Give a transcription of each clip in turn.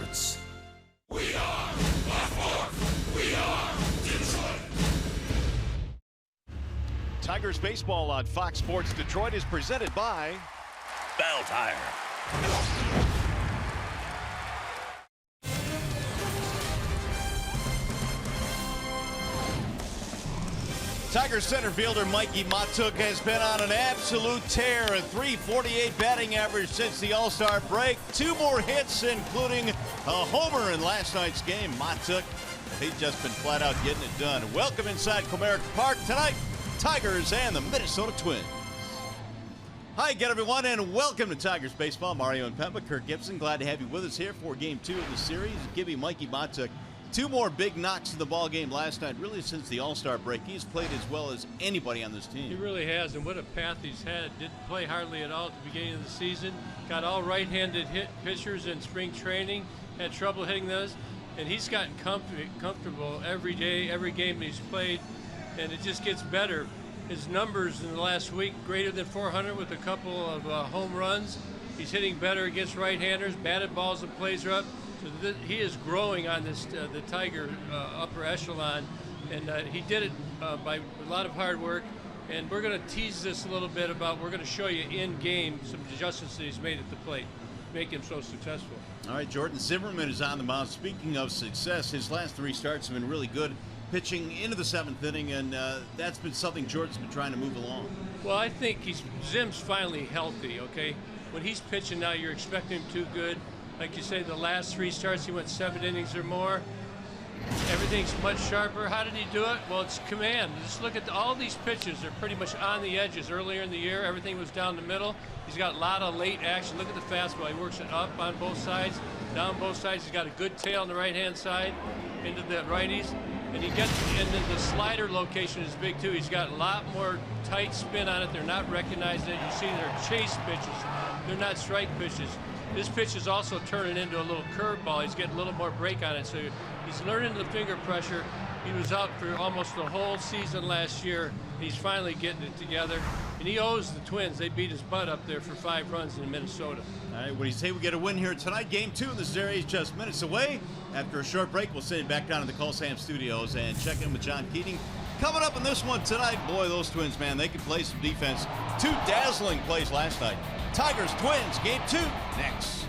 Sports. We are Baltimore. We are Detroit. Tigers baseball on Fox Sports Detroit is presented by Bell Tire. Tigers center fielder Mikey Matuk has been on an absolute tear, a .348 batting average since the All-Star break. 2 more hits, including a homer in last night's game. Matuk, he's just been flat out getting it done. Welcome inside Comerica Park tonight, Tigers and the Minnesota Twins. Hi again, everyone, and welcome to Tigers Baseball. Mario and Pemba, Kirk Gibson, glad to have you with us here for Game 2 of the series. Gibby Mikey Matuk. 2 more big knocks in the ball game last night, really since the All-Star break. He's played as well as anybody on this team. He really has, and what a path he's had. Didn't play hardly at all at the beginning of the season. Got all right-handed pitchers in spring training. Had trouble hitting those, and he's gotten comfortable every day, every game he's played, and it just gets better. His numbers in the last week, greater than 400 with a couple of home runs. He's hitting better against right-handers. Batted balls and plays are up. So he is growing on this the Tiger upper echelon, and he did it by a lot of hard work. And we're going to tease this a little bit about, we're going to show you in game some adjustments that he's made at the plate, make him so successful. All right, Jordan Zimmerman is on the mound. Speaking of success, his last 3 starts have been really good, pitching into the 7th inning, and that's been something Jordan's been trying to move along. Well, I think Zim's finally healthy, okay? When he's pitching now, you're expecting him too good. Like you say, the last 3 starts, he went 7 innings or more. Everything's much sharper. How did he do it? Well, it's command. Just look at all these pitches. They're pretty much on the edges. Earlier in the year, everything was down the middle. He's got a lot of late action. Look at the fastball. He works it up on both sides, down both sides. He's got a good tail on the right-hand side into the righties. And he gets into the slider location is big, too. He's got a lot more tight spin on it. They're not recognizing it. You see they're chase pitches. They're not strike pitches. This pitch is also turning into a little curveball. He's getting a little more break on it, so he's learning the finger pressure. He was out for almost the whole season last year. He's finally getting it together, and he owes the Twins. They beat his butt up there for 5 runs in Minnesota. All right, what do you say we get a win here tonight? Game 2 in this series just minutes away. After a short break, we'll send you back down to the Colsam Studios and check in with John Keating. Coming up in this one tonight, boy, those Twins, man, they can play some defense. 2 dazzling plays last night. Tigers, Twins, Game 2, next.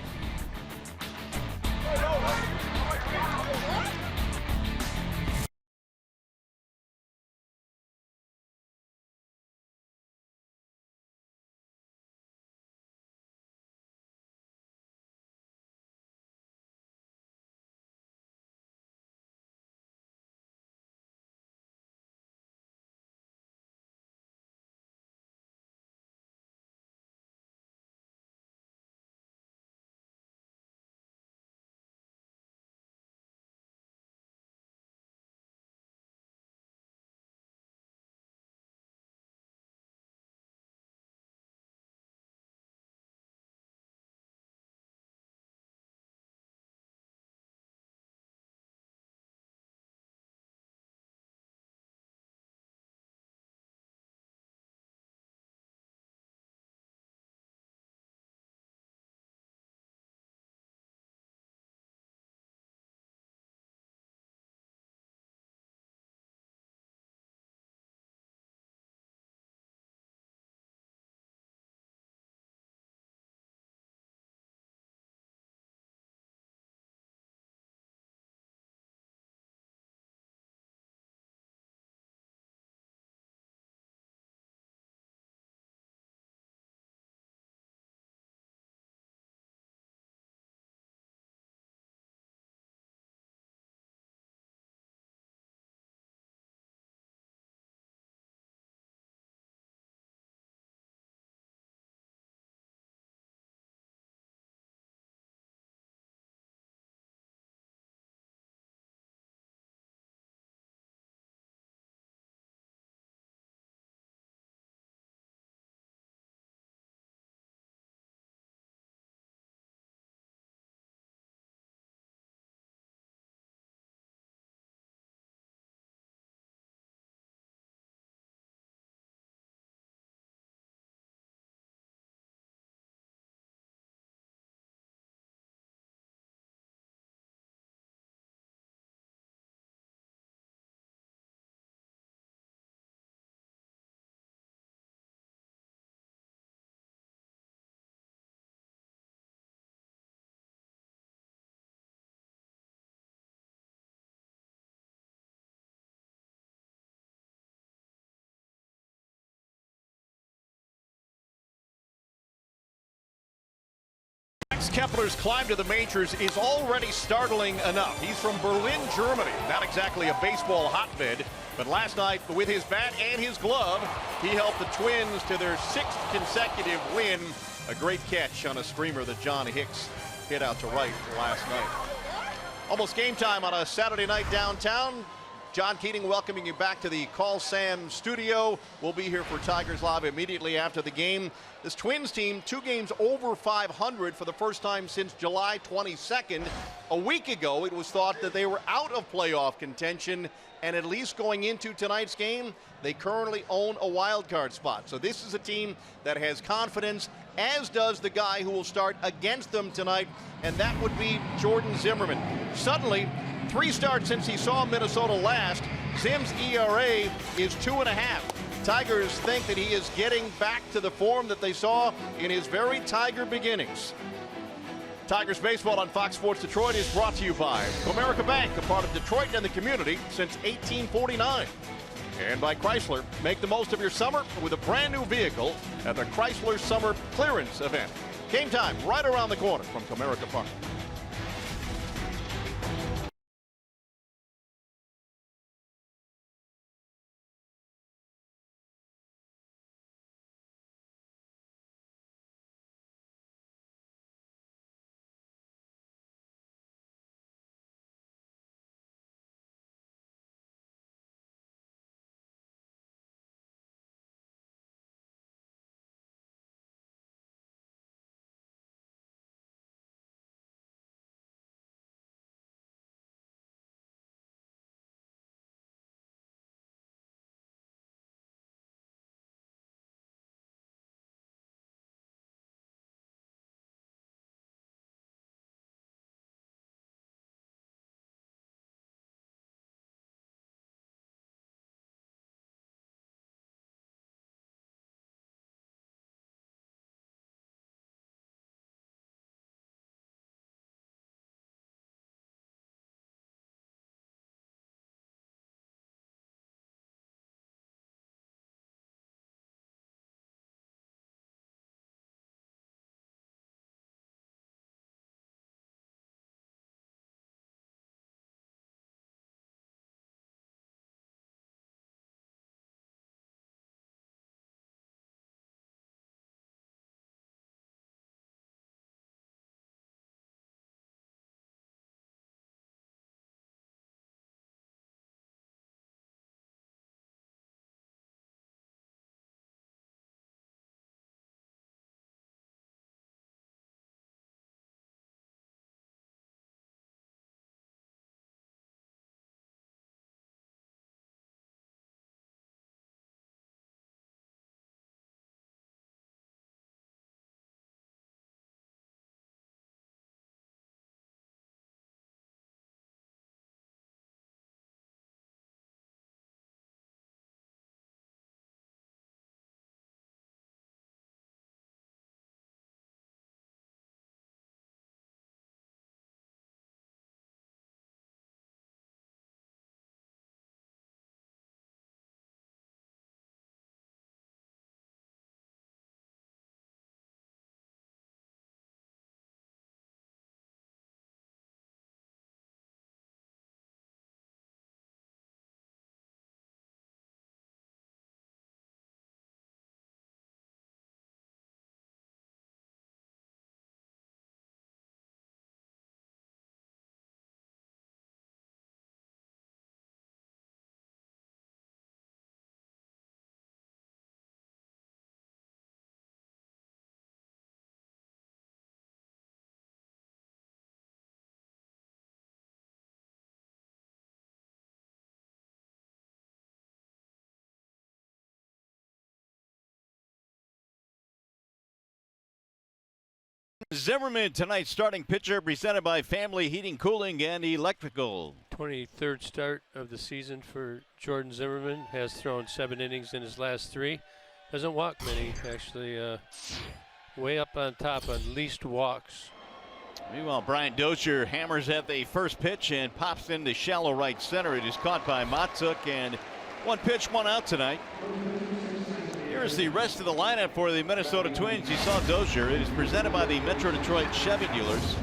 Kepler's climb to the majors is already startling enough. He's from Berlin, Germany. Not exactly a baseball hotbed, but last night with his bat and his glove, he helped the Twins to their 6th consecutive win. A great catch on a streamer that John Hicks hit out to right last night. Almost game time on a Saturday night downtown. John Keating welcoming you back to the Call Sam studio. We'll be here for Tigers Live immediately after the game. This Twins team, 2 games over 500 for the first time since July 22nd. A week ago, it was thought that they were out of playoff contention, and at least going into tonight's game, they currently own a wild card spot. So this is a team that has confidence, as does the guy who will start against them tonight, and that would be Jordan Zimmermann. Suddenly, 3 starts since he saw Minnesota last, Zim's ERA is 2.5. Tigers think that he is getting back to the form that they saw in his very Tiger beginnings. Tigers baseball on Fox Sports Detroit is brought to you by Comerica Bank, a part of Detroit and the community since 1849. And by Chrysler. Make the most of your summer with a brand new vehicle at the Chrysler Summer Clearance Event. Game time right around the corner from Comerica Park. Zimmermann, tonight's starting pitcher, presented by Family Heating, Cooling, and Electrical. 23rd start of the season for Jordan Zimmermann. Has thrown 7 innings in his last 3. Doesn't walk many, actually. Way up on top on least walks. Meanwhile, Brian Dozier hammers at the first pitch and pops into shallow right center. It is caught by Matuk, and 1 pitch, 1 out tonight. Here Here's the rest of the lineup for the Minnesota Twins. You saw Dozier. It is presented by the Metro Detroit Chevy dealers.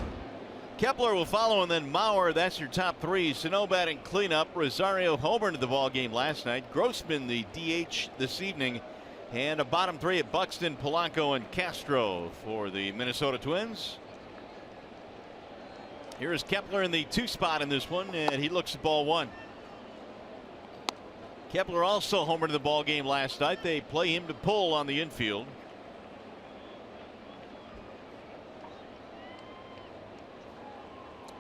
Kepler will follow, and then Mauer. That's your top three. Sano batting cleanup. Rosario homered into the ball game last night. Grossman the DH this evening, and a bottom three at Buxton, Polanco, and Castro for the Minnesota Twins. Here is Kepler in the 2 spot in this one, and he looks at ball one. Kepler also homered in the ball game last night. They play him to pull on the infield.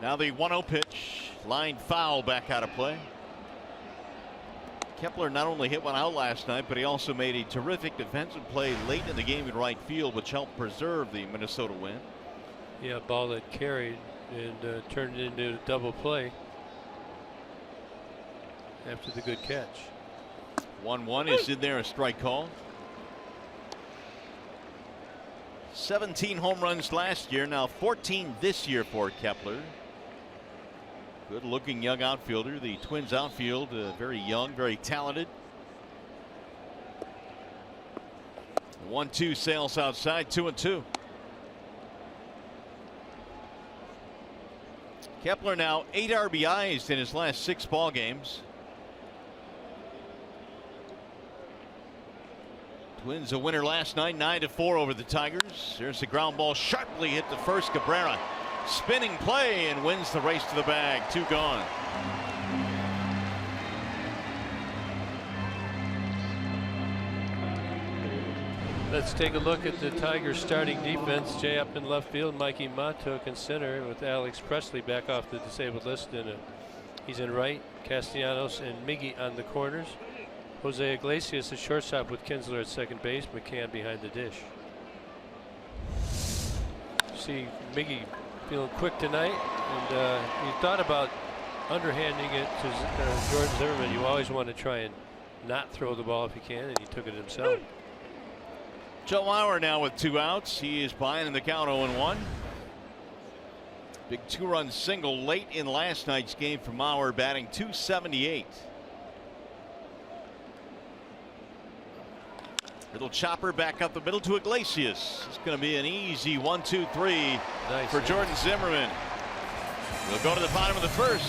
Now the 1-0 pitch, line foul, back out of play. Kepler not only hit one out last night, but he also made a terrific defensive play late in the game in right field, which helped preserve the Minnesota win. Yeah, ball that carried and turned it into a double play after the good catch. 1-1 is in there, a strike call. 17 home runs last year, now 14 this year for Kepler. Good looking young outfielder. The Twins outfield very young, very talented. 1-2 sails outside, 2-2. Kepler now 8 RBIs in his last 6 ball games. Twins a winner last night, 9-4 over the Tigers. There's the ground ball, sharply hit the first. Cabrera spinning play and wins the race to the bag. 2 gone. Let's take a look at the Tigers starting defense. Jay up in left field, Mikey Matuk in center with Alex Presley back off the disabled list, and he's in right. Castellanos and Miggy on the corners. Jose Iglesias at shortstop with Kinsler at second base. McCann behind the dish. See Miggy feeling quick tonight, and he thought about underhanding it to Jordan Zimmerman. You always want to try and not throw the ball if you can, and he took it himself. Joe Mauer now with 2 outs. He is behind in the count, 0-1. Big 2-run single late in last night's game for Mauer, batting .278. Little chopper back up the middle to Iglesias. It's going to be an easy 1-2-3 nice for Jordan Zimmerman. We'll go to the bottom of the first.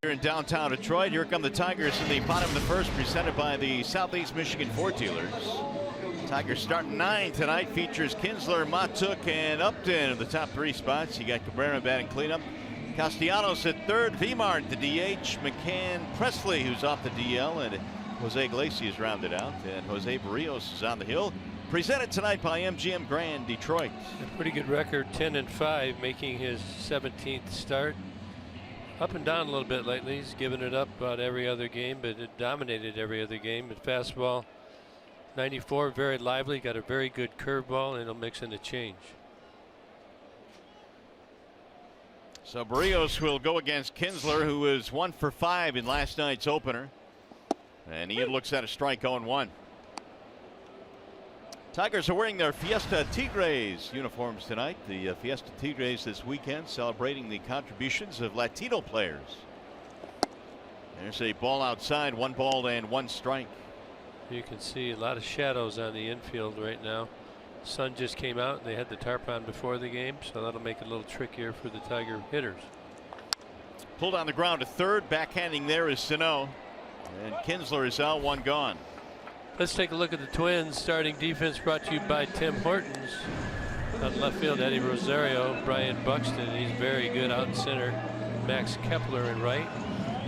Here in downtown Detroit, here come the Tigers in the bottom of the first, presented by the Southeast Michigan Ford dealers. Tigers starting 9 tonight, features Kinsler, Matuk, and Upton in the top 3 spots. You got Cabrera batting cleanup, Castellanos at third, Vimart the DH, McCann, Presley, who's off the DL, and Jose Iglesias rounded out, and Jose Barrios is on the hill. Presented tonight by MGM Grand Detroit. A pretty good record, 10-5, making his 17th start. Up and down a little bit lately. He's given it up about every other game, but it dominated every other game. But fastball 94, very lively, got a very good curveball, and he'll mix in a change. So Barrios will go against Kinsler, who was 1 for 5 in last night's opener. And he looks at a strike 0-1. Tigers are wearing their Fiesta Tigres uniforms tonight. The Fiesta Tigres this weekend celebrating the contributions of Latino players. There's a ball outside, 1 ball and 1 strike. You can see a lot of shadows on the infield right now. Sun just came out and they had the tarp on before the game, so that'll make it a little trickier for the Tiger hitters. Pulled on the ground to third, backhanding there is Sano, and Kinsler is out, 1 gone. Let's take a look at the Twins. Starting defense brought to you by Tim Hortons. On left field, Eddie Rosario, Brian Buxton, he's very good out in center. Max Kepler in right.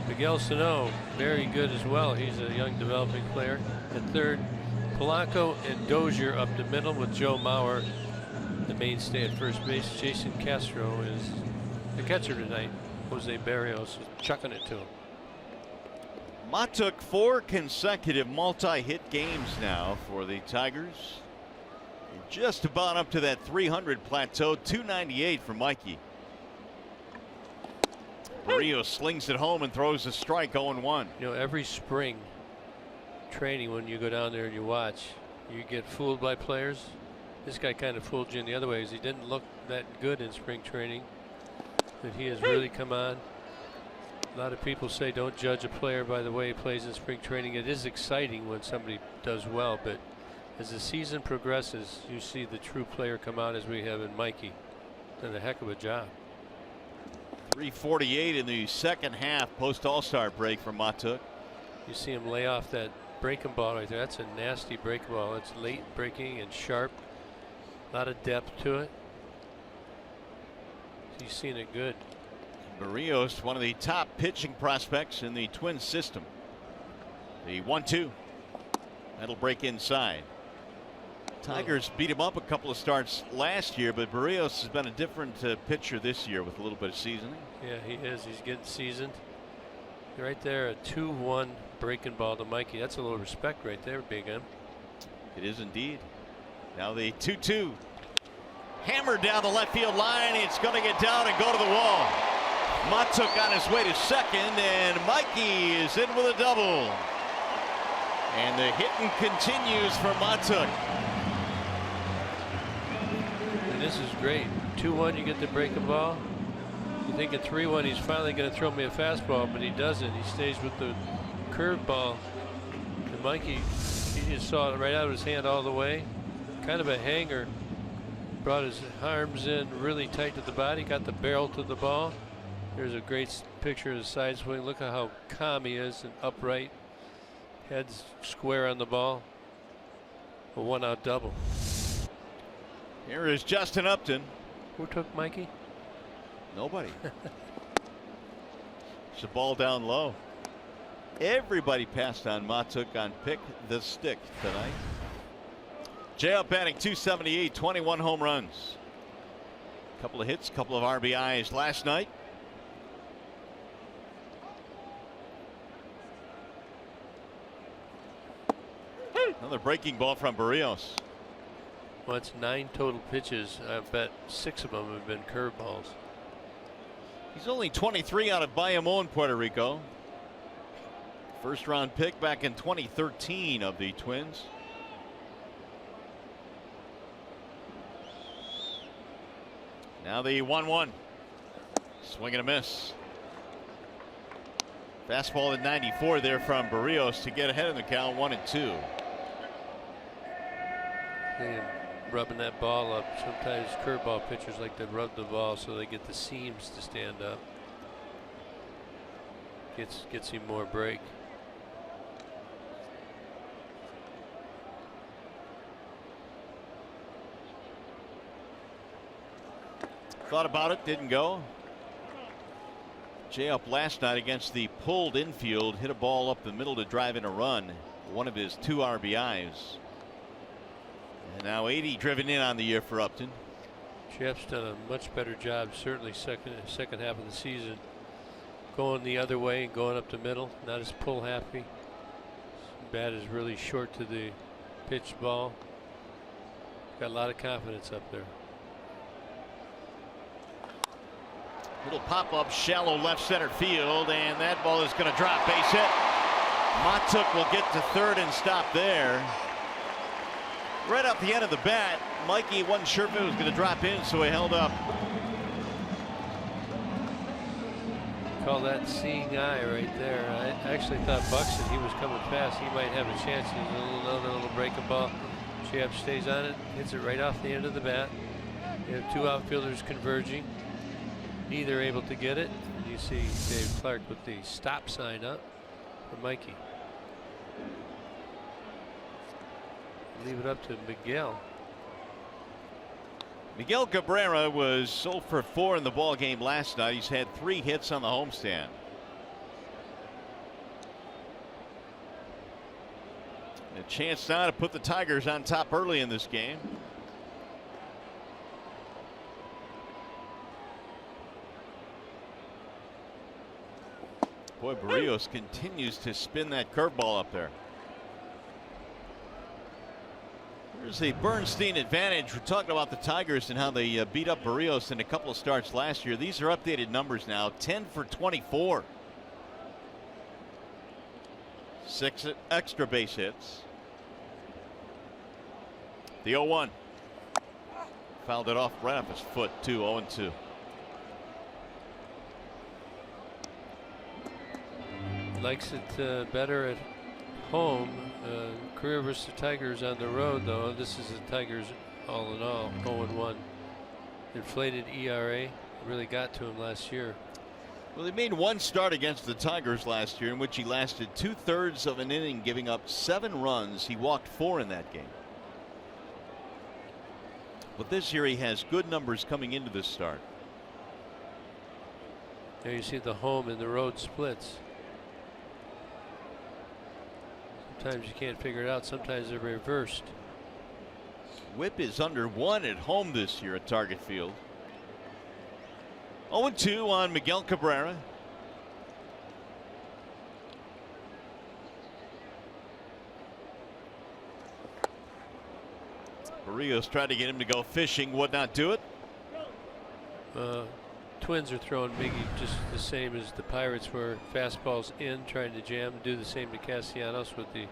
Miguel Sano, very good as well. He's a young developing player. At third, Polanco and Dozier up the middle with Joe Mauer, the mainstay at first base. Jason Castro is the catcher tonight. Jose Barrios is chucking it to him. Mott took 4 consecutive multi-hit games now for the Tigers. Just about up to that 300 plateau. 298 for Mikey. Barrios slings it home and throws a strike, 0-1. You know, every spring training, when you go down there and you watch, you get fooled by players. This guy kind of fooled you in the other ways. He didn't look that good in spring training, but he has really come on. A lot of people say don't judge a player by the way he plays in spring training. It is exciting when somebody does well, but as the season progresses, you see the true player come out, as we have in Mikey. Done a heck of a job. 3:48 in the second half post All-Star break for Matuk. You see him lay off that breaking ball right there. That's a nasty breaking ball. It's late breaking and sharp. A lot of depth to it. He's seen it good. Barrios, one of the top pitching prospects in the Twins system. The 1-2. That'll break inside. Tigers beat him up a couple of starts last year, but Barrios has been a different pitcher this year with a little bit of seasoning. Yeah, he is. He's getting seasoned. Right there, a 2-1 breaking ball to Mikey. That's a little respect right there, Big M. It is indeed. Now the 2-2. Hammered down the left field line. It's going to get down and go to the wall. Matuk on his way to second, and Mikey is in with a double. And the hitting continues for Matuk. And this is great. 2-1, you get the breaking ball. You think at 3-1 he's finally going to throw me a fastball, but he doesn't. He stays with the curveball. And Mikey, he just saw it right out of his hand all the way. Kind of a hanger. Brought his arms in really tight to the body, got the barrel to the ball. There's a great picture of the side swing. Look at how calm he is and upright. Head's square on the ball. A 1-out double. Here is Justin Upton. Who took Mikey? Nobody. It's a ball down low. Everybody passed on Matuk on Pick the Stick tonight. J up batting .278, 21 home runs. Couple of hits, couple of RBIs last night. Another breaking ball from Barrios. Well, it's 9 total pitches. I bet 6 of them have been curveballs. He's only 23 out of Bayamon, Puerto Rico. First round pick back in 2013 of the Twins. Now the 1-1. Swing and a miss. Fastball at 94 there from Barrios to get ahead in the count, 1-2. Rubbing that ball up. Sometimes curveball pitchers like to rub the ball so they get the seams to stand up. Gets him more break. Thought about it, didn't go. Jay up last night against the pulled infield, hit a ball up the middle to drive in a run. One of his 2 RBIs. And now 80 driven in on the year for Upton. Jeff's done a much better job, certainly second half of the season, going the other way and going up the middle. Not as pull happy. Bat is really short to the pitched ball. Got a lot of confidence up there. Little pop-up, shallow left center field, and that ball is going to drop. Base hit. Matuk will get to third and stop there. Right off the end of the bat, Mikey wasn't sure if it was going to drop in, so he held up. Call that seeing eye right there. I actually thought Buxton, he was coming fast. He might have a chance. There's another little breaking ball. Shab stays on it, hits it right off the end of the bat. You have two outfielders converging. Neither able to get it. And you see Dave Clark with the stop sign up for Mikey. Leave it up to Miguel. Miguel Cabrera was 0 for 4 in the ball game last night. He's had 3 hits on the homestand. A chance now to put the Tigers on top early in this game. Boy, Barrios continues to spin that curveball up there. There's the Bernstein advantage. We're talking about the Tigers and how they beat up Barrios in a couple of starts last year. These are updated numbers now. 10 for 24. 6 extra base hits. The 0-1. Fouled it off right off his foot, too. 0-2. Likes it better at home. Career versus the Tigers on the road, though. This is the Tigers all in all. 0-1. Inflated ERA. Really got to him last year. Well, he made one start against the Tigers last year in which he lasted 2/3 of an inning, giving up 7 runs. He walked 4 in that game. But this year he has good numbers coming into this start. There you see the home and the road splits. Sometimes you can't figure it out. Sometimes they're reversed. Whip is under 1 at home this year at Target Field. 0-2 on Miguel Cabrera. Barrios tried to get him to go fishing, would not do it. Twins are throwing Miggy just the same as the Pirates were. Fastballs in, trying to jam. Do the same to Castellanos with the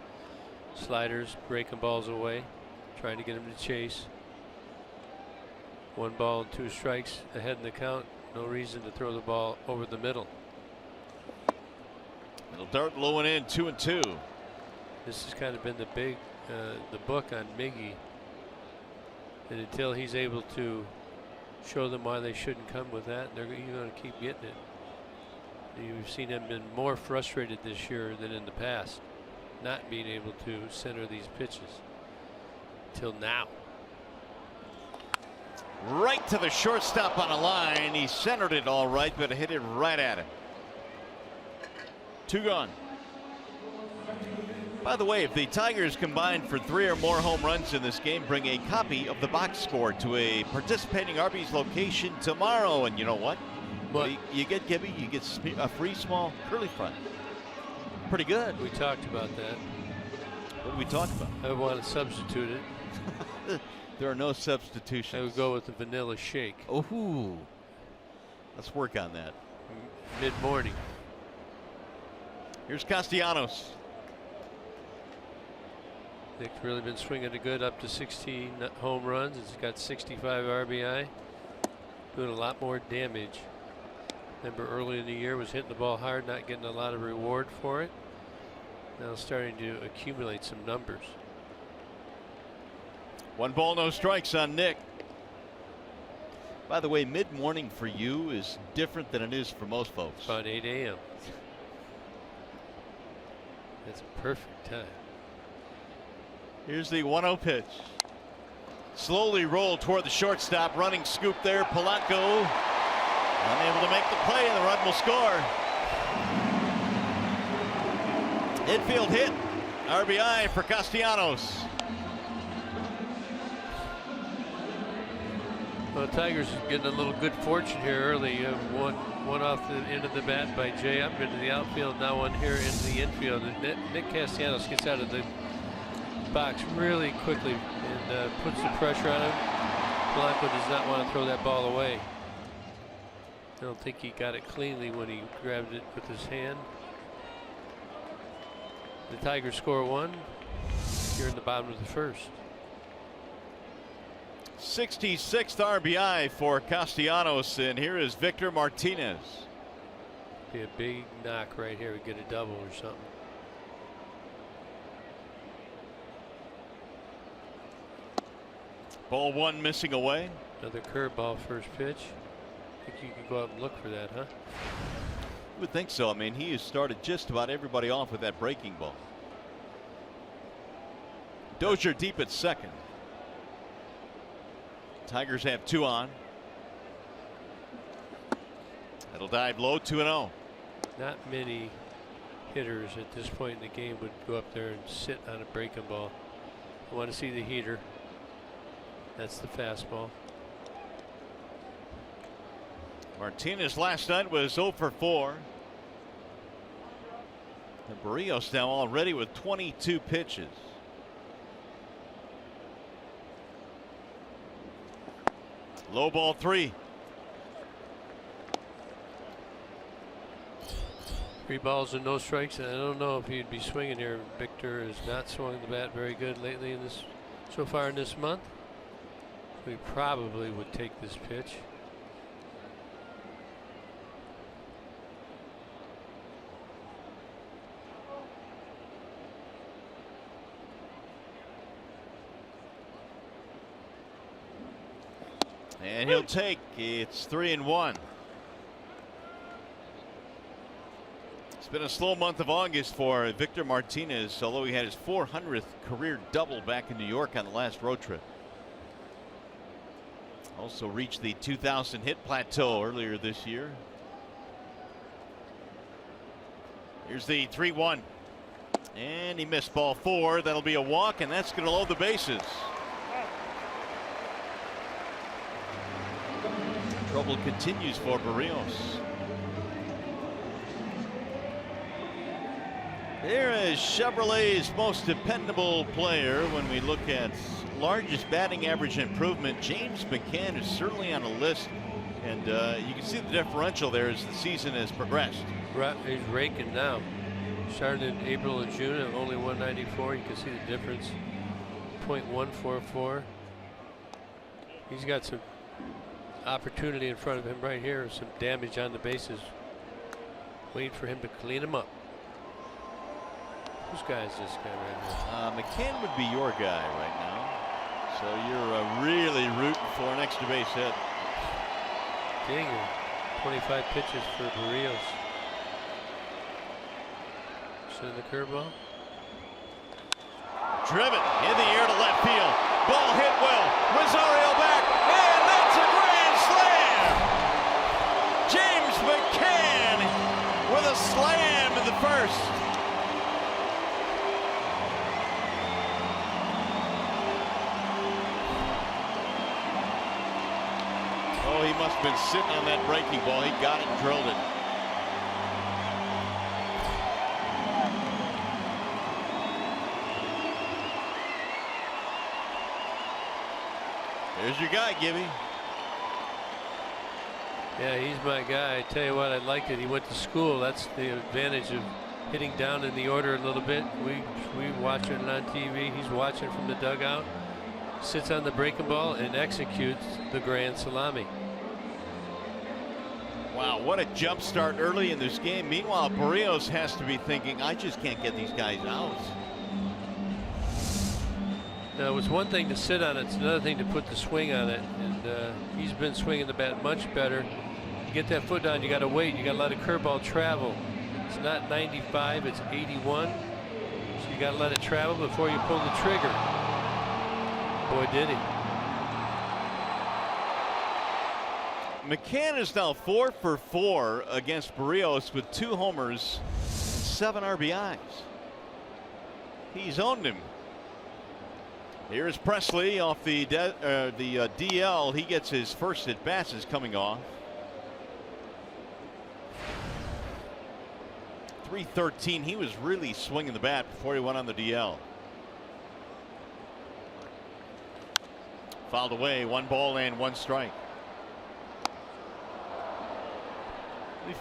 sliders, breaking balls away, trying to get him to chase. 1 ball and 2 strikes ahead in the count. No reason to throw the ball over the middle. It'll dart low and in, 2-2. This has kind of been the book on Miggy. And until he's able to show them why they shouldn't come with that, you're going to keep getting it. You've seen him been more frustrated this year than in the past, not being able to center these pitches till now. Right to the shortstop on a line. He centered it all right, but hit it right at him. 2 gone. By the way, if the Tigers combine for 3 or more home runs in this game, bring a copy of the box score to a participating Arby's location tomorrow. And you know what? What? You get Gibby, you get a free small curly front. Pretty good. We talked about that. What did we talk about? I want to substitute it. There are no substitutions. I would go with the vanilla shake. Oh, let's work on that. Mid-morning. Here's Castellanos. Nick's really been swinging it good, up to 16 home runs. It's got 65 RBI. Doing a lot more damage. Remember early in the year was hitting the ball hard, not getting a lot of reward for it. Now starting to accumulate some numbers. 1 ball, no strikes on Nick. By the way, mid-morning for you is different than it is for most folks. About 8 a.m. That's a perfect time. Here's the 1-0 pitch. Slowly rolled toward the shortstop. Running scoop there. Polanco unable to make the play, and the run will score. Infield hit. RBI for Castellanos. Well, the Tigers are getting a little good fortune here early. You have one off the end of the bat by Jay up into the outfield. Now one here into the infield. And Nick Castellanos gets out of the box really quickly and puts the pressure on him. Blanco does not want to throw that ball away. I don't think he got it cleanly when he grabbed it with his hand. The Tigers score 1 here in the bottom of the first. 66th RBI for Castellanos, and here is Victor Martinez. Be a big knock right here. We get a double or something. Ball 1 missing away. Another curveball first pitch. I think you could go up and look for that, huh? I would think so. I mean, he has started just about everybody off with that breaking ball. Dozier deep at second. Tigers have 2 on. It'll dive low, 2-0. Not many hitters at this point in the game would go up there and sit on a breaking ball. I want to see the heater. That's the fastball. Martinez last night was 0 for 4. And Barrios now already with 22 pitches. Low ball 3. 3 balls and no strikes, and I don't know if he'd be swinging here. Victor has not swung the bat very good lately in this, so far in this month. We probably would take this pitch. And he'll take. It's 3-1. It's been a slow month of August for Victor Martinez, although he had his 400th career double back in New York on the last road trip. Also reached the 2,000 hit plateau earlier this year. Here's the 3-1. And he missed ball 4. That'll be a walk, and that's going to load the bases. Trouble continues for Barrios. Here is Chevrolet's most dependable player when we look at largest batting average improvement. James McCann is certainly on a list, and you can see the differential there as the season has progressed. Right, he's raking now. Started in April and June at only 194. You can see the difference. 0.144. He's got some opportunity in front of him right here. Some damage on the bases. Waiting for him to clean him up. Whose guy is this guy right here? McCann would be your guy right now. So you're really rooting for an extra base hit. Dinger. 25 pitches for Barrios. Send the curveball. Driven in the air to left field. Ball hit well. Rosario back. And that's a grand slam. James McCann with a slam in the first. Oh, he must have been sitting on that breaking ball. He got it and drilled it. There's your guy, Gibby. Yeah, he's my guy. I tell you what, I liked it. He went to school. That's the advantage of hitting down in the order a little bit. We watching it on TV. He's watching from the dugout. Sits on the breaking ball and executes the grand salami. Wow, what a jump start early in this game. Meanwhile, Barrios has to be thinking, I just can't get these guys out. Now, it was one thing to sit on it. It's another thing to put the swing on it. And he's been swinging the bat much better. You get that foot down, you got to wait. You got to let a curveball travel. It's not 95, it's 81. So you got to let it travel before you pull the trigger. Boy, did he. McCann is now 4 for 4 against Barrios with 2 homers, 7 RBIs. He's owned him. Here's Presley off the DL. He gets his first at bats is coming off. 313. He was really swinging the bat before he went on the DL. Fouled away. 1 ball and 1 strike.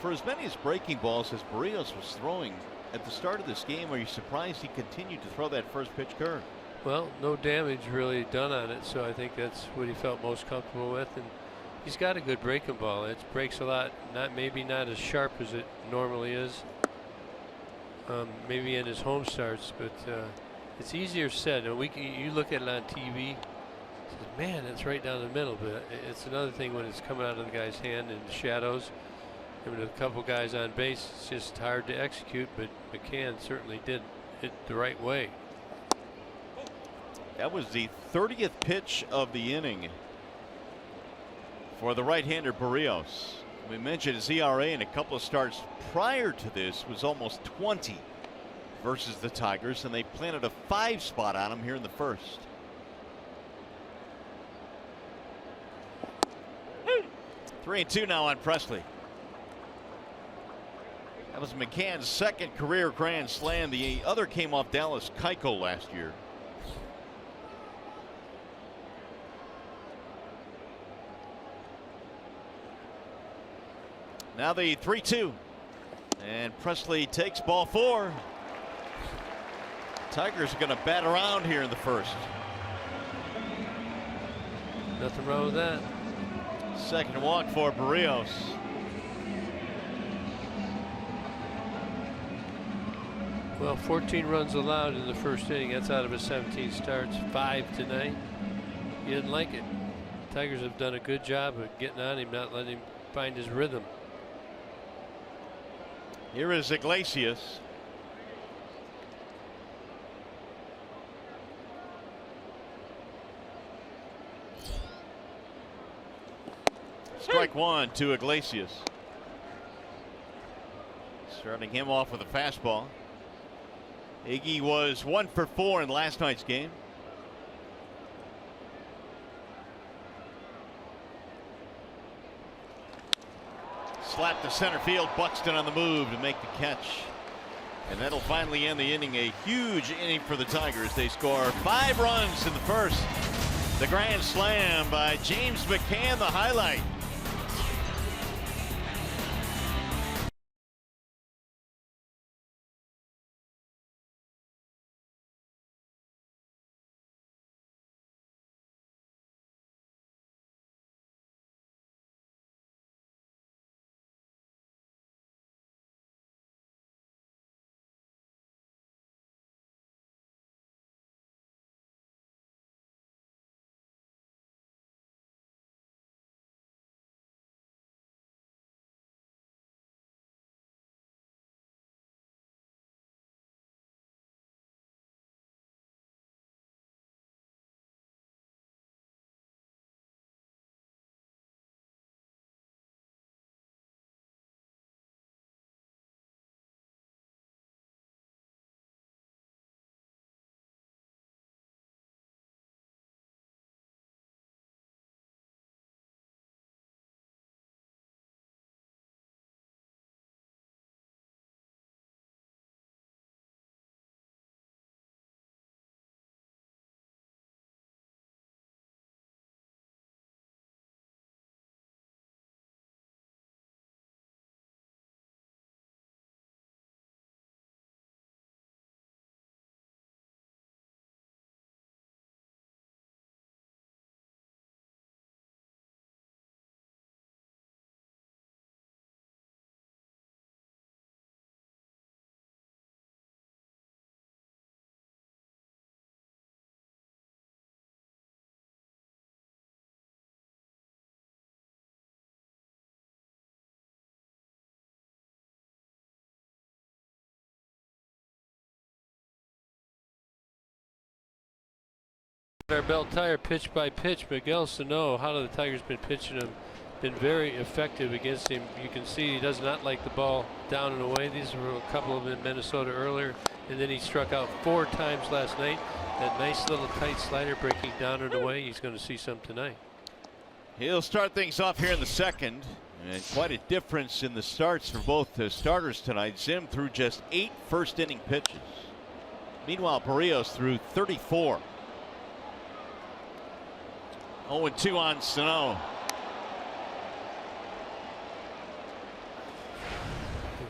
For as many as breaking balls as Barrios was throwing at the start of this game, are you surprised he continued to throw that first pitch curve? Well, no damage really done on it, so I think that's what he felt most comfortable with. And he's got a good breaking ball. It breaks a lot, maybe not as sharp as it normally is. Maybe in his home starts, but it's easier said. And you look at it on TV, man, it's right down the middle. But it's another thing when it's coming out of the guy's hand in the shadows. I mean, a couple guys on base, it's just hard to execute, but McCann certainly did it the right way. That was the 30th pitch of the inning for the right-hander Barrios. We mentioned his ERA in a couple of starts prior to this was almost 20 versus the Tigers, and they planted a 5 spot on him here in the first. Hey. 3-2 now on Presley. That was McCann's second career grand slam. The other came off Dallas Keuchel last year. Now the 3-2. And Presley takes ball 4. Tigers are going to bat around here in the first. Nothing wrong with that. Second walk for Barrios. Well, 14 runs allowed in the first inning. That's out of his 17 starts. 5 tonight. He didn't like it. Tigers have done a good job of getting on him, not letting him find his rhythm. Here is Iglesias. Strike 1 to Iglesias. Starting him off with a fastball. Iggy was 1 for 4 in last night's game. Slap to center field. Buxton on the move to make the catch. And that'll finally end the inning. A huge inning for the Tigers. They score 5 runs in the first. The grand slam by James McCann, the highlight. Our Bell Tire pitch by pitch. Miguel Sano, how the Tigers been pitching him, been very effective against him. You can see he does not like the ball down and away. These were a couple of them in Minnesota earlier, and then he struck out 4 times last night. That nice little tight slider breaking down and away. He's going to see some tonight. He'll start things off here in the second, and quite a difference in the starts for both the starters tonight. Zim threw just 8 first inning pitches. Meanwhile, Barrios threw 34. 0-2 on Sano.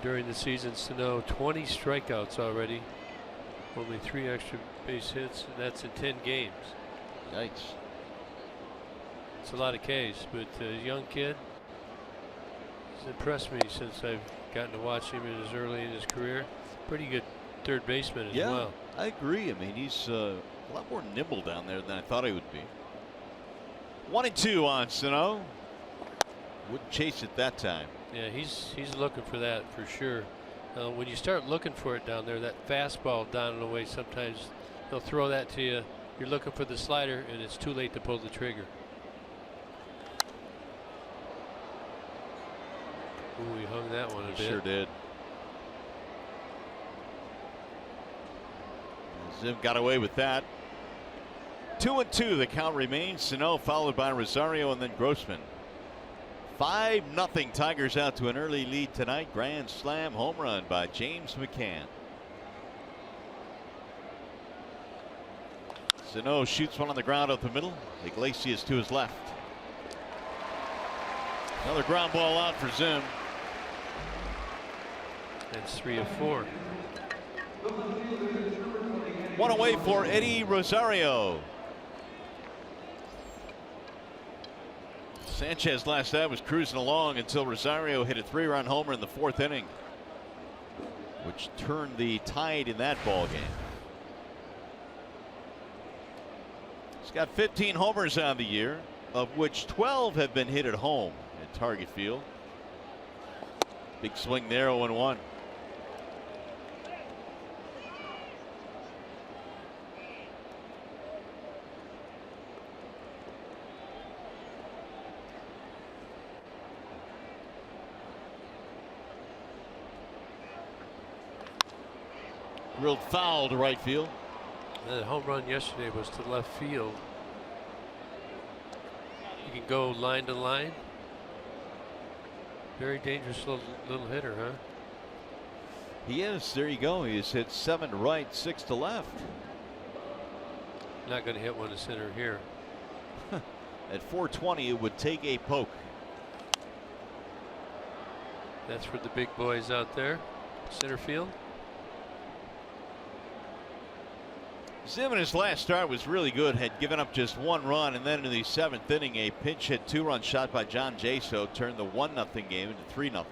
During the season, Sano 20 strikeouts already. Only 3 extra base hits, and that's in 10 games. Yikes. It's a lot of Ks, but young kid. He's impressed me since I've gotten to watch him early in his career. Pretty good third baseman as well. I agree. I mean, he's a lot more nimble down there than I thought he would be. 1-2 on Sano. Wouldn't chase it that time. Yeah, he's looking for that for sure. When you start looking for it down there, that fastball down and away, sometimes they'll throw that to you. You're looking for the slider, and it's too late to pull the trigger. Ooh, he hung that one a bit. Sure did. Zim got away with that. 2-2 the count remains. Sano followed by Rosario and then Grossman. 5-0 Tigers out to an early lead tonight. Grand slam home run by James McCann. Sano shoots one on the ground up the middle. Iglesias to his left. Another ground ball out for Zim. That's 3 of 4. One away for Eddie Rosario. Sanchez last night was cruising along until Rosario hit a 3-run homer in the 4th inning, which turned the tide in that ball game. He's got 15 homers on the year, of which 12 have been hit at home at Target Field. Big swing there, 0-1. Drilled foul to right field. The home run yesterday was to left field. You can go line to line. Very dangerous little hitter, huh? He is. There you go. He's hit 7 to right, 6 to left. Not going to hit one to center here. At 420, it would take a poke. That's for the big boys out there. Center field. Zim in his last start was really good, had given up just 1 run, and then in the 7th inning a pinch hit 2-run shot by John Jaso turned the 1-0 game into 3-0.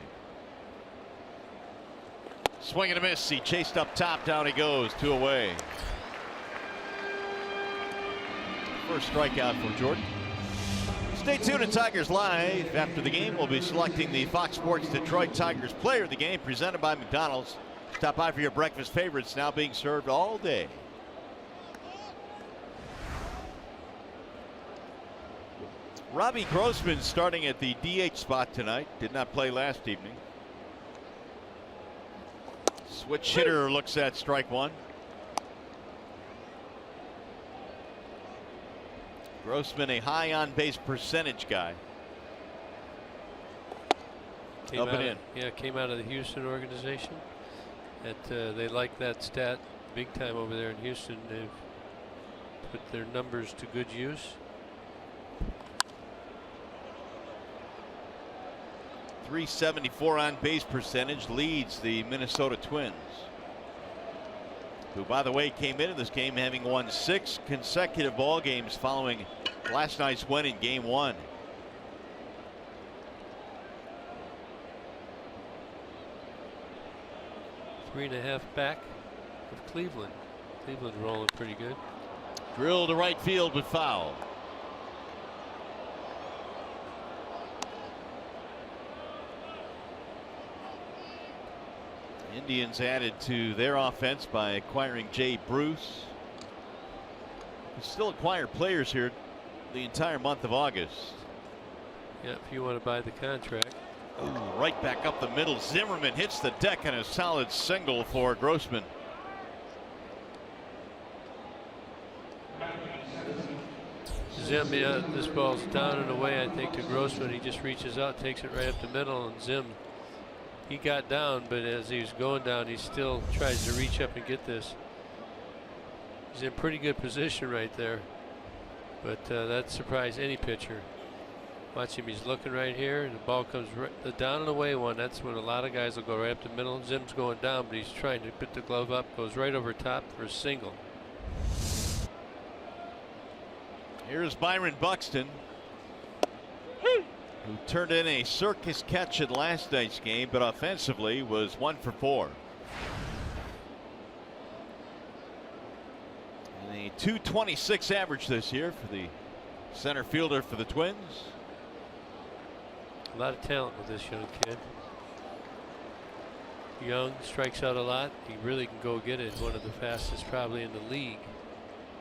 Swing and a miss. He chased up top, down he goes, 2 away. First strikeout for Jordan. Stay tuned to Tigers Live. After the game, we'll be selecting the Fox Sports Detroit Tigers player of the game, presented by McDonald's. Stop by for your breakfast favorites, now being served all day. Robbie Grossman starting at the DH spot tonight. Did not play last evening. Switch hitter looks at strike 1. Grossman, a high on base percentage guy. Up and in. Yeah, came out of the Houston organization. They like that stat big time over there in Houston. They've put their numbers to good use. .374 on base percentage, leads the Minnesota Twins, who, by the way, came into this game having won 6 consecutive ball games following last night's win in Game 1. Three and a half back of Cleveland. Cleveland rolling pretty good. Drill to right field, but foul. Indians added to their offense by acquiring Jay Bruce. They still acquire players here the entire month of August. Yeah, if you want to buy the contract. Ooh, right back up the middle. Zimmerman hits the deck and a solid single for Grossman. Zim, yeah, this ball's down and away, I think, to Grossman. He just reaches out, takes it right up the middle, and Zim, he got down, but as he was going down, he still tries to reach up and get this. He's in pretty good position right there. But that surprised any pitcher. Watch him, he's looking right here, and the ball comes right, the down and away one. That's when a lot of guys will go right up the middle. Zim's going down, but he's trying to put the glove up, goes right over top for a single. Here's Byron Buxton, who turned in a circus catch at last night's game, but offensively was 1 for 4. And a .226 average this year for the center fielder for the Twins. A lot of talent with this young kid. Young, strikes out a lot. He really can go get it. One of the fastest probably in the league.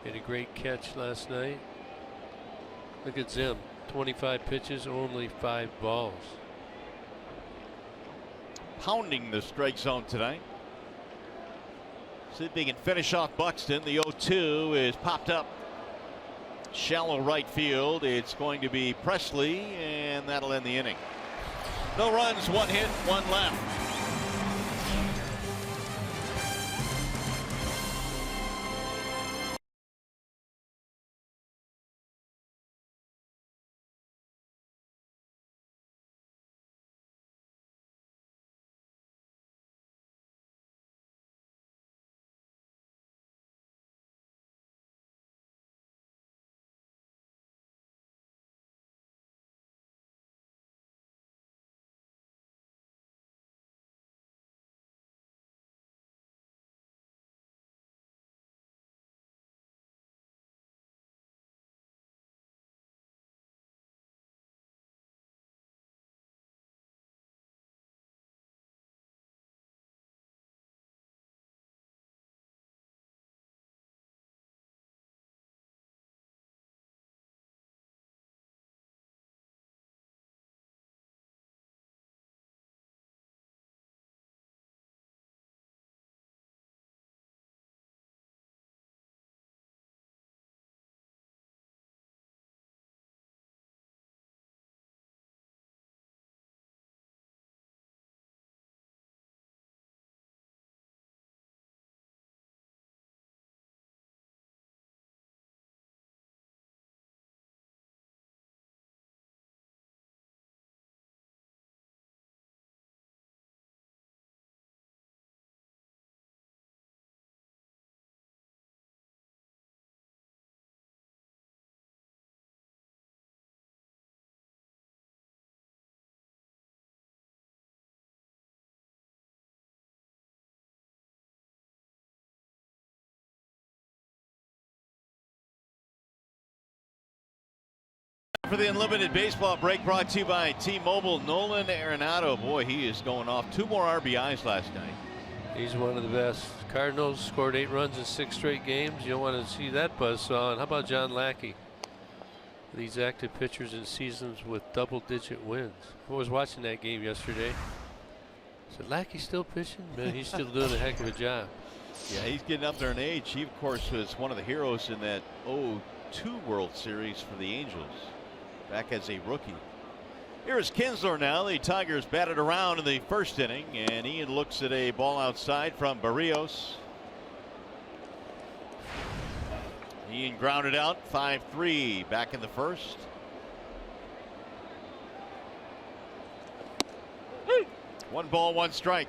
Made a great catch last night. Look at Zim. 25 pitches, only 5 balls. Pounding the strike zone tonight. See if he can finish off Buxton. The 0-2 is popped up. Shallow right field. It's going to be Presley, and that'll end the inning. No runs, 1 hit, 1 left. For the Unlimited Baseball break, brought to you by T-Mobile. Nolan Arenado, boy, he is going off. 2 more RBIs last night. He's one of the best. Cardinals scored 8 runs in 6 straight games. You don't want to see that buzzsaw. And how about John Lackey? These active pitchers in seasons with double-digit wins. I was watching that game yesterday. I said, Lackey's still pitching? Man, he's still doing a heck of a job. Yeah, he's getting up there in age. He, of course, was one of the heroes in that 0-2 World Series for the Angels back as a rookie. Here's Kinsler now. The Tigers batted around in the first inning, and Ian looks at a ball outside from Barrios. Ian grounded out. 5-3 back in the first. One ball, 1 strike.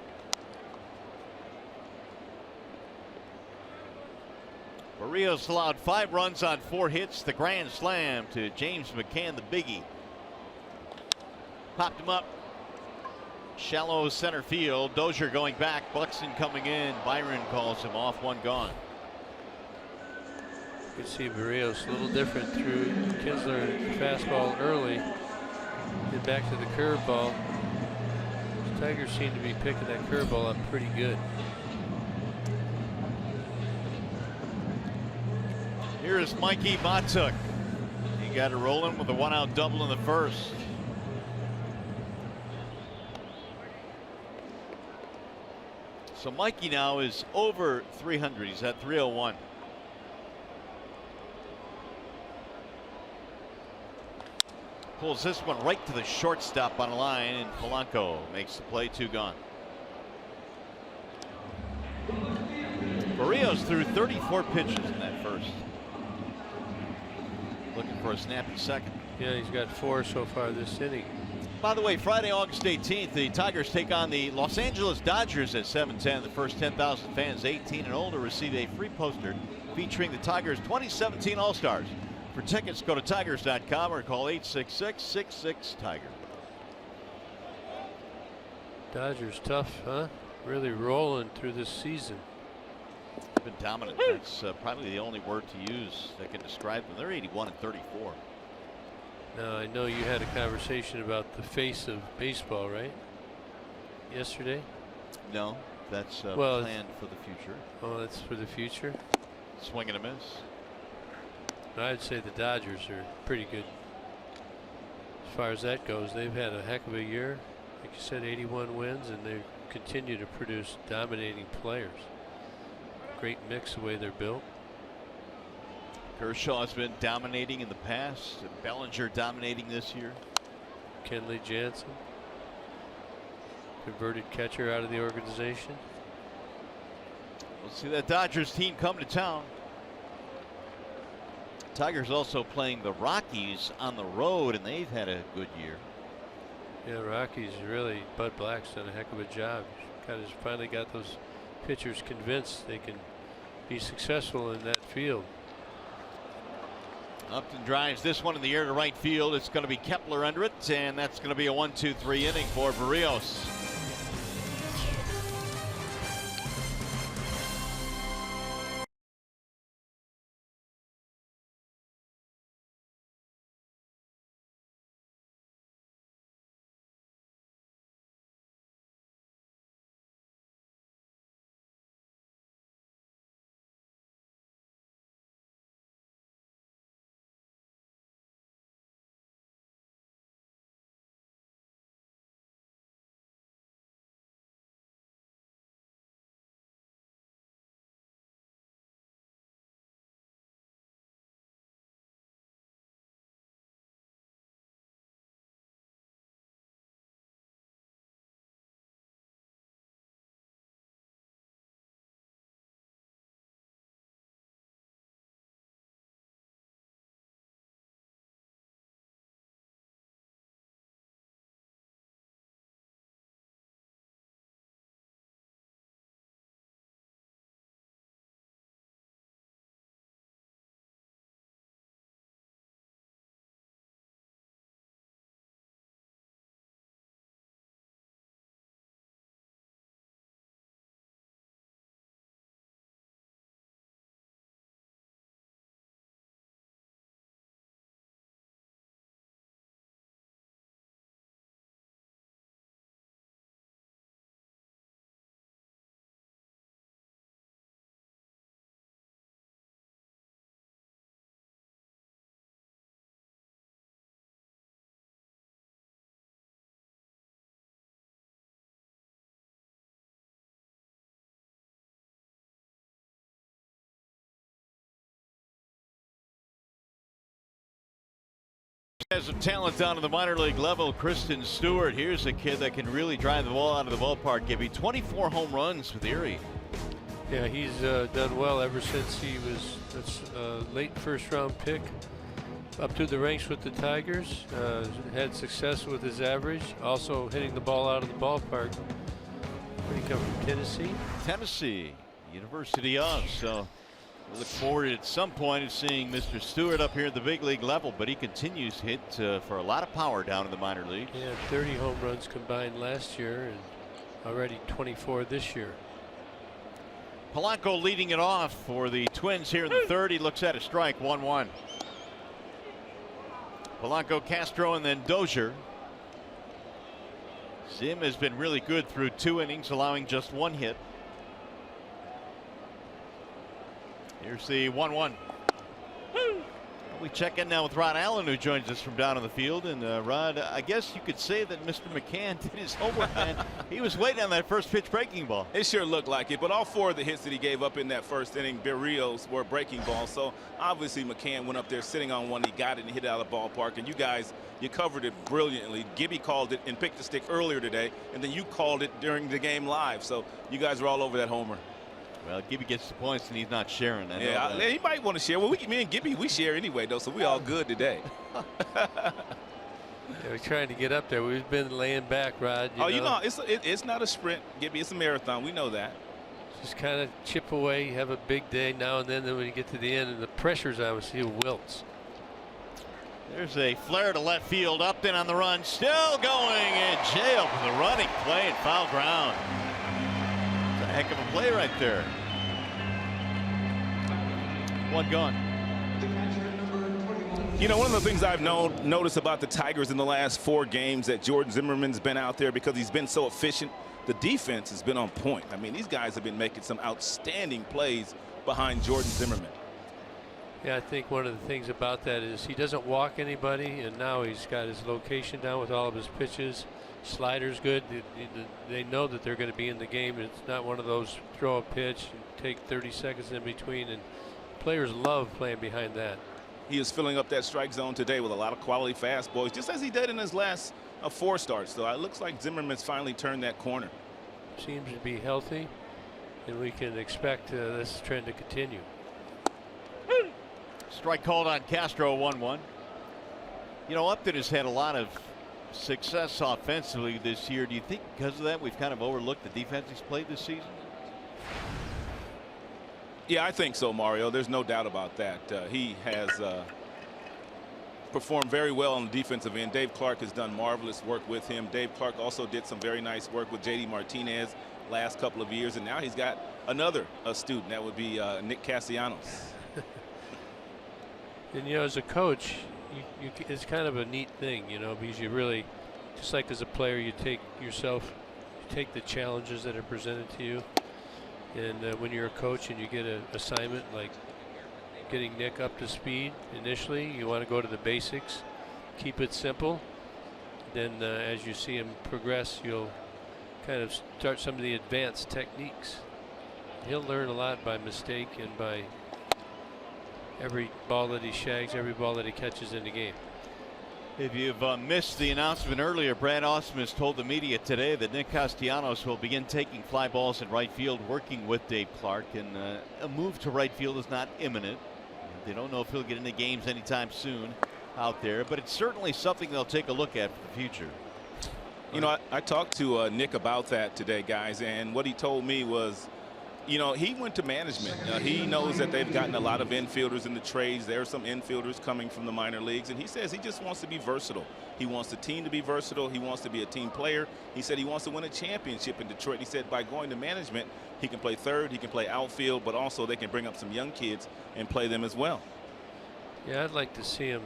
Barrios allowed 5 runs on 4 hits. The grand slam to James McCann, the biggie. Popped him up. Shallow center field. Dozier going back. Buxton coming in. Byron calls him off. 1 gone. You can see Barrios a little different through Kinsler fastball early. Get back to the curveball. The Tigers seem to be picking that curveball up pretty good. Here's Mikey Matuk. He got it rolling with a 1-out double in the first. So Mikey now is over 300. He's at 301. Pulls this one right to the shortstop on a line, and Polanco makes the play. 2 gone. Barrios threw 34 pitches in that first. looking for a snappy second. Yeah, he's got 4 so far this inning. By the way, Friday, August 18th, the Tigers take on the Los Angeles Dodgers at 7:10. The first 10,000 fans 18 and older receive a free poster featuring the Tigers 2017 All-Stars. For tickets, go to tigers.com or call 866-66-TIGER. Dodgers tough, huh? Really rolling through this season. They've been dominant. That's probably the only word to use that can describe them. They're 81 and 34. Now, I know you had a conversation about the face of baseball, right? Yesterday? No, that's well, planned for the future. Oh, that's for the future? Swing and a miss. I'd say the Dodgers are pretty good as far as that goes. They've had a heck of a year. Like you said, 81 wins, and they continue to produce dominating players. Great mix the way they're built. Kershaw has been dominating in the past. Bellinger dominating this year. Kenley Jansen, converted catcher out of the organization. We'll see that Dodgers team come to town. Tigers also playing the Rockies on the road, and they've had a good year. Yeah, Rockies really. Bud Black's done a heck of a job. Kind of finally got those pitchers convinced they can be successful in that field. Upton drives this one in the air to right field. It's going to be Kepler under it, and that's going to be a 1-2-3 inning for Berrios. Has some talent down to the minor league level. Kristen Stewart, here's a kid that can really drive the ball out of the ballpark. Give me 24 home runs with Erie. Yeah, he's done well ever since he was a late first-round pick up through the ranks with the Tigers. Had success with his average, also hitting the ball out of the ballpark. Where did he come from? Tennessee, University of. So we look forward at some point to seeing Mr. Stewart up here at the big league level, but he continues to hit for a lot of power down in the minor leagues. Yeah, 30 home runs combined last year and already 24 this year. Polanco leading it off for the Twins here in the third. He looks at a strike, 1-1. Polanco, Castro, and then Dozier. Zim has been really good through 2 innings, allowing just 1 hit. Here's the 1-1. We check in now with Rod Allen, who joins us from down on the field. And Rod, I guess you could say that Mr. McCann did his homework, man. He was waiting on that first pitch breaking ball. It sure looked like it, but all 4 of the hits that he gave up in that first inning, Berrios, were breaking balls. So obviously McCann went up there sitting on one. He got it and hit it out of the ballpark. And you guys, you covered it brilliantly. Gibby called it and picked the stick earlier today, and then you called it during the game live. So you guys were all over that homer. Well, Gibby gets the points and he's not sharing. Yeah, he might want to share. Well, me and Gibby, we share anyway, though, so we all good today. Yeah, we're trying to get up there. We've been laying back, Rod. You know, it's not a sprint, Gibby. It's a marathon. We know that. Just kind of chip away. You have a big day now and then when you get to the end, and the pressure's on, see who wilts. There's a flare to left field. Upton on the run, still going in jail for the running play and foul ground. It's a heck of a play right there. One gone. You know, one of the things I've noticed about the Tigers in the last 4 games that Jordan Zimmerman's been out there because he's been so efficient. The defense has been on point. I mean, these guys have been making some outstanding plays behind Jordan Zimmerman. Yeah, I think one of the things about that is he doesn't walk anybody, and now he's got his location down with all of his pitches. Slider's good. They know that they're going to be in the game. It's not one of those throw a pitch and take 30 seconds in between, and players love playing behind that. He is filling up that strike zone today with a lot of quality fastballs, just as he did in his last 4 starts. So it looks like Zimmerman's finally turned that corner. Seems to be healthy, and we can expect this trend to continue. Strike called on Castro, 1-1. You know, Upton has had a lot of success offensively this year. Do you think because of that we've kind of overlooked the defense he's played this season? Yeah, I think so, Mario. There's no doubt about that. He has performed very well on the defensive end. Dave Clark has done marvelous work with him. Dave Clark also did some very nice work with J.D. Martinez last couple of years, and now he's got another student. That would be Nick Castellanos. And you know, as a coach, it's kind of a neat thing, you know, because you really, just like as a player, you take the challenges that are presented to you. And when you're a coach and you get an assignment like getting Nick up to speed initially, you want to go to the basics, keep it simple. Then as you see him progress, you'll kind of start some of the advanced techniques. He'll learn a lot by mistake and by every ball that he shags, every ball that he catches in the game. If you've missed the announcement earlier, Brad Ausmus told the media today that Nick Castellanos will begin taking fly balls in right field, working with Dave Clark, and a move to right field is not imminent. They don't know if he'll get into games anytime soon out there, but it's certainly something they'll take a look at for the future. You know, I talked to Nick about that today, guys, and what he told me was, you know, he went to management. He knows that they've gotten a lot of infielders in the trades. There are some infielders coming from the minor leagues, and he says he just wants to be versatile. He wants the team to be versatile. He wants to be a team player. He said he wants to win a championship in Detroit. He said by going to management, he can play third, he can play outfield, but also they can bring up some young kids and play them as well. Yeah, I'd like to see him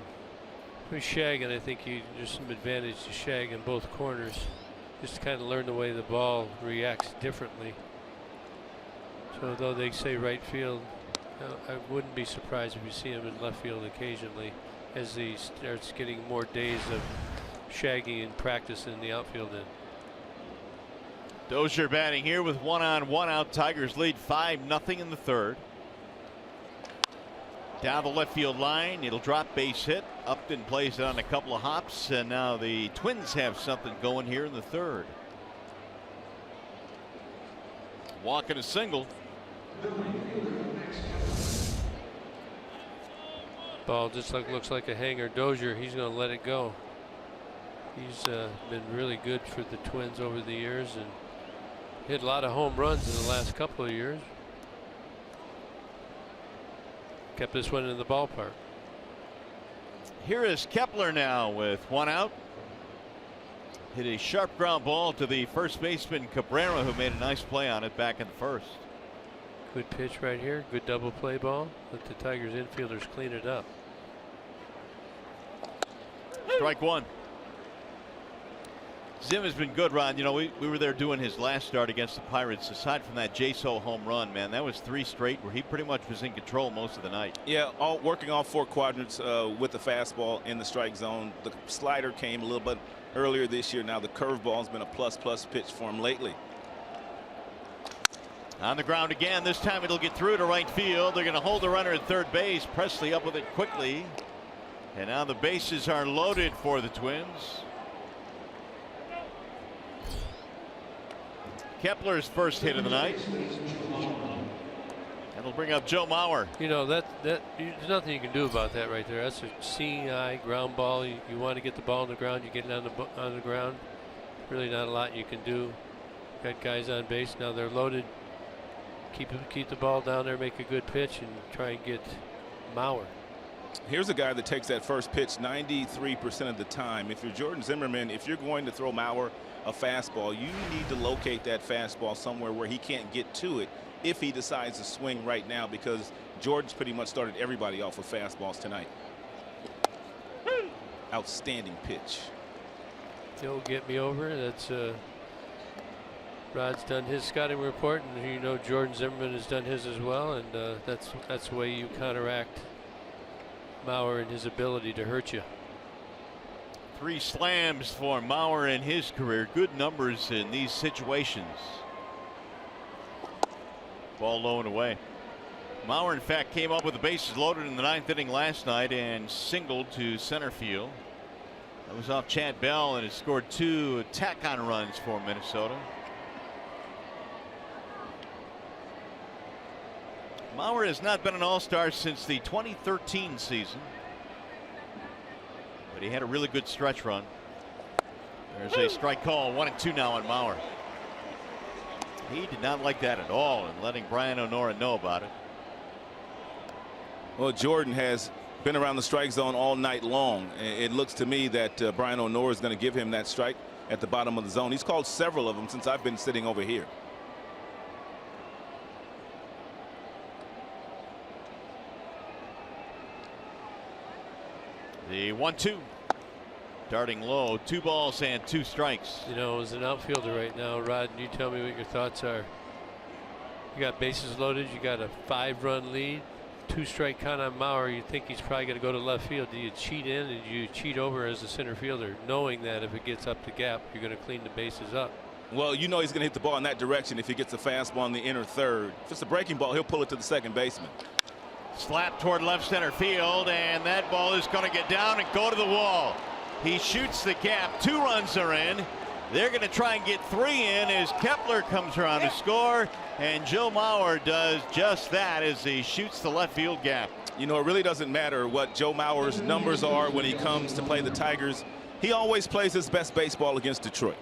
shagging. I think there's some advantage to shag in both corners, just to kind of learn the way the ball reacts differently. So though they say right field, I wouldn't be surprised if you see him in left field occasionally as he starts getting more days of shagging and practice in the outfield end. Dozier batting here with 1 on 1 out. Tigers lead 5-0 in the third. Down the left field line, it'll drop, base hit. Upton plays it on a couple of hops, and now the Twins have something going here in the third. Walking a single. Ball just looks like a hanger. Dozier, he's going to let it go. He's been really good for the Twins over the years and hit a lot of home runs in the last couple of years. Kept this one in the ballpark. Here is Kepler now with 1 out. Hit a sharp ground ball to the first baseman Cabrera, who made a nice play on it back in the first. Good pitch right here. Good double play ball. Let the Tigers infielders clean it up. Strike one. Zim has been good, Ron. You know, we were there doing his last start against the Pirates. Aside from that J-So home run, man, that was 3 straight where he pretty much was in control most of the night. Yeah, working all 4 quadrants with the fastball in the strike zone. The slider came a little bit earlier this year. Now the curveball has been a plus pitch for him lately. On the ground again. This time it'll get through to right field. They're going to hold the runner at third base. Presley up with it quickly. And now the bases are loaded for the Twins. Kepler's first hit of the night. That'll bring up Joe Mauer. You know, there's nothing you can do about that right there. That's a seeing eye ground ball. You want to get the ball on the ground. You get it on the ground. Really not a lot you can do. Got guys on base now. They're loaded. Keep the ball down there. Make a good pitch and try and get Mauer. Here's a guy that takes that first pitch 93% of the time. If you're Jordan Zimmerman, if you're going to throw Mauer a fastball, you need to locate that fastball somewhere where he can't get to it if he decides to swing right now, because Jordan's pretty much started everybody off with fastballs tonight. Outstanding pitch. He'll get me over. That's Rod's done his scouting report, and you know Jordan Zimmerman has done his as well, and that's the way you counteract Mauer and his ability to hurt you. 3 slams for Mauer in his career. Good numbers in these situations. Ball low and away. Mauer, in fact, came up with the bases loaded in the 9th inning last night and singled to center field. That was off Chad Bell, and has scored 2 tack-on runs for Minnesota. Mauer has not been an all-star since the 2013 season, but he had a really good stretch run. There's a strike call. 1-2 now on Mauer. He did not like that at all, and letting Brian O'Nora know about it. Well, Jordan has been around the strike zone all night long. It looks to me that Brian O'Nora is going to give him that strike at the bottom of the zone. He's called several of them since I've been sitting over here. The 1-2. Darting low. 2 balls and 2 strikes. You know, as an outfielder right now, Rod, you tell me what your thoughts are. You got bases loaded. You got a 5-run lead. 2-strike count on Mauer. You think he's probably going to go to left field. Do you cheat in, and do you cheat over as a center fielder, knowing that if it gets up the gap, you're going to clean the bases up? Well, you know he's going to hit the ball in that direction if he gets a fastball in the inner third. If it's a breaking ball, he'll pull it to the second baseman. Slap toward left center field, and that ball is going to get down and go to the wall. He shoots the gap. 2 runs are in. They're going to try and get 3 in as Kepler comes around to score, and Joe Mauer does just that as he shoots the left field gap. You know, it really doesn't matter what Joe Mauer's numbers are when he comes to play the Tigers. He always plays his best baseball against Detroit.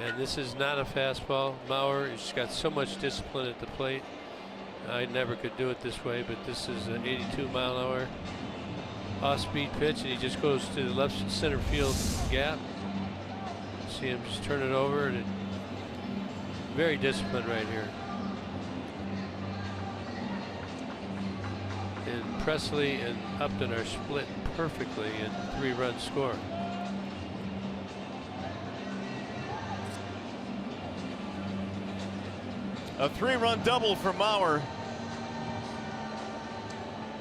And this is not a fastball. Mauer has got so much discipline at the plate. I never could do it this way, but this is an 82-mile-an-hour off-speed pitch, and he just goes to the left center field gap. See him just turn it over, and very disciplined right here. And Presley and Upton are split perfectly in 3-run score. A 3-run double for Mauer.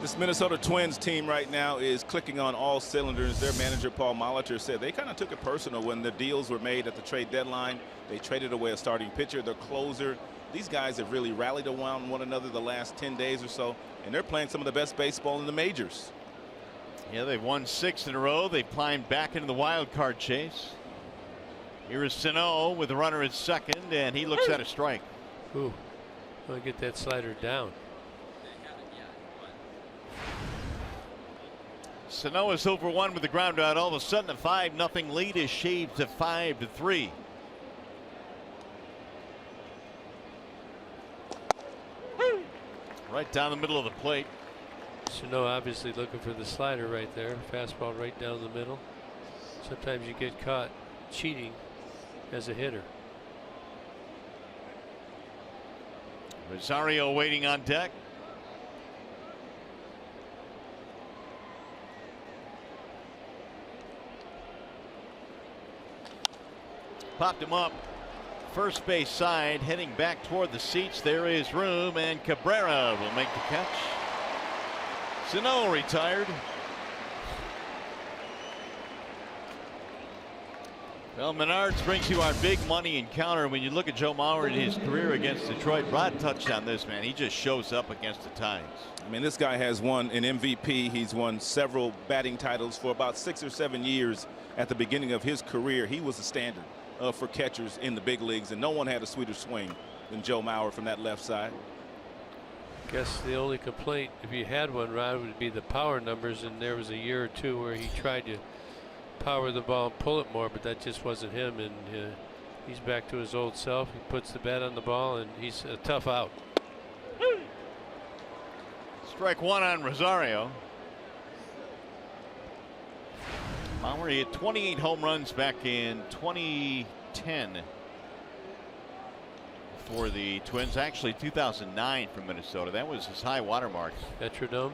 This Minnesota Twins team right now is clicking on all cylinders. Their manager, Paul Molitor, said they kind of took it personal when the deals were made at the trade deadline. They traded away a starting pitcher, their closer. These guys have really rallied around one another the last 10 days or so, and they're playing some of the best baseball in the majors. Yeah, they've won 6 in a row. They've climbed back into the wild card chase. Here is Sano with the runner at second, and he looks at a strike. Ooh, I'll get that slider down. Sano is over 1 with the ground out. All of a sudden, a 5-0 lead is shaved to 5-3. Right down the middle of the plate. Sano obviously looking for the slider right there. Fastball right down the middle. Sometimes you get caught cheating as a hitter. Rosario waiting on deck. Popped him up. First base side, heading back toward the seats. There is room, and Cabrera will make the catch. Sano retired. Well, Menards brings you our big money encounter. When you look at Joe Mauer in his career against Detroit, Rod touched on this, man. He just shows up against the Tigers. I mean, this guy has won an MVP. He's won several batting titles for about 6 or 7 years. At the beginning of his career, he was the standard for catchers in the big leagues, and no one had a sweeter swing than Joe Mauer from that left side. Guess the only complaint, if you had one, Rod, would be the power numbers. And there was a year or two where he tried to power the ball and pull it more, but that just wasn't him. And he's back to his old self. He puts the bat on the ball, and he's a tough out. Strike one on Rosario. He had 28 home runs back in 2010 for the Twins. Actually, 2009 from Minnesota. That was his high watermark. Metrodome.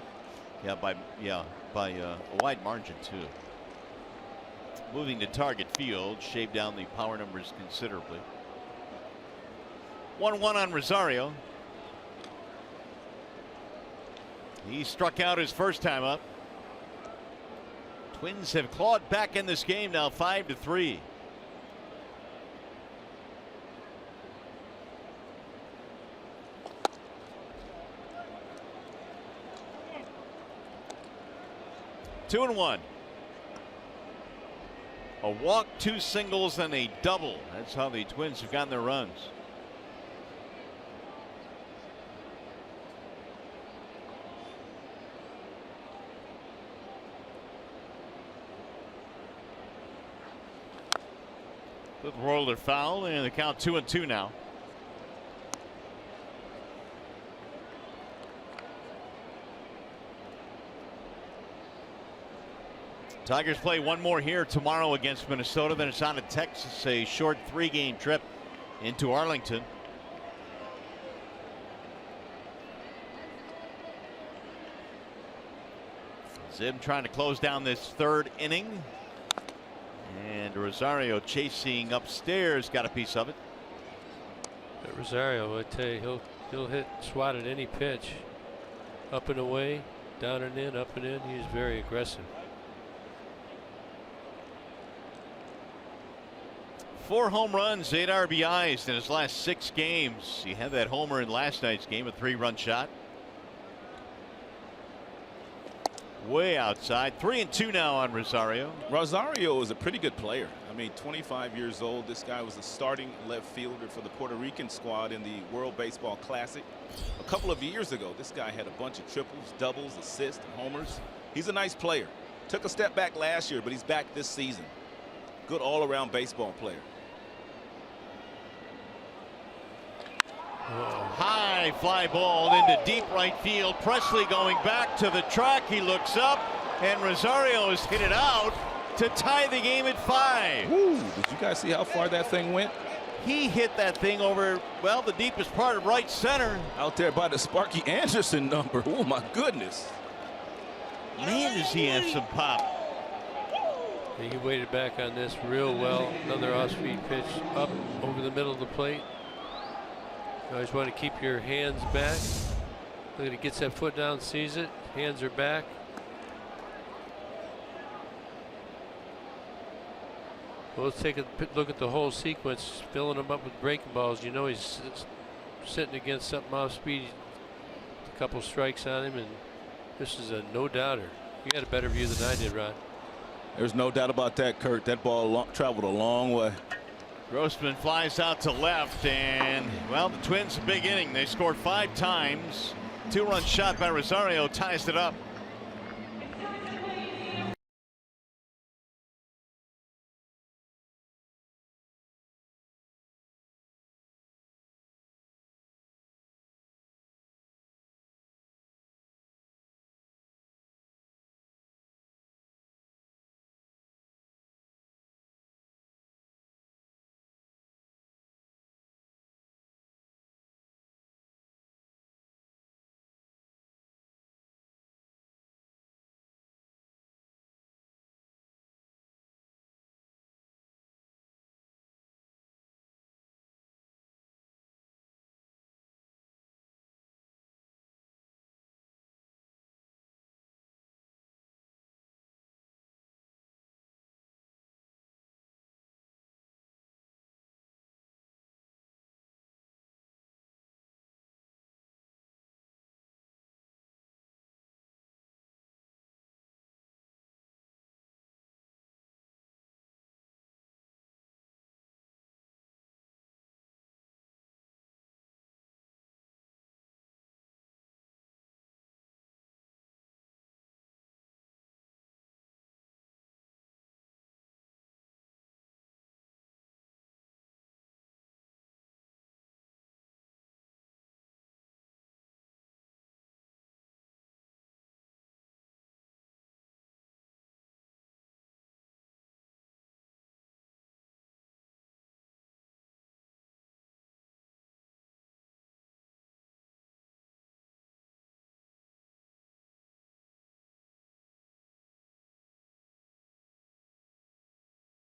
Yeah, by a wide margin too. Moving to Target Field, shaved down the power numbers considerably. 1-1 on Rosario. He struck out his first time up. Twins have clawed back in this game now, 5-3. Two and one. A walk, two singles, and a double. That's how the Twins have gotten their runs. With roller foul, and the count 2-2 now. Tigers play one more here tomorrow against Minnesota. Then it's on to Texas, a short 3-game trip into Arlington. Zim trying to close down this third inning. And Rosario chasing upstairs, got a piece of it. But Rosario, I tell you, he'll hit swat at any pitch. Up and away, down and in, up and in. He's very aggressive. 4 home runs, 8 RBIs in his last 6 games. He had that homer in last night's game, a 3-run shot. Way outside. 3-2 now on Rosario. Rosario is a pretty good player. I mean, 25 years old. This guy was a starting left fielder for the Puerto Rican squad in the World Baseball Classic a couple of years ago. This guy had a bunch of triples, doubles, assists, and homers. He's a nice player. Took a step back last year, but he's back this season. Good all-around baseball player. High fly ball into deep right field. Presley going back to the track. He looks up, and Rosario has hit it out to tie the game at 5. Woo, did you guys see how far that thing went? He hit that thing over, well, the deepest part of right center. Out there by the Sparky Anderson number. Oh, my goodness. Man, does he have some pop. He waited back on this real well. Another off-speed pitch up over the middle of the plate. You always want to keep your hands back. Look at it, gets that foot down, sees it. Hands are back. Well, let's take a look at the whole sequence, filling him up with breaking balls. You know he's sitting against something off speed. A couple strikes on him, and this is a no-doubter. You had a better view than I did, Ron. There's no doubt about that, Kurt. That ball traveled a long way. Grossman flies out to left, and, well, the Twins, a big inning. They scored 5 times. 2-run shot by Rosario ties it up.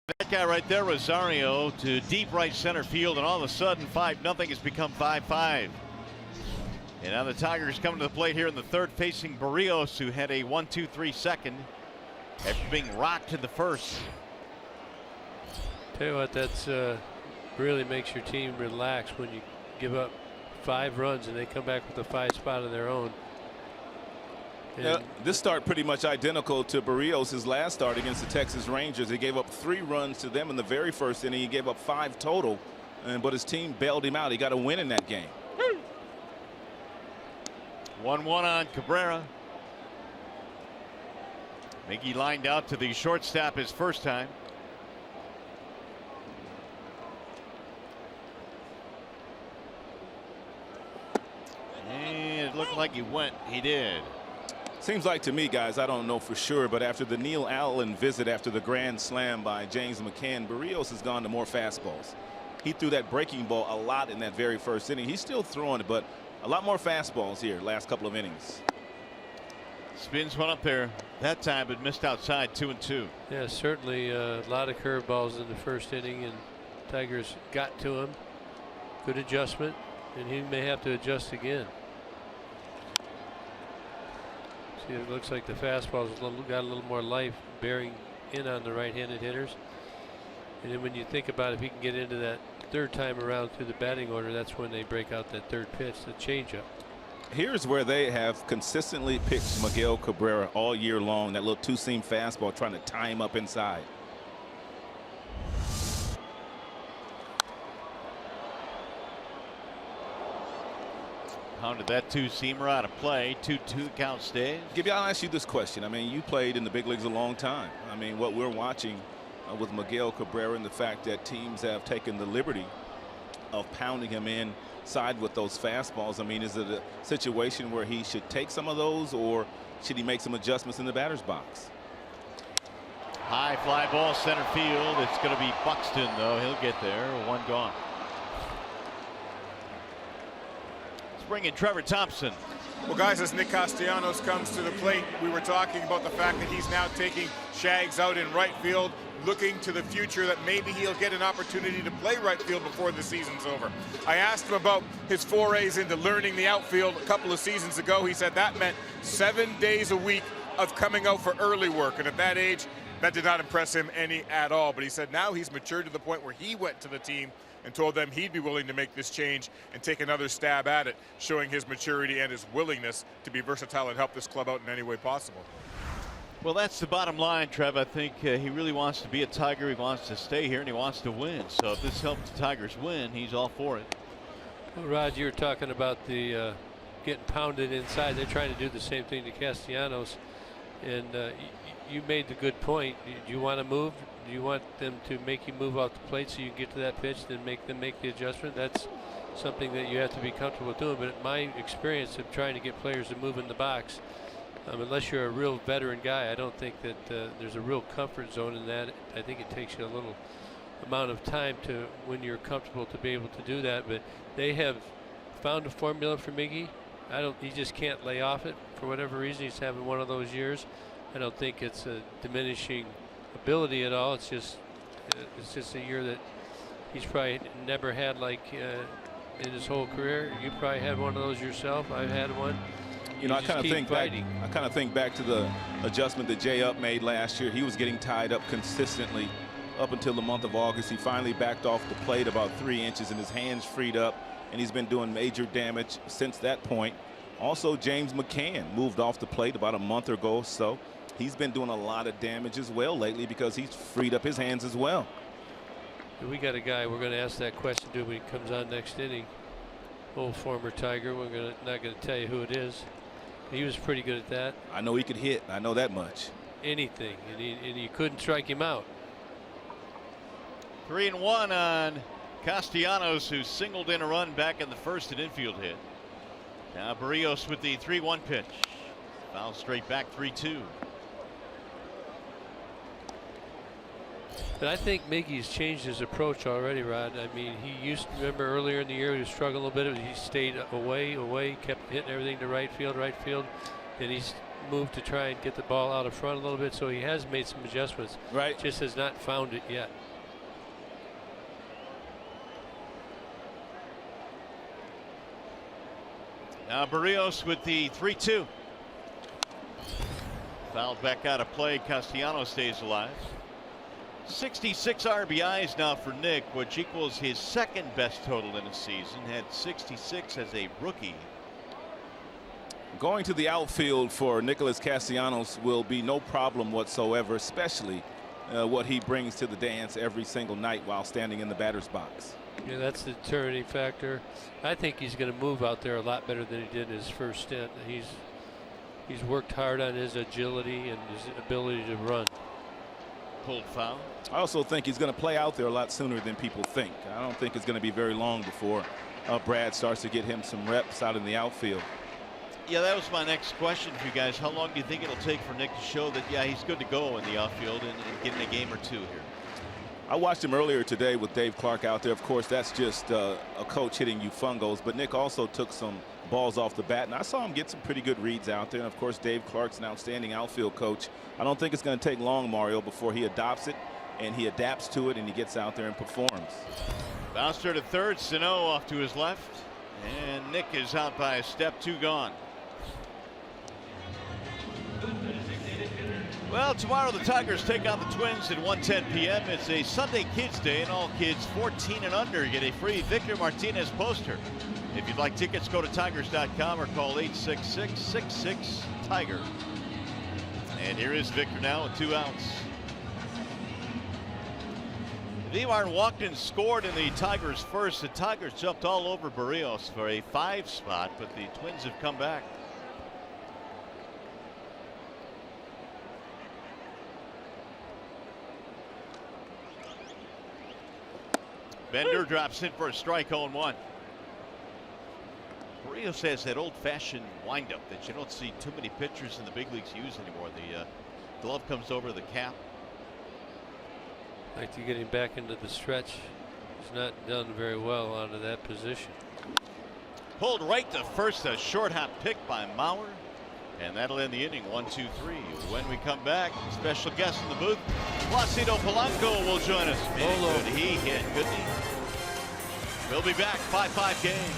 That guy right there, Rosario, to deep right center field, and all of a sudden 5-0 has become 5-5. And now the Tigers coming to the plate here in the third, facing Barrios, who had a 1-2-3 second after being rocked in the first. Tell you what, that's really makes your team relax when you give up 5 runs and they come back with a 5 spot of their own. This start pretty much identical to Barrios' last start against the Texas Rangers. He gave up 3 runs to them in the very first inning. He gave up 5 total, but his team bailed him out. He got a win in that game. 1-1 on Cabrera. Miggy lined out to the shortstop his first time. And it looked like he went. He did. Seems like to me, guys, I don't know for sure, but after the Neil Allen visit after the grand slam by James McCann, Barrios has gone to more fastballs. He threw that breaking ball a lot in that very first inning. He's still throwing it, but a lot more fastballs here last couple of innings. Spins one up there that time, but missed outside. 2-2. Yeah, certainly a lot of curveballs in the first inning, and Tigers got to him. Good adjustment, and he may have to adjust again. See, it looks like the fastball's got a little more life bearing in on the right-handed hitters. And then when you think about if he can get into that third time around through the batting order, that's when they break out that third pitch, the changeup. Here's where they have consistently picked Miguel Cabrera all year long. That little 2-seam fastball, trying to tie him up inside. Pounded that 2-seamer out of play. 2-2 count stays. Gibby, I'll ask you this question. I mean, you played in the big leagues a long time. I mean, what we're watching with Miguel Cabrera and the fact that teams have taken the liberty of pounding him inside with those fastballs. I mean, is it a situation where he should take some of those, or should he make some adjustments in the batter's box? High fly ball center field. It's going to be Buxton, though. He'll get there. 1 gone. Bring in Trevor Thompson. Well, guys, as Nick Castellanos comes to the plate, we were talking about the fact that he's now taking Shags out in right field, looking to the future that maybe he'll get an opportunity to play right field before the season's over. I asked him about his forays into learning the outfield a couple of seasons ago. He said that meant 7 days a week of coming out for early work, and at that age, that did not impress him any at all. But he said now he's matured to the point where he went to the team and told them he'd be willing to make this change and take another stab at it, showing his maturity and his willingness to be versatile and help this club out in any way possible. Well, that's the bottom line, Trev. I think he really wants to be a Tiger. He wants to stay here, and he wants to win. So if this helps the Tigers win, he's all for it. Well, Rod, you were talking about the getting pounded inside. They're trying to do the same thing to Castellanos, and you made the good point. Do you want to move? Do you want them to make you move off the plate so you can get to that pitch, then make them make the adjustment? That's something that you have to be comfortable doing. But my experience of trying to get players to move in the box, unless you're a real veteran guy, I don't think that there's a real comfort zone in that. I think it takes you a little amount of time to, when you're comfortable, to be able to do that. But they have found a formula for Miggy. He just can't lay off it for whatever reason. He's having one of those years. I don't think it's a diminishing ability at all. It's just a year that he's probably never had, like in his whole career. You probably had one of those yourself. I've had one. You know, I kind of think back to the adjustment that Jay Up made last year. He was getting tied up consistently up until the month of August. He finally backed off the plate about 3 inches, and his hands freed up, and he's been doing major damage since that point. Also, James McCann moved off the plate about a month ago, so he's been doing a lot of damage as well lately because he's freed up his hands as well. We got a guy we're going to ask that question to when he comes on next inning. Old former Tiger. We're not going to tell you who it is. He was pretty good at that. I know he could hit. I know that much. Anything, and you couldn't strike him out. 3-1 on Castellanos, who singled in a run back in the first at infield hit. Now Barrios with the 3-1 pitch. Foul straight back, 3-2. But I think Miggy's changed his approach already, Rod. I mean, he used to, remember earlier in the year he was struggling a little bit. He stayed away, kept hitting everything to right field. And he's move to try and get the ball out of front a little bit. So he has made some adjustments. Right. Just has not found it yet. Now Barrios with the 3-2. Fouled back out of play. Castellanos stays alive. 66 RBIs now for Nick, which equals his second best total in a season. Had 66 as a rookie. Going to the outfield for Nicholas Castellanos will be no problem whatsoever, especially what he brings to the dance every single night while standing in the batter's box. Yeah, that's the determining factor. I think he's going to move out there a lot better than he did in his first stint. He's worked hard on his agility and his ability to run. Pulled foul. I also think he's going to play out there a lot sooner than people think. I don't think it's going to be very long before Brad starts to get him some reps out in the outfield. Yeah, that was my next question for you guys. How long do you think it'll take for Nick to show that, yeah, he's good to go in the outfield and get in a game or two here? I watched him earlier today with Dave Clark out there. Of course, that's just a coach hitting you fungos, but Nick also took some balls off the bat, and I saw him get some pretty good reads out there. And of course, Dave Clark's an outstanding outfield coach. I don't think it's going to take long, Mario, before he adopts it and he adapts to it and he gets out there and performs. Bouncer to third. Sano off to his left, and Nick is out by a step. 2 gone. Well, tomorrow the Tigers take on the Twins at 1:10 p.m. It's a Sunday Kids Day, and all kids 14 and under get a free Victor Martinez poster. If you'd like tickets, go to Tigers.com or call 866-66-TIGER. And here is Victor now with 2 outs. Martin Walkden scored in the Tigers first. The Tigers jumped all over Barrios for a 5 spot, but the Twins have come back. Bender drops in for a strike, 0-1. Barrios has that old-fashioned windup that you don't see too many pitchers in the big leagues use anymore. The glove comes over the cap. Like to get him back into the stretch. He's not done very well out of that position. Pulled right to first, a short hop pick by Mauer. And that'll end the inning, 1-2-3. When we come back, special guest in the booth, Placido Polanco will join us. Man, could he hit, couldn't he? We'll be back, 5-5 game.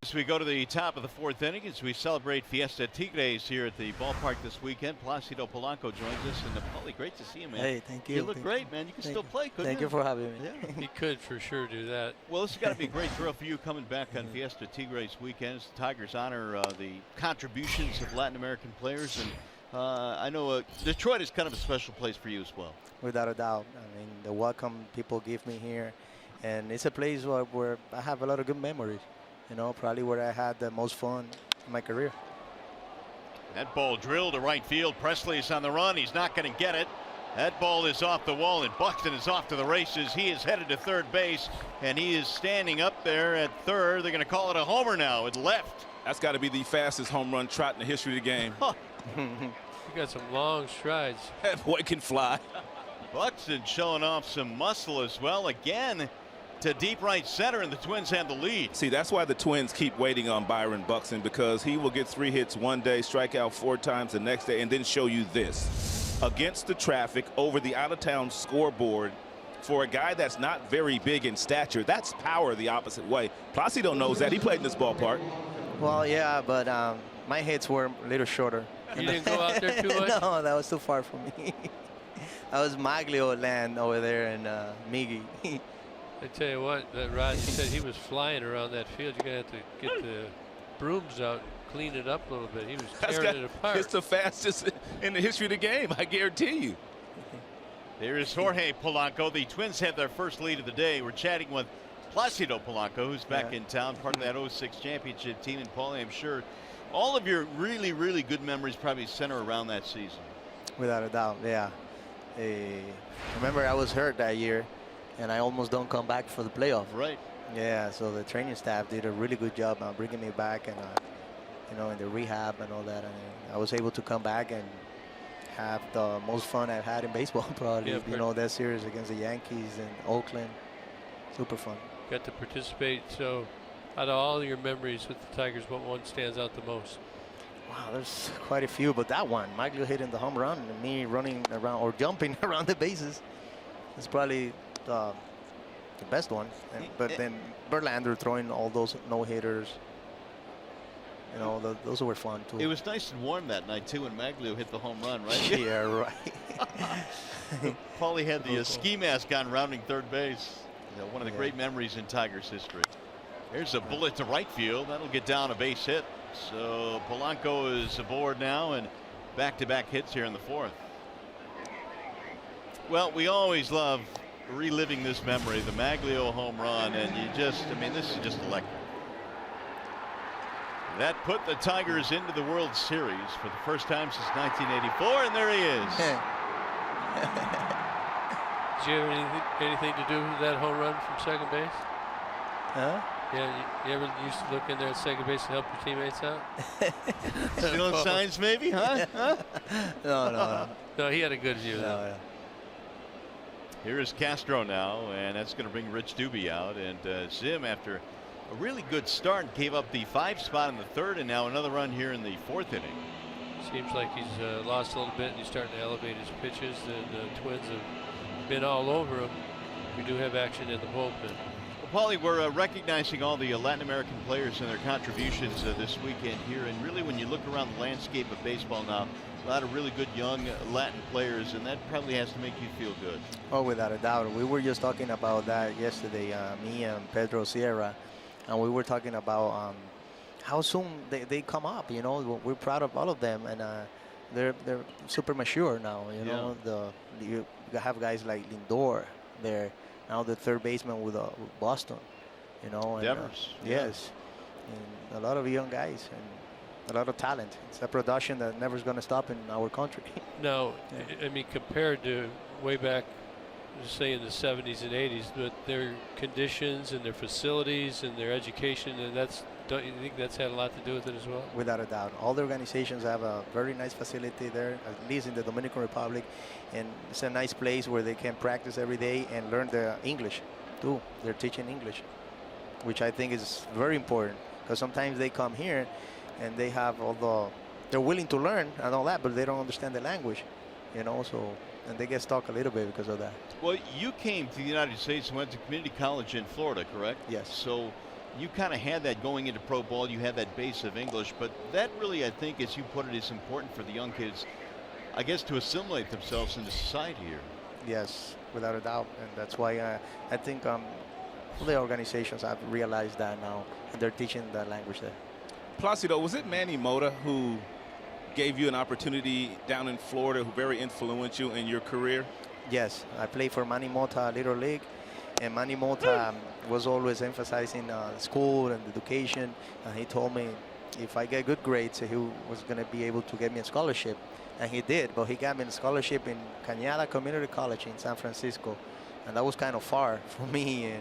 As we go to the top of the 4th inning, as we celebrate Fiesta Tigres here at the ballpark this weekend, Placido Polanco joins us. And Paulie, great to see you, man. Hey, thank you. You look great, man. You can still play, couldn't you? Thank you for having me. Yeah. He could for sure do that. Well, this has got to be a great thrill for you coming back on Fiesta Tigres weekend. As the Tigers honor the contributions of Latin American players. And I know Detroit is kind of a special place for you as well. Without a doubt. I mean, the welcome people give me here, and it's a place where I have a lot of good memories. You know, probably where I had the most fun in my career. That ball drilled to right field. Presley's on the run. He's not going to get it. That ball is off the wall, and Buxton is off to the races. He is headed to third base, and he is standing up there at third. They're going to call it a homer now at left. That's got to be the fastest home run trot in the history of the game. He got some long strides. That boy can fly. Buxton showing off some muscle as well. Again to deep right center, and the Twins have the lead. See, that's why the Twins keep waiting on Byron Buxton, because he will get 3 hits one day, strike out 4 times the next day, and then show you this. Against the traffic, over the out-of-town scoreboard, for a guy that's not very big in stature, that's power the opposite way. Placido knows that. He played in this ballpark. Well, yeah, but my hits were a little shorter. You didn't go out there too much? No, that was too far for me. That was Maglio land over there in Miggy. I tell you what, that Rod, you said he was flying around that field. You're going to have to get the brooms out and clean it up a little bit. He was tearing it apart. It's the fastest in the history of the game, I guarantee you. There is Jorge Polanco. The Twins have their first lead of the day. We're chatting with Placido Polanco, who's back in town, part of that 06 championship team. And Paulie, I'm sure all of your really, really good memories probably center around that season. Without a doubt, yeah. Remember, I was hurt that year, and I almost don't come back for the playoff. Right. Yeah, so the training staff did a really good job bringing me back, and you know, in the rehab and all that. And I was able to come back and have the most fun I've had in baseball, probably. Yeah, you know, that series against the Yankees and Oakland, super fun. Got to participate. So, out of all your memories with the Tigers, what one stands out the most? Wow, there's quite a few, but that one, Maglio hitting the home run and me running around or jumping around the bases, is probably the best one. But then Verlander throwing all those no-hitters, you know, those were fun too. It was nice and warm that night too when Maglio hit the home run, right? Yeah, right. Paulie had the ski mask on rounding third base. You know, one of the great memories in Tigers history. Here's a bullet to right field. That'll get down a base hit. So Polanco is aboard now, and back-to-back hits here in the fourth. Well, we always love reliving this memory, the Maglio home run, and you just, I mean, this is just electric. That put the Tigers into the World Series for the first time since 1984, and there he is. Did you have anything to do with that home run from second base? Huh? Yeah, you ever used to look in there at second base to help your teammates out? Stealing signs, maybe, huh? No. No, he had a good view. No, Here is Castro now, and that's going to bring Rich Doobie out. And Zim, after a really good start, gave up the 5 spot in the third, and now another run here in the fourth inning. Seems like he's lost a little bit, and he's starting to elevate his pitches. And the Twins have been all over him. We do have action in the bullpen. Paulie, we're recognizing all the Latin American players and their contributions this weekend here. And really, when you look around the landscape of baseball now, a lot of really good young Latin players, and that probably has to make you feel good. Oh, without a doubt. We were just talking about that yesterday, me and Pedro Sierra, and we were talking about how soon they come up. You know, we're proud of all of them, and they're super mature now. You know, you have guys like Lindor there. Now the third baseman with Boston, you know. And, Devers. Yes. And a lot of young guys and a lot of talent. It's a production that never is going to stop in our country. No, I mean, compared to way back, say in the 70s and 80s, but their conditions and their facilities and their education, and don't you think that's had a lot to do with it as well? Without a doubt. All the organizations have a very nice facility there, at least in the Dominican Republic. And it's a nice place where they can practice every day and learn the English too. They're teaching English, which I think is very important, because sometimes they come here and they have they're willing to learn and all that, but they don't understand the language, you know, so, and they get stuck a little bit because of that. Well, you came to the United States and went to community college in Florida, correct? Yes. So you kind of had that going into pro ball. You had that base of English, but that really, I think, as you put it, is important for the young kids, I guess, to assimilate themselves into society here. Yes, without a doubt. And that's why I think all the organizations have realized that now, and they're teaching that language there. Placido, was it Manny Mota who gave you an opportunity down in Florida, who very influential in your career? Yes, I played for Manny Mota Little League, and Manny Mota was always emphasizing school and education. And he told me if I get good grades, he was going to be able to get me a scholarship. And he did, but he got me a scholarship in Cañada Community College in San Francisco. And that was kind of far for me,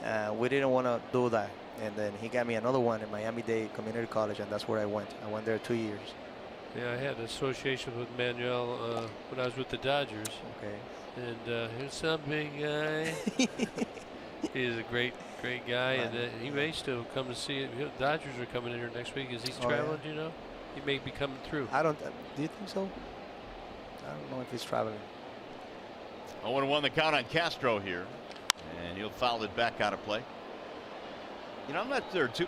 and we didn't want to do that. And then he got me another one in Miami-Dade Community College, and that's where I went. I went there 2 years. Yeah, I had an association with Manuel when I was with the Dodgers. Okay. And here's some big guy. He's a great guy, and he may still come to see it. Dodgers are coming in here next week. Is he traveling? Yeah. Do you know? He may be coming through. I don't. Do you think so? I don't know if he's traveling. 0-1 the count on Castro here, and he'll foul it back out of play. You know, I'm not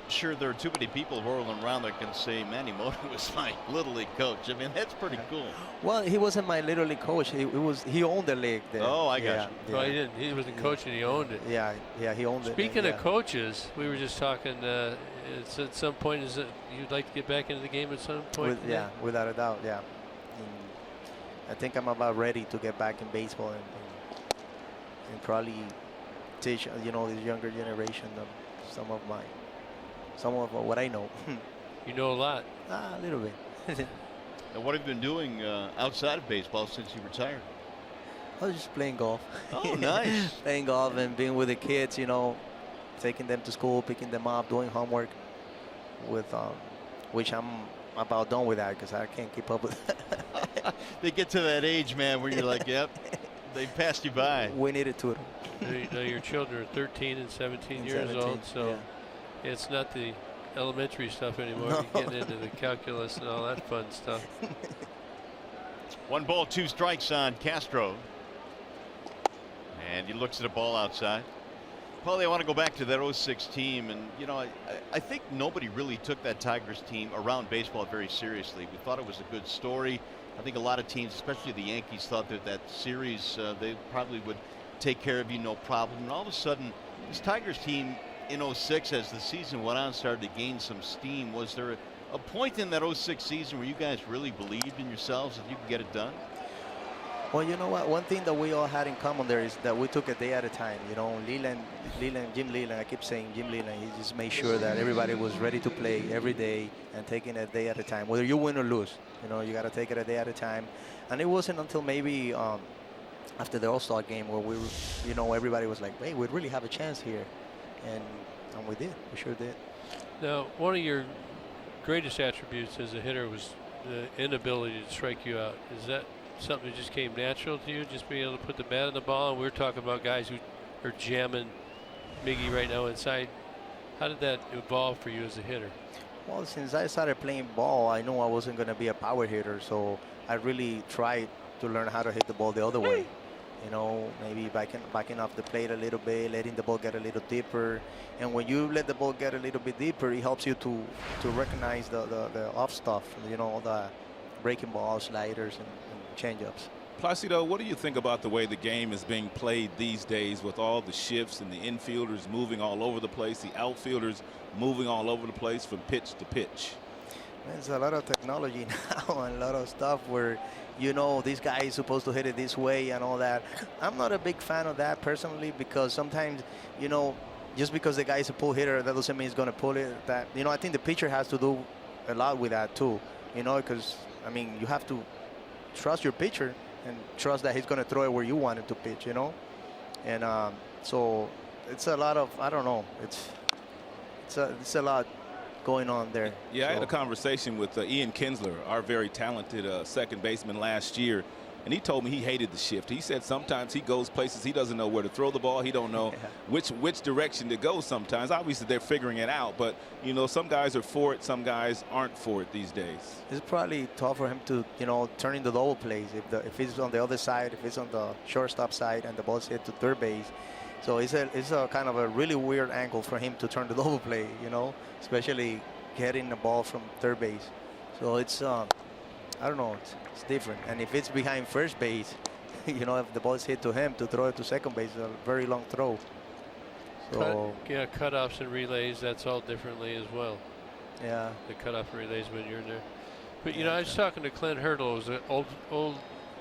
sure there are too many people rolling around that can say Manny Mota was my Little League coach. I mean, that's pretty cool. Well, he wasn't my Little League coach. He owned the league there. Oh, I got you. Well, he didn't. He wasn't coaching. He owned it. Yeah, he owned it. Speaking of coaches, we were just talking. It's at some point, is it you'd like to get back into the game at some point? Yeah, without a doubt. Yeah. I think I'm about ready to get back in baseball and probably teach this younger generation some of what I know. You know a lot. A little bit. And what have you been doing outside of baseball since you retired? I was just playing golf. Oh, nice. Playing golf and being with the kids, taking them to school, picking them up, doing homework, which I'm about done with that because I can't keep up with that. They get to that age, man, where you're like, yep, they passed you by. We needed to. Your children are 13 and 17 years old, so it's not the elementary stuff anymore. No. You're getting into the calculus and all that fun stuff. 1 ball, 2 strikes on Castro. And he looks at a ball outside. Paulie, I want to go back to that 06 team. And, I think nobody really took that Tigers team around baseball very seriously. We thought it was a good story. I think a lot of teams, especially the Yankees, thought that series, they probably would take care of you, no problem. And all of a sudden, this Tigers team in 06, as the season went on, started to gain some steam. Was there a point in that 06 season where you guys really believed in yourselves that you could get it done? Well, you know what? One thing that we all had in common there is that we took a day at a time. Jim Leland, I keep saying Jim Leland, he just made sure that everybody was ready to play every day and taking a day at a time. Whether you win or lose, you got to take it a day at a time. And it wasn't until maybe after the All-Star game where we were, everybody was like, hey, we really have a chance here. And we did. We sure did. Now, one of your greatest attributes as a hitter was the inability to strike you out. Is that something that just came natural to you, just being able to put the bat on the ball? And we're talking about guys who are jamming Miggy right now inside. How did that evolve for you as a hitter? Well, since I started playing ball, I knew I wasn't going to be a power hitter, so I really tried to learn how to hit the ball the other way. Maybe backing off the plate a little bit, letting the ball get a little deeper. And when you let the ball get a little bit deeper, it helps you to recognize the off stuff, the breaking balls, sliders, and changeups. Placido, what do you think about the way the game is being played these days with all the shifts and the infielders moving all over the place, the outfielders moving all over the place from pitch to pitch? There's a lot of technology now and a lot of stuff where, this guy is supposed to hit it this way and all that. I'm not a big fan of that personally because sometimes, just because the guy is a pull hitter, that doesn't mean he's going to pull it. I think the pitcher has to do a lot with that too, because, you have to trust your pitcher and trust that he's going to throw it where you want him to pitch, And so it's a lot of, I don't know, it's a lot going on there. Yeah, I had a conversation with Ian Kinsler, our very talented second baseman last year, and he told me he hated the shift. He said sometimes he goes places he doesn't know where to throw the ball. He don't know which direction to go sometimes. Obviously, they're figuring it out, but, some guys are for it, some guys aren't for it these days. It's probably tough for him to, turn into double plays if he's on the other side, if he's on the shortstop side and the ball's hit to third base. So it's a kind of a really weird angle for him to turn the double play, especially getting the ball from third base. So it's, I don't know, it's different. And if it's behind first base, if the ball is hit to him, to throw it to second base is a very long throw. So cutoffs and relays, that's all differently as well. Yeah. The cutoff and relays when you're in there. But you know, I was talking to Clint Hurdle, who's an old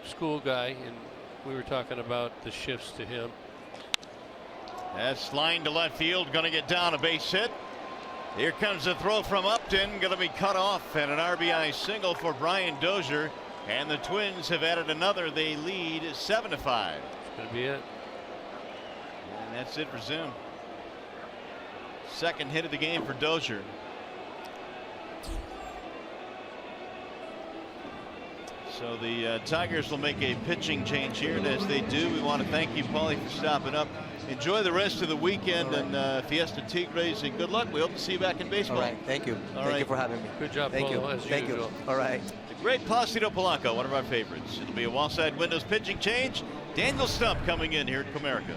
school guy, and we were talking about the shifts to him. That's line to left field, going to get down, a base hit. Here comes the throw from Upton, going to be cut off, and an RBI single for Brian Dozier. And the Twins have added another. They lead 7-5. That's going to be it. And that's it for Zoom. Second hit of the game for Dozier. So the Tigers will make a pitching change here, and as they do, we want to thank you, Paulie, for stopping up. Enjoy the rest of the weekend and Fiesta Tigres, and good luck. We hope to see you back in baseball. All right, thank you. Thank you for having me. Good job, thank Paulo, you. as Thank usual. you. All right. The great Placido Polanco, one of our favorites. It'll be a wall side windows pitching change. Daniel Stump coming in here at Comerica.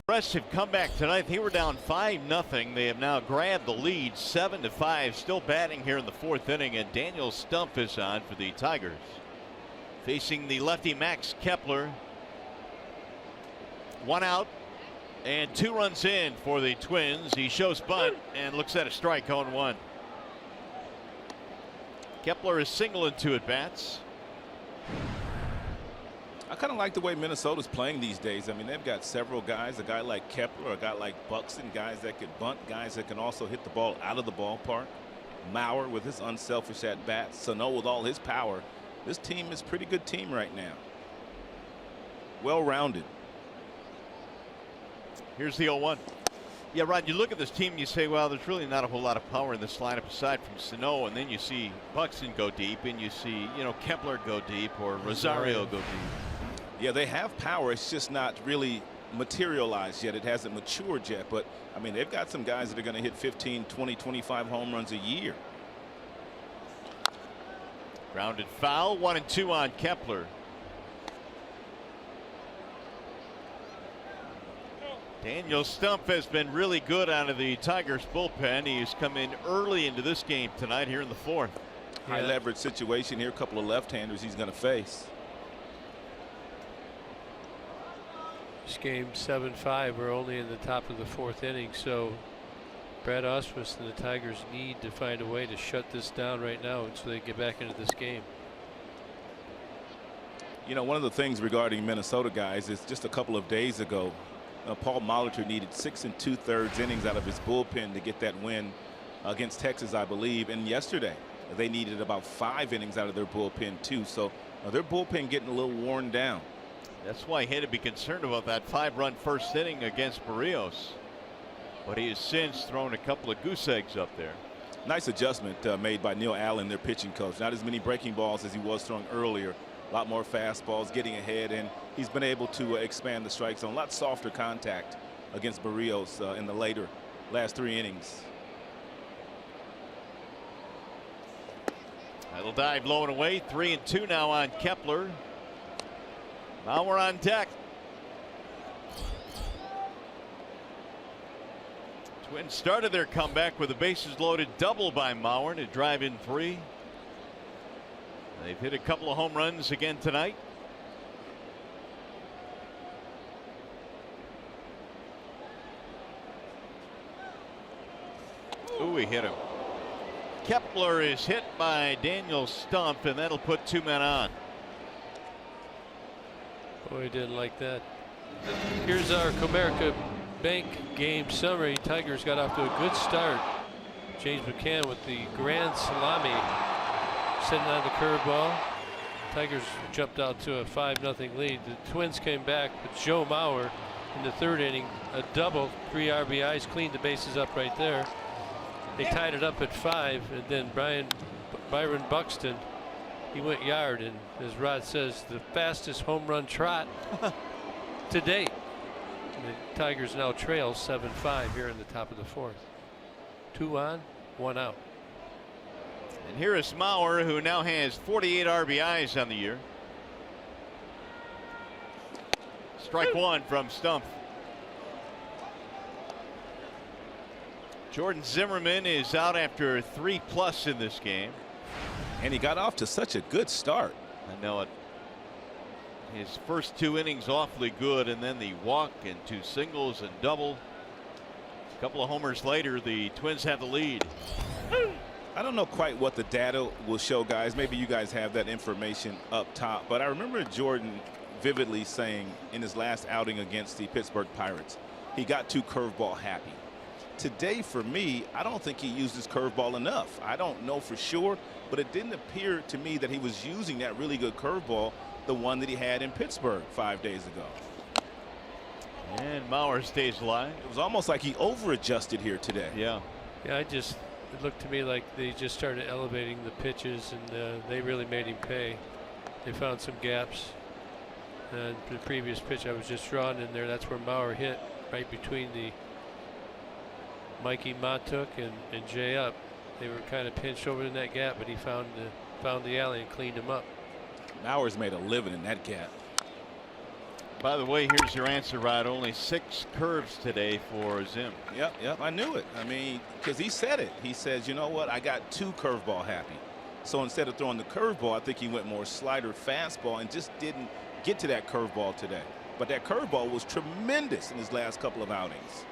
Impressive comeback tonight. They were down 5-0. They have now grabbed the lead 7-5. Still batting here in the fourth inning, and Daniel Stump is on for the Tigers. Facing the lefty Max Kepler. 1 out and 2 runs in for the Twins. He shows bunt and looks at a strike, 0-1. Kepler is single in 2 at bats. I kind of like the way Minnesota's playing these days. I mean, they've got several guys, a guy like Kepler, a guy like Buxton, guys that could bunt, guys that can also hit the ball out of the ballpark. Mauer with his unselfish at bats, Sano with all his power. This team is a pretty good team right now. Well rounded. Here's the 0-1. Yeah, Rod, you look at this team and you say, well, there's really not a whole lot of power in this lineup aside from Sano, and then you see Buxton go deep, and you see, you know, Kepler go deep, or Rosario go deep. Yeah, they have power. It's just not really materialized yet. It hasn't matured yet. But, I mean, they've got some guys that are going to hit 15, 20, 25 home runs a year. Grounded foul, 1-2 on Kepler. Daniel Stump has been really good out of the Tigers bullpen. He's come in early into this game tonight here in the fourth. High leverage situation here. A couple of left-handers he's going to face. This game 7-5. We're only in the top of the fourth inning, so Brad Osmus and the Tigers need to find a way to shut this down right now so they get back into this game. You know, one of the things regarding Minnesota, guys, is just a couple of days ago, Paul Molitor needed 6 2/3 innings out of his bullpen to get that win against Texas, I believe. And yesterday they needed about 5 innings out of their bullpen too. So their bullpen getting a little worn down. That's why he had to be concerned about that 5-run first inning against Barrios. But he has since thrown a couple of goose eggs up there. Nice adjustment made by Neil Allen, their pitching coach. Not as many breaking balls as he was throwing earlier. a lot more fastballs, getting ahead, and he's been able to expand the strike zone. A lot softer contact against Barrios in the last 3 innings. That'll dive low and away. 3-2 now on Kepler. Now we're on deck. Twins started their comeback with a bases loaded double by Mauer to drive in 3. They've hit a couple of home runs again tonight. Ooh, he hit him. Kepler is hit by Daniel Stump, and that'll put 2 men on. Boy, he didn't like that. Here's our Comerica Bank game summary. Tigers got off to a good start. James McCann with the grand salami, sitting on the curveball. Tigers jumped out to a 5-0 lead. The Twins came back with Joe Mauer in the 3rd inning, a double, 3 RBIs, cleaned the bases up right there. They tied it up at 5, and then Byron Buxton, he went yard, and as Rod says, the fastest home run trot to date. And the Tigers now trail 7-5 here in the top of the 4th. 2 on, 1 out. And here is Mauer, who now has 48 RBIs on the year. Strike 1 from Stump. Jordan Zimmerman is out after 3+ in this game. And he got off to such a good start. I know it. His first 2 innings awfully good, and then the walk and 2 singles and double. A couple of homers later, the Twins have the lead. I don't know quite what the data will show, guys. Maybe you guys have that information up top, but I remember Jordan vividly saying in his last outing against the Pittsburgh Pirates, he got too curveball happy. Today, for me, I don't think he used his curveball enough. I don't know for sure, but it didn't appear to me that he was using that really good curveball, the one that he had in Pittsburgh 5 days ago. And Mauer stays alive. It was almost like he over-adjusted here today. Yeah. Yeah, it looked to me like they just started elevating the pitches, and they really made him pay. They found some gaps. And the previous pitch I was just drawing in there, that's where Mauer hit, right between the Mikey Matuk and Jay Up. They were kind of pinched over in that gap, but he found the alley and cleaned him up. Mauer's made a living in that gap. By the way, here's your answer, Rod. Only 6 curves today for Zim. Yep, I knew it. I mean, because he said it. He says, you know what, I got too curveball happy. So instead of throwing the curveball, I think he went more slider fastball and just didn't get to that curveball today. But that curveball was tremendous in his last couple of outings.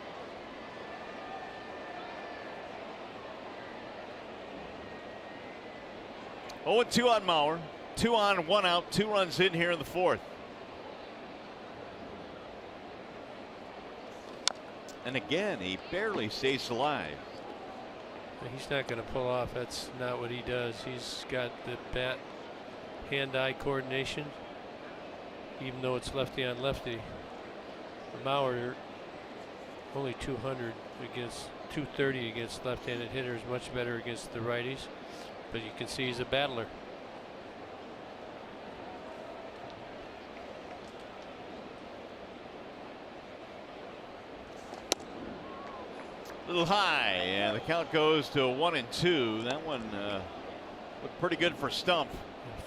Oh, 2 on Mauer. 2 on, 1 out. 2 runs in here in the 4th. And again, he barely stays alive. He's not going to pull off. That's not what he does. He's got the bat hand-eye coordination, even though it's lefty on lefty. Mauer only 200 against 230 against left-handed hitters, much better against the righties. But you can see he's a battler. A little high, and the count goes to 1-2. That one looked pretty good for Stump.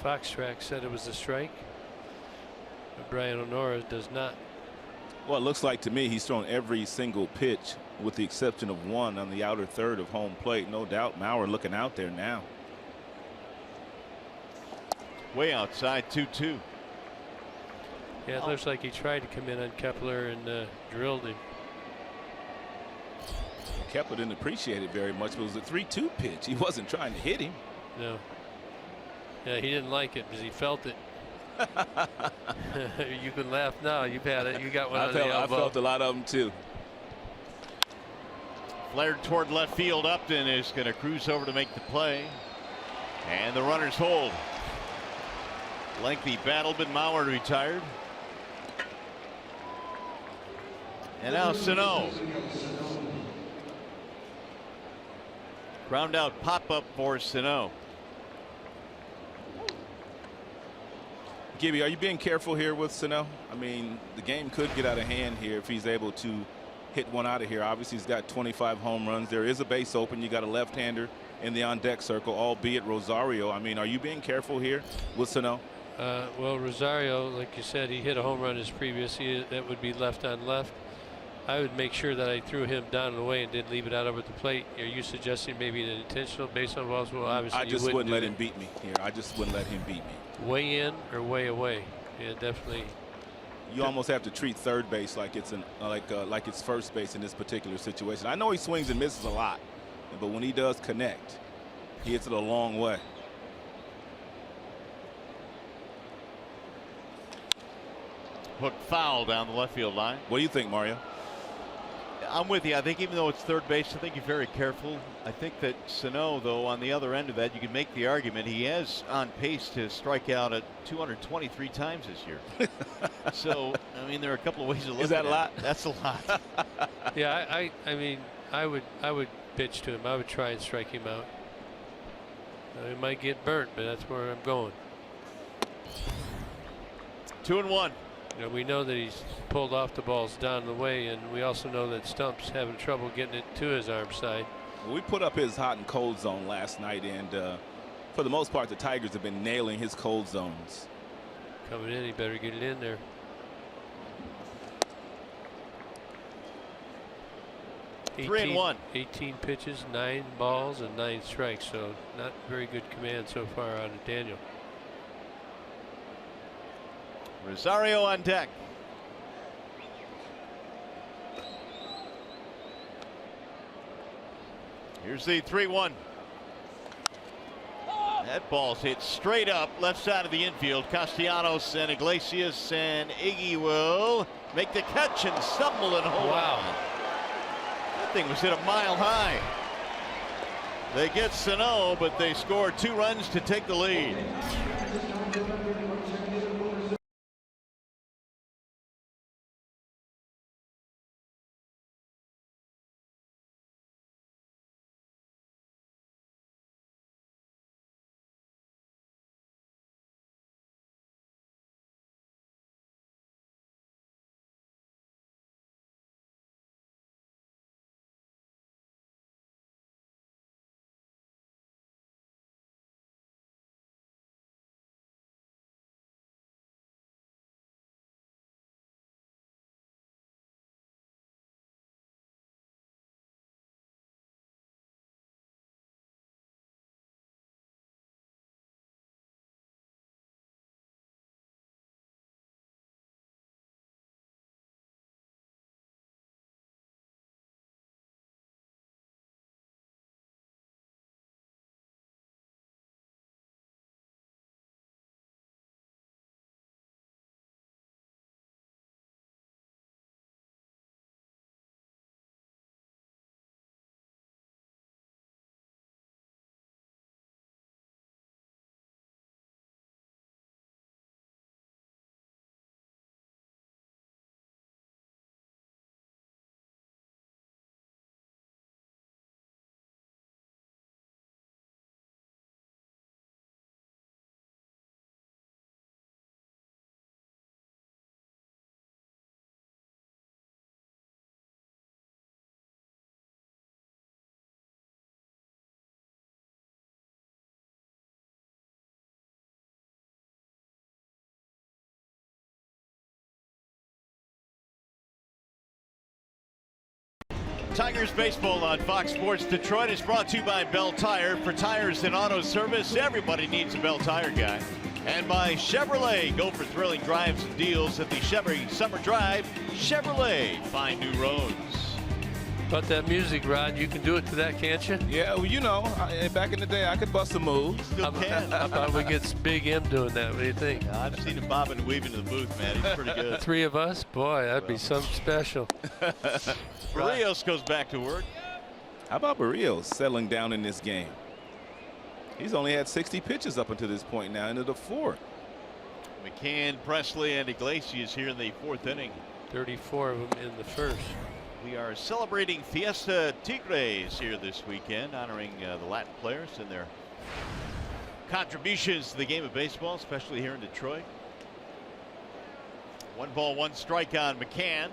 Foxtrack said it was a strike, but Brian Honora does not. Well, it looks like to me he's thrown every single pitch with the exception of one on the outer third of home plate. No doubt Mauer looking out there now. Way outside, 2-2. Yeah, it looks like he tried to come in on Kepler and drilled him. Kepler didn't appreciate it very much, but it was a 3-2 pitch. He wasn't trying to hit him. No. Yeah, he didn't like it because he felt it. You can laugh now. You've had it. You got one on the elbow. I felt a lot of them too. Flared toward left field. Upton is going to cruise over to make the play. And the runners hold. Lengthy battle, but Mauer retired. And now Sano. Ground out pop up for Sano. Gibby, are you being careful here with Sano? I mean, the game could get out of hand here if he's able to hit one out of here. Obviously, he's got 25 home runs. There is a base open. You got a left-hander in the on-deck circle, albeit Rosario. I mean, are you being careful here with Sano? Well, Rosario, like you said, he hit a home run his previous year. That would be left on left. I would make sure that I threw him down and away and didn't leave it out over the plate. Are you suggesting maybe an intentional base on balls? Well, obviously, I just wouldn't let him beat me here. I just wouldn't let him beat me. Way in or way away? Yeah, definitely. You almost have to treat third base like it's like it's first base in this particular situation. I know he swings and misses a lot, but when he does connect, he hits it a long way. Hook foul down the left field line. What do you think, Mario? I'm with you. I think even though it's third base, I think you're very careful. I think that Sano, though, on the other end of that, you can make the argument he is on pace to strike out at 223 times this year. So, I mean, there are a couple of ways to look at it. Is that a lot? That's a lot. Yeah, I mean, I would pitch to him. I would try and strike him out. He might get burnt, but that's where I'm going. 2-1. You know, we know that he's pulled off the balls down the way, and we also know that Stump's having trouble getting it to his arm side. Well, we put up his hot and cold zone last night, and for the most part, the Tigers have been nailing his cold zones. Coming in, he better get it in there. Three and one. 18 pitches, 9 balls, and 9 strikes. So not very good command so far out of Daniel. Rosario on deck. Here's the 3-1. That ball's hit straight up left side of the infield. Castellanos and Iglesias, and Iggy will make the catch and stumble and hold on. That thing was hit a mile high. They get Sano, but they score 2 runs to take the lead. Tigers baseball on Fox Sports Detroit is brought to you by Bell Tire. For tires and auto service, everybody needs a Bell Tire guy. And by Chevrolet. Go for thrilling drives and deals at the Chevy Summer Drive. Chevrolet, find new roads. About that music, Rod, you can do it to that, can't you? Yeah, well, you know, back in the day, I could bust a move. Still can. How about we get Big M doing that? What do you think? Yeah, I've seen him bobbing and weaving in the booth, man. He's pretty good. 3 of us? Boy, that'd be something special. Barrios goes back to work. How about Barrios settling down in this game? He's only had 60 pitches up until this point now into the 4th. McCann, Presley, and Iglesias here in the 4th inning. 34 of them in the 1st. We are celebrating Fiesta Tigres here this weekend, honoring the Latin players and their contributions to the game of baseball, especially here in Detroit. 1-1 strike on McCann.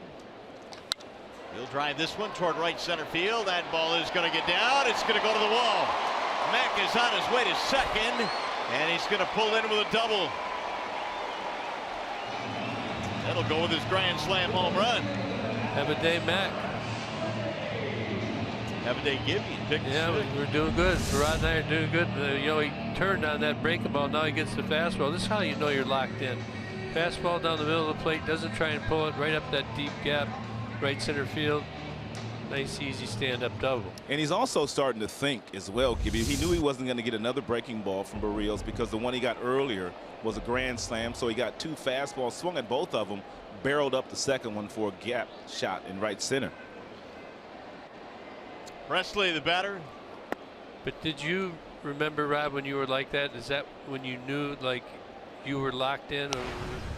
He'll drive this one toward right center field. That ball is going to get down. It's going to go to the wall. Mack is on his way to second, and he's going to pull in with a double. That'll go with his grand slam home run. Have a day, Mac. Have a day, Gibby. Yeah, we're doing good. Rod and I are doing good. You know, he turned on that breaking ball. Now he gets the fastball. This is how you know you're locked in. Fastball down the middle of the plate. Doesn't try and pull it right up that deep gap, right center field. Nice, easy stand-up double. And he's also starting to think as well, Gibby. He knew he wasn't going to get another breaking ball from Barrios because the one he got earlier was a grand slam. So he got 2 fastballs, swung at both of them, barreled up the second one for a gap shot in right center. Presley, the batter. But did you remember, Rob, when you were like that? Is that when you knew like you were locked in,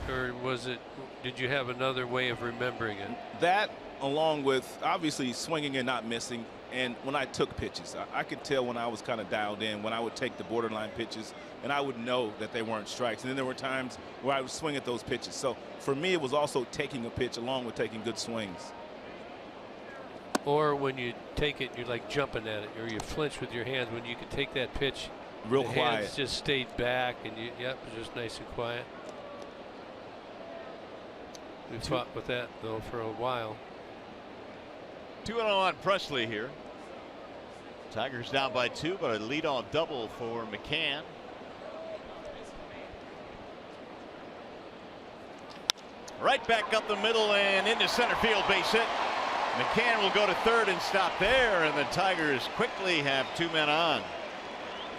or was it? Did you have another way of remembering it? That, along with obviously swinging and not missing, and when I took pitches, I could tell when I was kind of dialed in, when I would take the borderline pitches, and I would know that they weren't strikes. And then there were times where I would swing at those pitches. So for me, it was also taking a pitch along with taking good swings. Or when you take it, you're like jumping at it, or you flinch with your hands when you can take that pitch. Real the quiet. Hands just stayed back, and you, yep, just nice and quiet. We fought with that though for a while. 2-0 on Presley here. Tigers down by 2, but a leadoff double for McCann. Right back up the middle and into center field, base hit. McCann will go to third and stop there, and the Tigers quickly have 2 men on.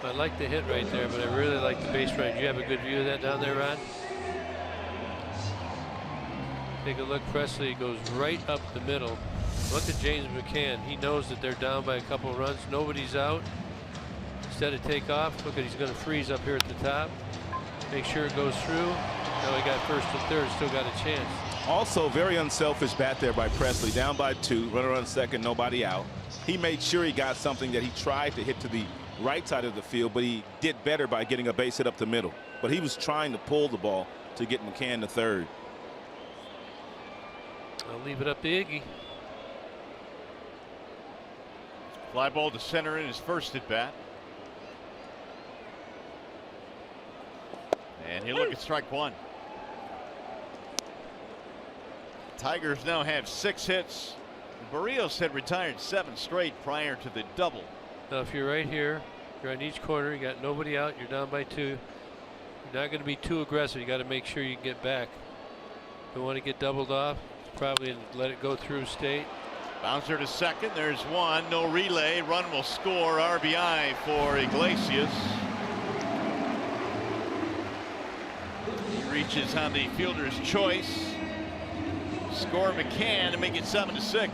I like the hit right there, but I really like the base running. You have a good view of that down there, Ron? Take a look. Presley goes right up the middle. Look at James McCann. He knows that they're down by a couple of runs. Nobody's out. Instead of take off, look at, he's going to freeze up here at the top. Make sure it goes through. Now he got first and third. Still got a chance. Also, very unselfish bat there by Presley. Down by 2, runner on second, nobody out. He made sure he got something that he tried to hit to the right side of the field, but he did better by getting a base hit up the middle. But he was trying to pull the ball to get McCann to third. I'll leave it up to Iggy. Fly ball to center in his first at bat. And he'll look at strike 1. Tigers now have 6 hits. Barrios had retired 7 straight prior to the double. Now if you're right here, you're on each corner, you got nobody out, you're down by 2. You're not going to be too aggressive. You got to make sure you can get back. Don't want to get doubled off. Probably let it go through state. Bouncer to second. There's 1. No relay. Run will score. RBI for Iglesias. He reaches on the fielder's choice. Score McCann to make it 7-6.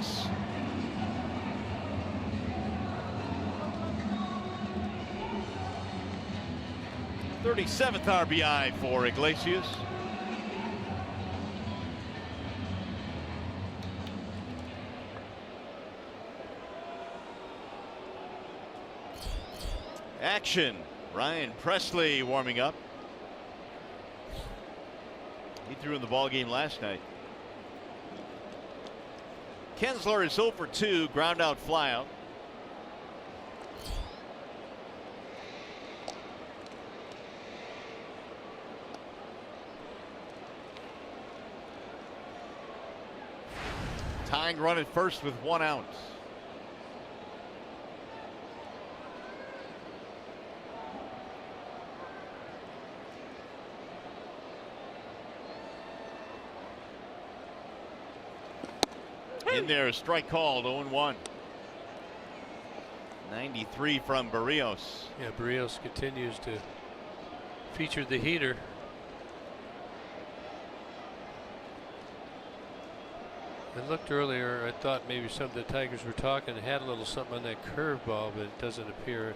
.37th RBI for Iglesias. Action. Ryan Presley warming up. He threw in the ball game last night. Kinsler is 0 for 2, ground out, fly out. Tying run at first with 1 out. In there, a strike called, 0-1. 93 from Barrios. Yeah, Barrios continues to feature the heater. I looked earlier, I thought maybe some of the Tigers were talking, had a little something on that curveball, but it doesn't appear.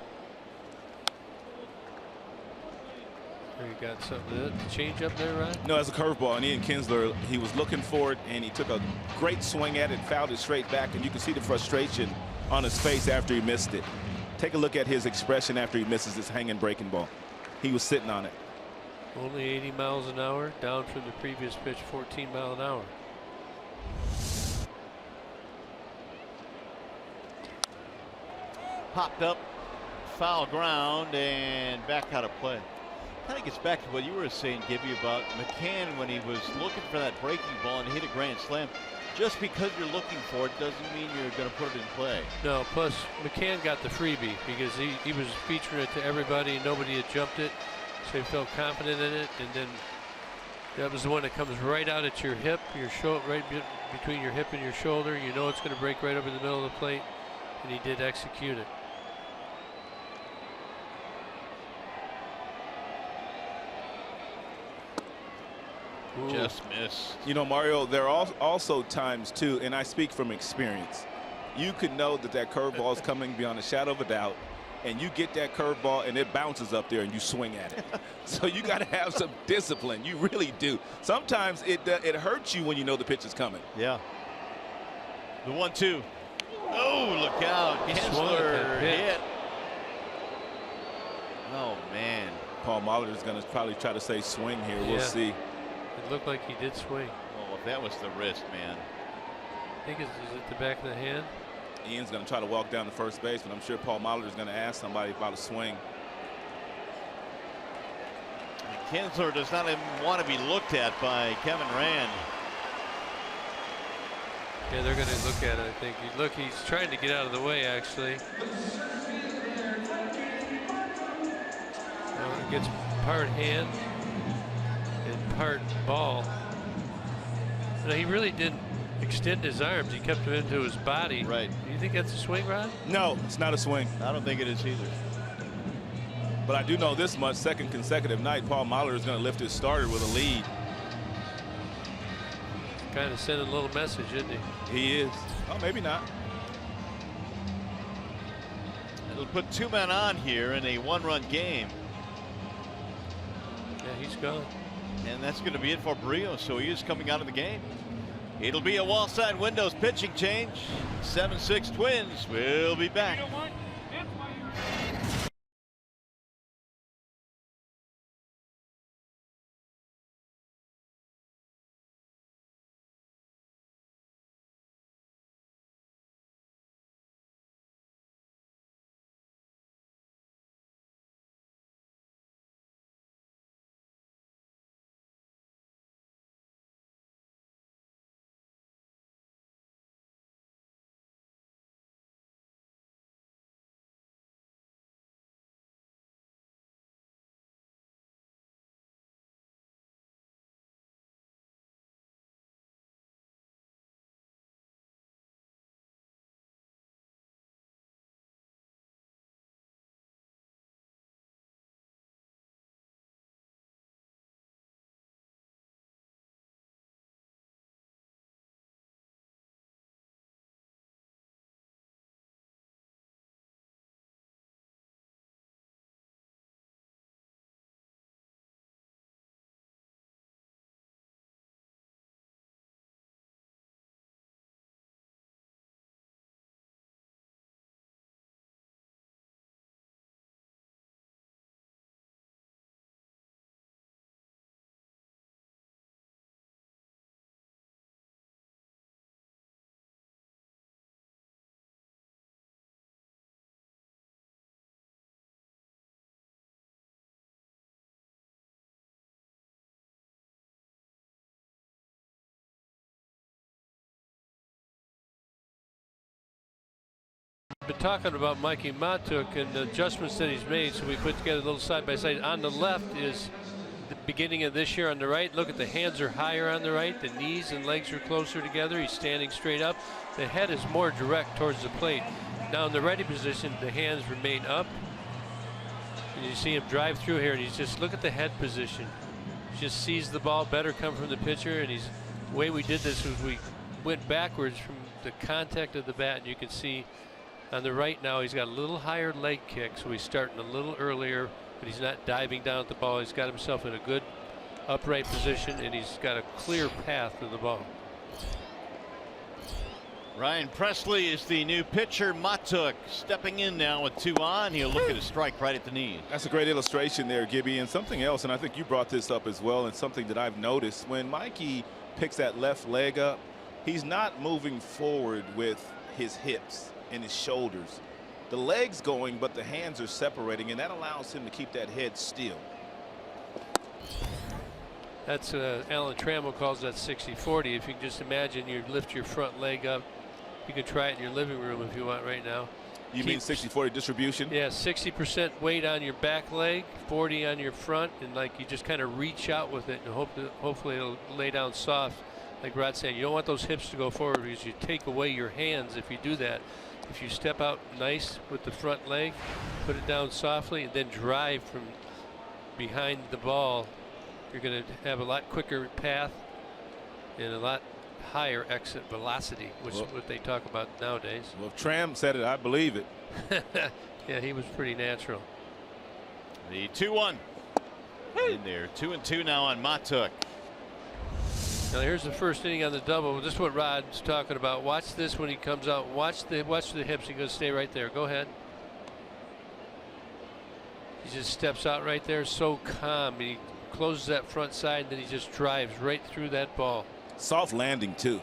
You got something to change up there, right? No, that's a curveball, and Ian Kinsler, he was looking for it, and he took a great swing at it, fouled it straight back, and you can see the frustration on his face after he missed it. Take a look at his expression after he misses this hanging breaking ball. He was sitting on it. Only 80 miles an hour, down from the previous pitch, 14 mile an hour. Popped up, foul ground, and back out of play. Kind of gets back to what you were saying, Gibby, about McCann when he was looking for that breaking ball and hit a grand slam. Just because you're looking for it doesn't mean you're going to put it in play. No, plus McCann got the freebie because he was featuring it to everybody and nobody had jumped it. So he felt confident in it, and then that was the one that comes right out at your hip, your shoulder, right between your hip and your shoulder. You know it's going to break right over the middle of the plate, and he did execute it. Ooh. Just missed. You know, Mario, there are also times too, and I speak from experience. You could know that that curveball is coming beyond a shadow of a doubt, and you get that curveball and it bounces up there and you swing at it. So you got to have some discipline. You really do. Sometimes it hurts you when you know the pitch is coming. Yeah. The 1-2. Oh, look out. Gensler hit. Oh, man. Paul Molitor is going to probably try to say swing here. We'll see. It looked like he did swing. Oh, that was the wrist, man. I think is it the back of the hand? Ian's going to try to walk down to first base, but I'm sure Paul Molitor is going to ask somebody about a swing. Gensler does not even want to be looked at by Kevin Rand. Yeah, they're going to look at it, I think. Look, he's trying to get out of the way, actually. He gets part hand and part ball. No, he really didn't extend his arms. He kept them into his body. Right. Do you think that's a swing, Ron? No, it's not a swing. I don't think it is either. But I do know this much: second consecutive night, Paul Molitor is going to lift his starter with a lead. Kind of sending a little message, isn't he? He is. Oh, maybe not. It'll put 2 men on here in a 1-run game. Yeah, he's gone. And that's going to be it for Brio, so he is coming out of the game. It'll be a wall side windows pitching change. 7-6 Twins. We'll be back. Been talking about Mikey Matuk and the adjustments that he's made, so we put together a little side by side. On the left is the beginning of this year. On the right, look at the hands are higher on the right, the knees and legs are closer together. He's standing straight up. The head is more direct towards the plate. Now in the righty position, the hands remain up. And you see him drive through here, and he's just, look at the head position. Just sees the ball better come from the pitcher, and he's, the way we did this was we went backwards from the contact of the bat, and you can see on the right now he's got a little higher leg kick, so he's starting a little earlier, but he's not diving down at the ball. He's got himself in a good upright position, and he's got a clear path to the ball. Ryan Presley is the new pitcher. Matuk stepping in now with 2 on. He'll look at a strike right at the knee. That's a great illustration there, Gibby, and something else, and I think you brought this up as well, and something that I've noticed. When Mikey picks that left leg up, he's not moving forward with his hips and his shoulders. The leg's going, but the hands are separating, and that allows him to keep that head still. That's Alan Trammell calls that 60-40. If you can just imagine you lift your front leg up, you can try it in your living room if you want right now. You mean 60-40 distribution? Yeah, 60% weight on your back leg, 40 on your front, and like you just kind of reach out with it and hopefully it'll lay down soft. Like Rod's saying, you don't want those hips to go forward because you take away your hands if you do that. If you step out nice with the front leg, put it down softly, and then drive from behind the ball, you're going to have a lot quicker path and a lot higher exit velocity, which is what they talk about nowadays. Well, if Tram said it, I believe it. Yeah, he was pretty natural. The 2-1 in there. 2-2 now on Matuk. Now here's the first inning on the double. This is what Rod's talking about. Watch this when he comes out. Watch the hips. He's going to stay right there. Go ahead. He just steps out right there, so calm. He closes that front side, and then he just drives right through that ball. Soft landing too.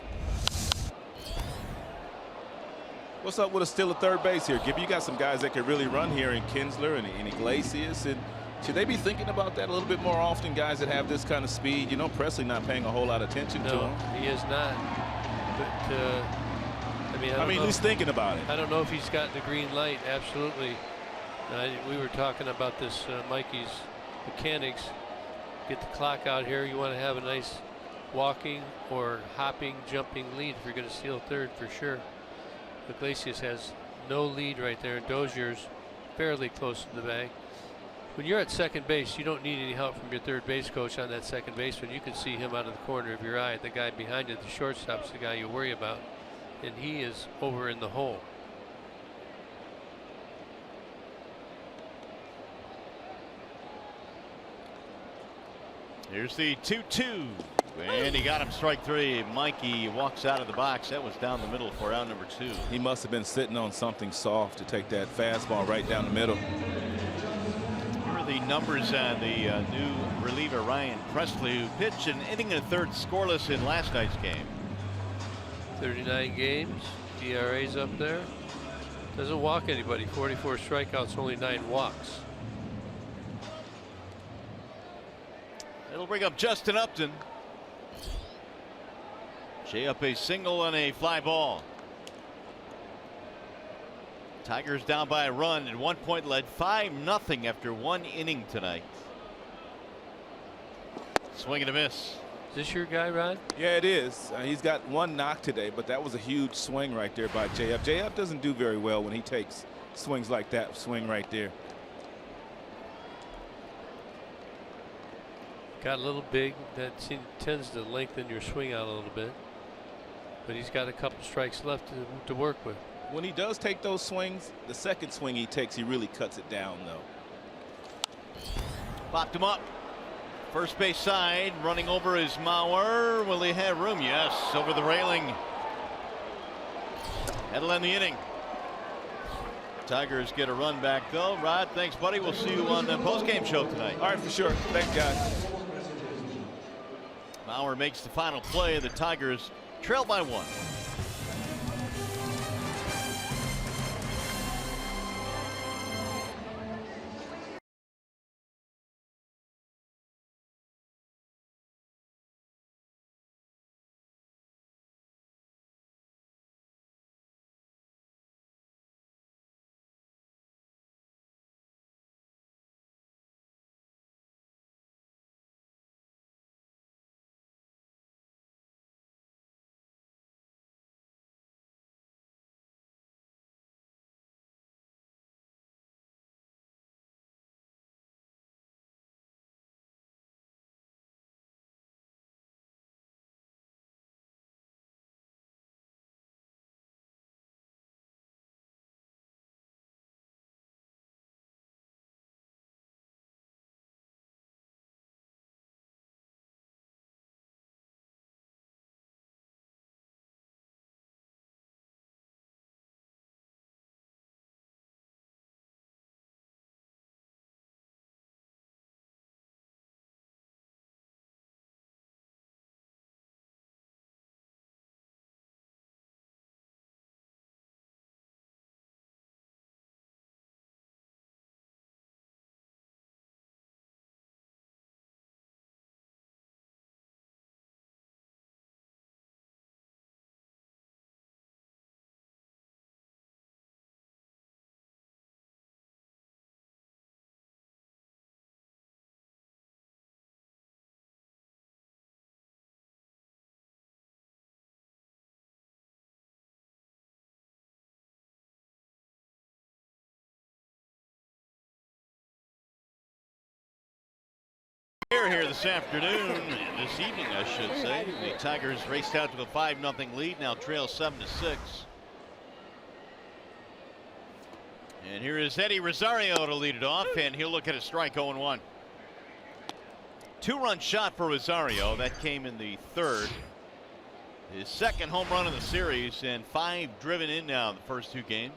What's up with a steal at third base here, Gibby? You got some guys that can really run here in Kinsler and Iglesias, and should they be thinking about that a little bit more often? Guys that have this kind of speed. You know, Presley not paying a whole lot of attention to him. He is not. But I mean, at least thinking about it. I don't know if he's got the green light. Absolutely. We were talking about this, Mikey's mechanics. Get the clock out here. You want to have a nice walking or hopping, jumping lead if you're going to steal third for sure. Iglesias has no lead right there, and Dozier's fairly close to the bag. When you're at second base, you don't need any help from your third base coach on that second baseman. You can see him out of the corner of your eye. The guy behind you, the shortstop's the guy you worry about, and he is over in the hole. Here's the 2-2. And he got him strike 3. Mikey walks out of the box. That was down the middle for out number 2. He must have been sitting on something soft to take that fastball right down the middle. Here are the numbers on the new reliever Ryan Presley, who pitched an inning and a third scoreless in last night's game. 39 games. ERA's up there. Doesn't walk anybody. 44 strikeouts, only 9 walks. It'll bring up Justin Upton. Jay up a single on a fly ball. Tigers down by a run and 1 point, led 5-0 after 1 inning tonight. Swing and a miss. Is this your guy, Rod? Yeah, it is. He's got 1 knock today, but that was a huge swing right there by JF. JF doesn't do very well when he takes swings like that swing right there. Got a little big. That tends to lengthen your swing out a little bit. But he's got a couple strikes left to work with. When he does take those swings, the second swing he takes, he really cuts it down, though. Popped him up. First base side, running over is Mauer. Will he have room? Yes, over the railing. That'll end the inning. Tigers get a run back, though. Rod, thanks, buddy. We'll see you on the postgame show tonight. All right, for sure. Thanks, guys. Mauer makes the final play. The Tigers trail by 1. this afternoon, this evening, I should say. The Tigers raced out to a 5-0 lead, now trail 7-6. And here is Eddie Rosario to lead it off, and he'll look at a strike 0-1. 2-run shot for Rosario. That came in the third. His second home run in the series, and 5 driven in now in the first 2 games.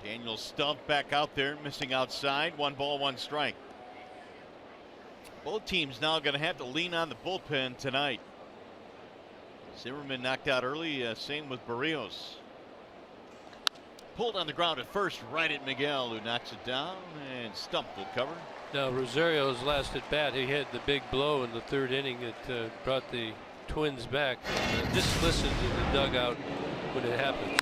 Daniel Stumpf back out there, missing outside. 1 ball, 1 strike. Both teams now going to have to lean on the bullpen tonight. Zimmerman knocked out early, same with Barrios. Pulled on the ground at first, right at Miguel, who knocks it down, and Stumpf will cover. Now Rosario's last at bat, he had the big blow in the 3rd inning that brought the Twins back. Just listen to the dugout when it happened.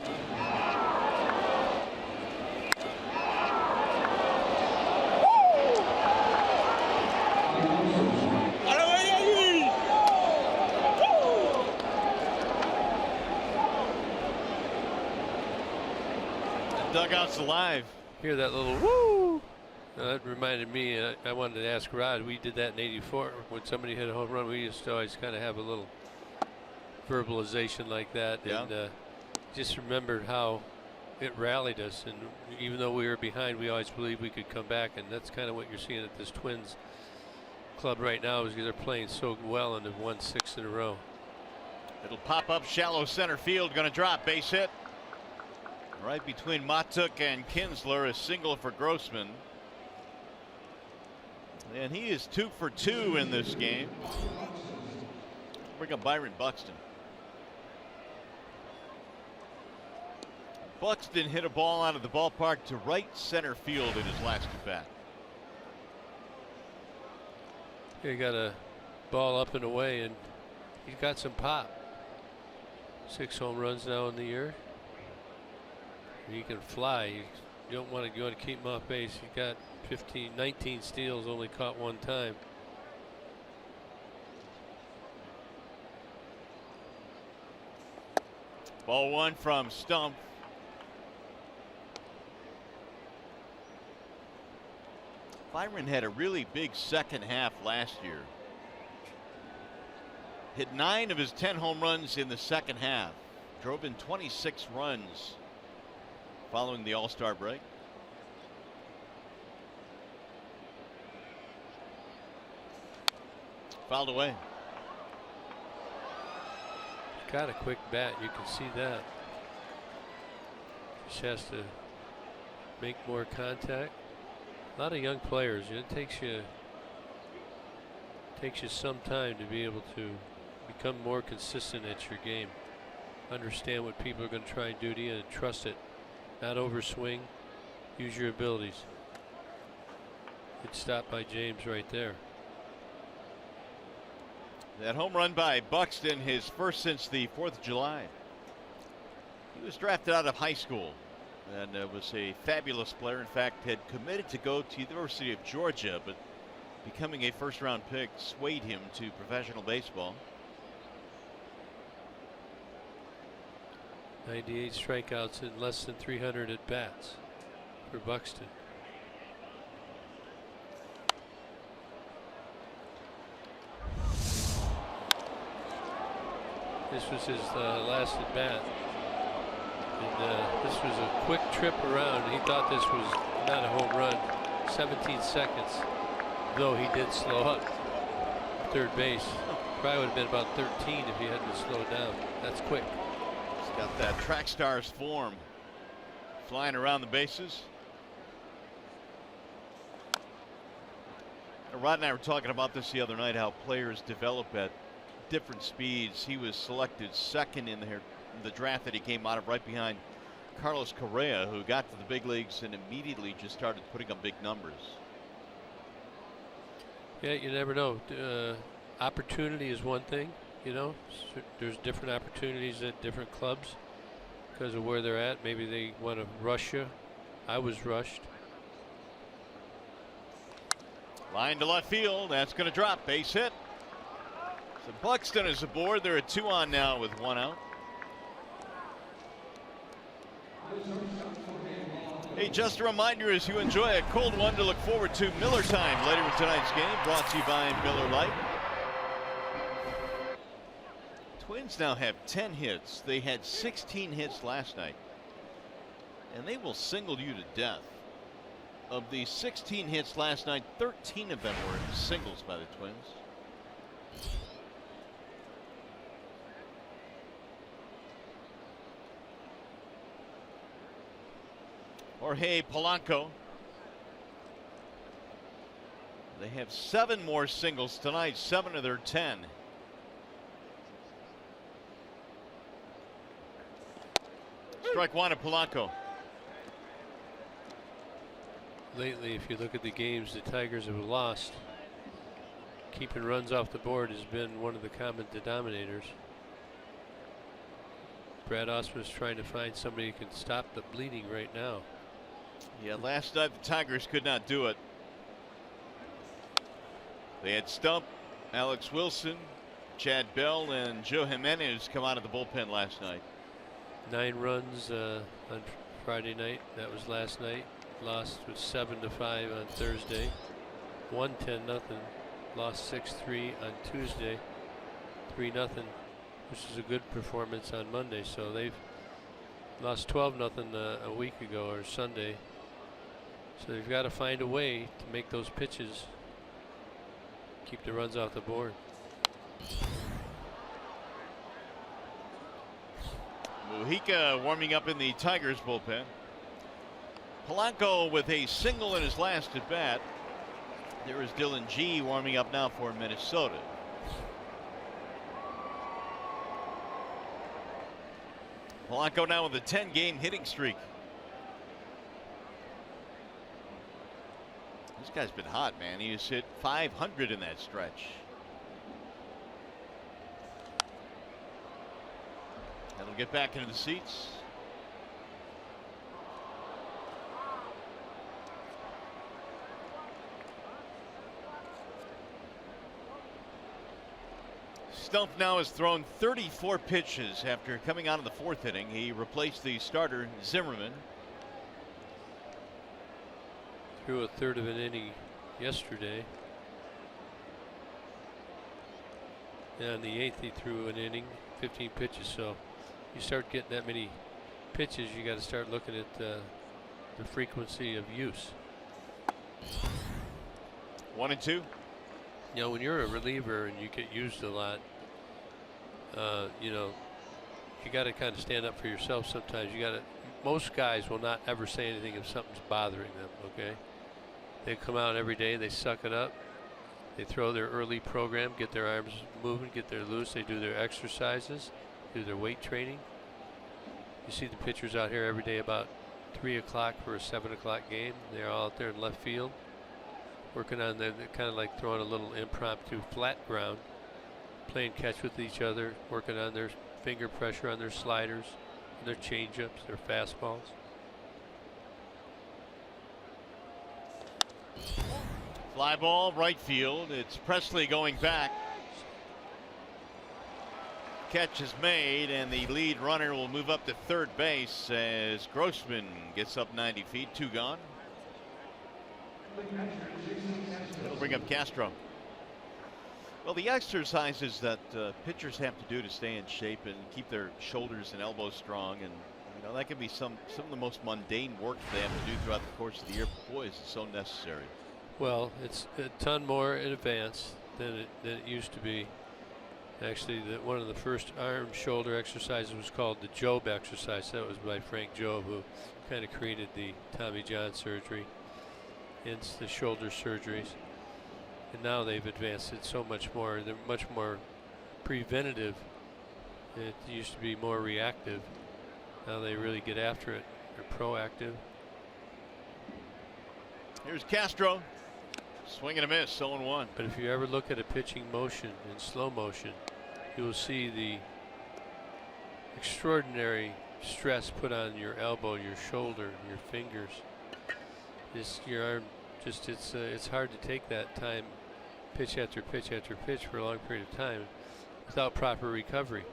Dugout's alive. Hear that little woo? That reminded me, I wanted to ask Rod, we did that in '84 when somebody hit a home run. We used to always kind of have a little verbalization like that. Yeah. And just remembered how it rallied us. And even though we were behind, we always believed we could come back. And that's kind of what you're seeing at this Twins club right now, is because they're playing so well and they've won 6 in a row. It'll pop up shallow center field, going to drop, base hit. Right between Matuk and Kinsler, a single for Grossman. And he is 2 for 2 in this game. Bring up Byron Buxton. Buxton hit a ball out of the ballpark to right center field in his last at bat. He got a ball up and away, and he's got some pop. 6 home runs now in the year. He can fly. You don't want to keep him off base. He got 19 steals, only caught 1 time. Ball 1 from Stumpf. Byron had a really big second half last year. Hit 9 of his 10 home runs in the second half. Drove in 26 runs following the All-Star break. Fouled away. Got a quick bat, you can see that. Just has to make more contact. A lot of young players. It takes you some time to be able to become more consistent at your game. Understand what people are going to try and do to you and trust it. Not overswing. Use your abilities. Good stop by James right there. That home run by Buxton, his first since the 4th of July. He was drafted out of high school and was a fabulous player. In fact, had committed to go to the University of Georgia, but becoming a first-round pick swayed him to professional baseball. 98 strikeouts in less than 300 at bats for Buxton. This was his last at bat. And this was a quick trip around. He thought this was not a home run. 17 seconds, though he did slow up. Third base. Probably would have been about 13 if he hadn't slowed down. That's quick. He's got that track stars form. Flying around the bases. Rod and I were talking about this the other night, how players develop at different speeds. He was selected second in the draft that he came out of, right behind Carlos Correa, who got to the big leagues and immediately just started putting up big numbers. Yeah, you never know. Opportunity is one thing, you know. There's different opportunities at different clubs because of where they're at. Maybe they want to rush you. I was rushed. Line to left field. That's going to drop. Base hit. So Buxton is aboard. They're at 2 on now with 1 out. Hey, just a reminder as you enjoy a cold one to look forward to Miller Time later in tonight's game, brought to you by Miller Lite. Twins now have 10 hits. They had 16 hits last night, and they will single you to death. Of the 16 hits last night, 13 of them were singles by the Twins. Jorge Polanco. They have 7 more singles tonight, 7 of their 10. Strike one at Polanco. Lately, if you look at the games the Tigers have lost, keeping runs off the board has been one of the common denominators. Brad Osmus trying to find somebody who can stop the bleeding right now. Yeah, last night the Tigers could not do it. They had Stump, Alex Wilson, Chad Bell, and Joe Jimenez come out of the bullpen last night. 9 runs on Friday night. That was last night. Lost with 7-5 on Thursday. Won 10-0. Lost 6-3 on Tuesday. 3-0, which is a good performance on Monday. So they've lost 12-0 a week ago, or Sunday. So they've got to find a way to make those pitches, keep the runs off the board. Mujica warming up in the Tigers bullpen. Polanco with a single in his last at bat. There is Dylan G warming up now for Minnesota. Polanco now with a 10-game hitting streak. This guy's been hot, man. He has hit 500 in that stretch. That'll get back into the seats. Stump now has thrown 34 pitches after coming out of the 4th inning. He replaced the starter Zimmerman. Threw a third of an inning yesterday. And on the 8th he threw an inning, 15 pitches. So you start getting that many pitches, you got to start looking at the frequency of use. 1-2. You know, when you're a reliever and you get used a lot, you know, you got to kind of stand up for yourself sometimes. You got to. Most guys will not ever say anything if something's bothering them. Okay, they come out every day, they suck it up, they throw their early program, get their arms moving, get their loose, they do their exercises, do their weight training. You see the pitchers out here every day about 3 o'clock for a 7 o'clock game. They're all out there in left field working on they're kind of like throwing a little impromptu flat ground, playing catch with each other, working on their finger pressure on their sliders, their changeups, their fastballs. Fly ball right field. It's Presley going back. Catch is made, and the lead runner will move up to third base as Grossman gets up 90 feet. 2 gone. It'll bring up Castro. Well, the exercises that pitchers have to do to stay in shape and keep their shoulders and elbows strong, and you know that can be some of the most mundane work they have to do throughout the course of the year. But boy, is it so necessary. Well, it's a ton more in advance than it used to be. Actually, one of the first arm shoulder exercises was called the Job exercise. That was by Frank Job, who kind of created the Tommy John surgery and the shoulder surgeries. And now they've advanced it so much more. They're much more preventative. It used to be more reactive. Now they really get after it. They're proactive. Here's Castro. Swing and a miss, 0-1. But if you ever look at a pitching motion in slow motion, you will see the extraordinary stress put on your elbow, your shoulder, your fingers. Your arm, it's hard to take that time, pitch after pitch after pitch for a long period of time without proper recovery.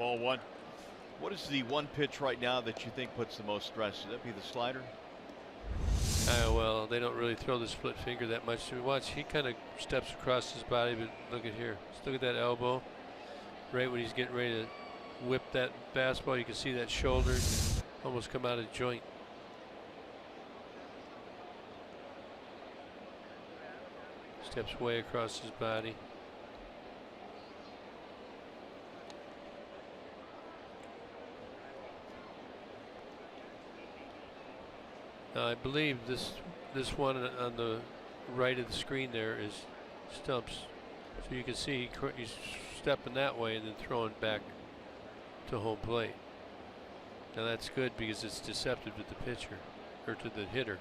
Ball one. What is the one pitch right now that you think puts the most stress? Would that be the slider? Well, they don't really throw the split finger that much. Watch, he kind of steps across his body, but look at here. Just look at that elbow. Right when he's getting ready to whip that fastball, you can see that shoulder almost come out of joint. Steps way across his body. Now I believe this one on the right of the screen there is stumps. So you can see he's stepping that way and then throwing back to home plate. Now that's good because it's deceptive to the pitcher or to the hitter.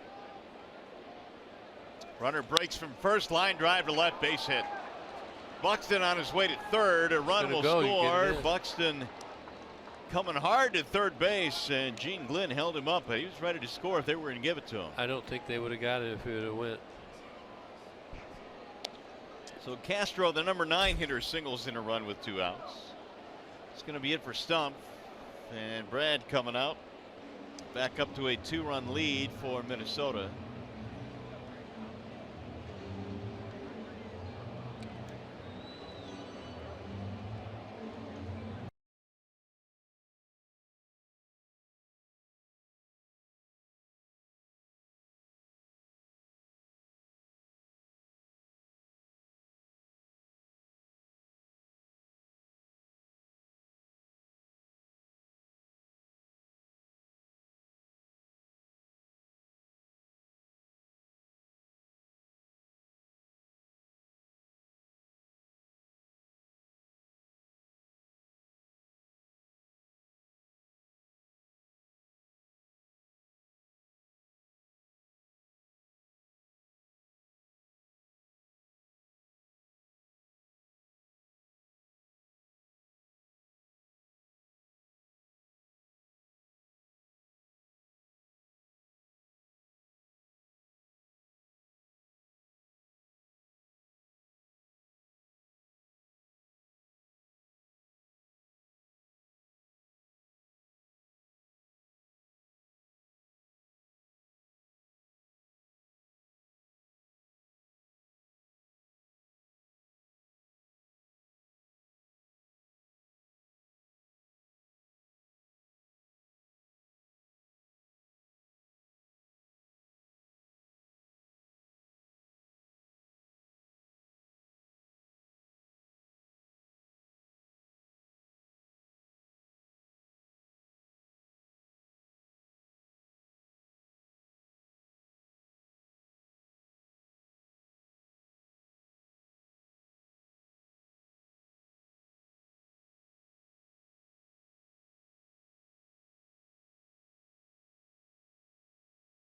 Runner breaks from first, line drive to left, base hit. Buxton on his way to third. A run will score. Buxton coming hard to third base, and Gene Glenn held him up, but he was ready to score if they were going to give it to him. I don't think they would have got it if it would have went. So Castro, the number 9 hitter, singles in a run with 2 outs. It's going to be it for Stump, and Brad coming out back up to a 2-run lead for Minnesota.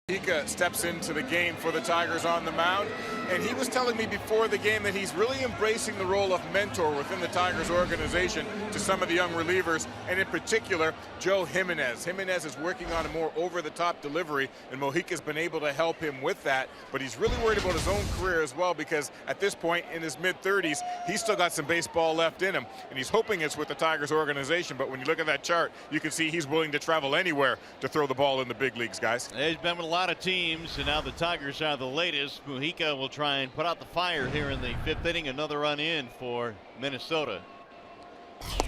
Mujica steps into the game for the Tigers on the mound, and he was telling me before the game that he's really embracing the role of mentor within the Tigers organization to some of the young relievers, and in particular Joe Jimenez. Jimenez is working on a more over-the-top delivery, and Mujica's been able to help him with that, but he's really worried about his own career as well, because at this point in his mid-30s he's still got some baseball left in him, and he's hoping it's with the Tigers organization. But when you look at that chart, you can see he's willing to travel anywhere to throw the ball in the big leagues, guys. He's been with a lot of teams, and now the Tigers are the latest. Mujica will try and put out the fire here in the 5th inning. Another run in for Minnesota,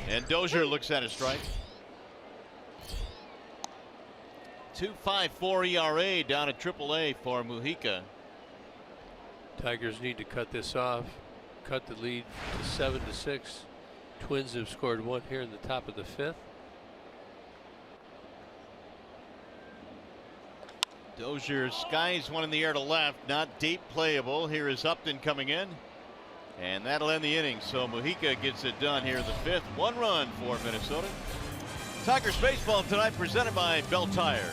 and Dozier looks at a strike. 2.54 ERA down at AAA for Mujica. Tigers need to cut this off, cut the lead to 7-6. Twins have scored 1 here in the top of the 5th. Dozier skies one in the air to left, not deep, playable. Here is Upton coming in, and that'll end the inning. So Mujica gets it done here in the 5th. 1 run for Minnesota. Tigers baseball tonight presented by Bell Tire.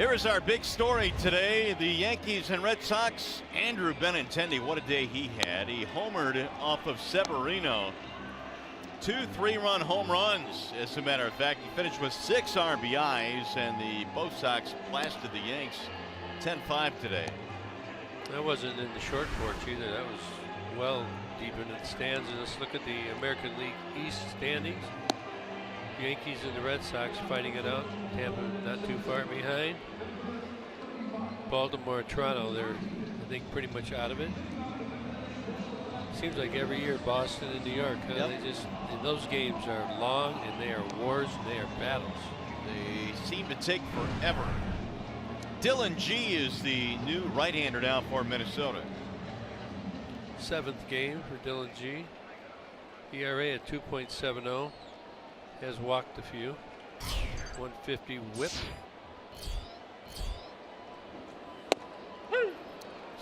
Here is our big story today. The Yankees and Red Sox. Andrew Benintendi, what a day he had. He homered off of Severino. 2 3-run home runs. As a matter of fact, he finished with 6 RBIs, and the both Sox blasted the Yanks 10-5 today. That wasn't in the short porch either. That was well deep into the stands. And let's look at the American League East standings. Yankees and the Red Sox fighting it out. Tampa not too far behind. Baltimore, Toronto, they're, I think, pretty much out of it. Seems like every year Boston and New York, huh? They just, and those games are long and they are wars and they are battles. They seem to take forever. Dylan G is the new right-hander now for Minnesota. 7th game for Dylan G. ERA at 2.70. Has walked a few. 150 whip.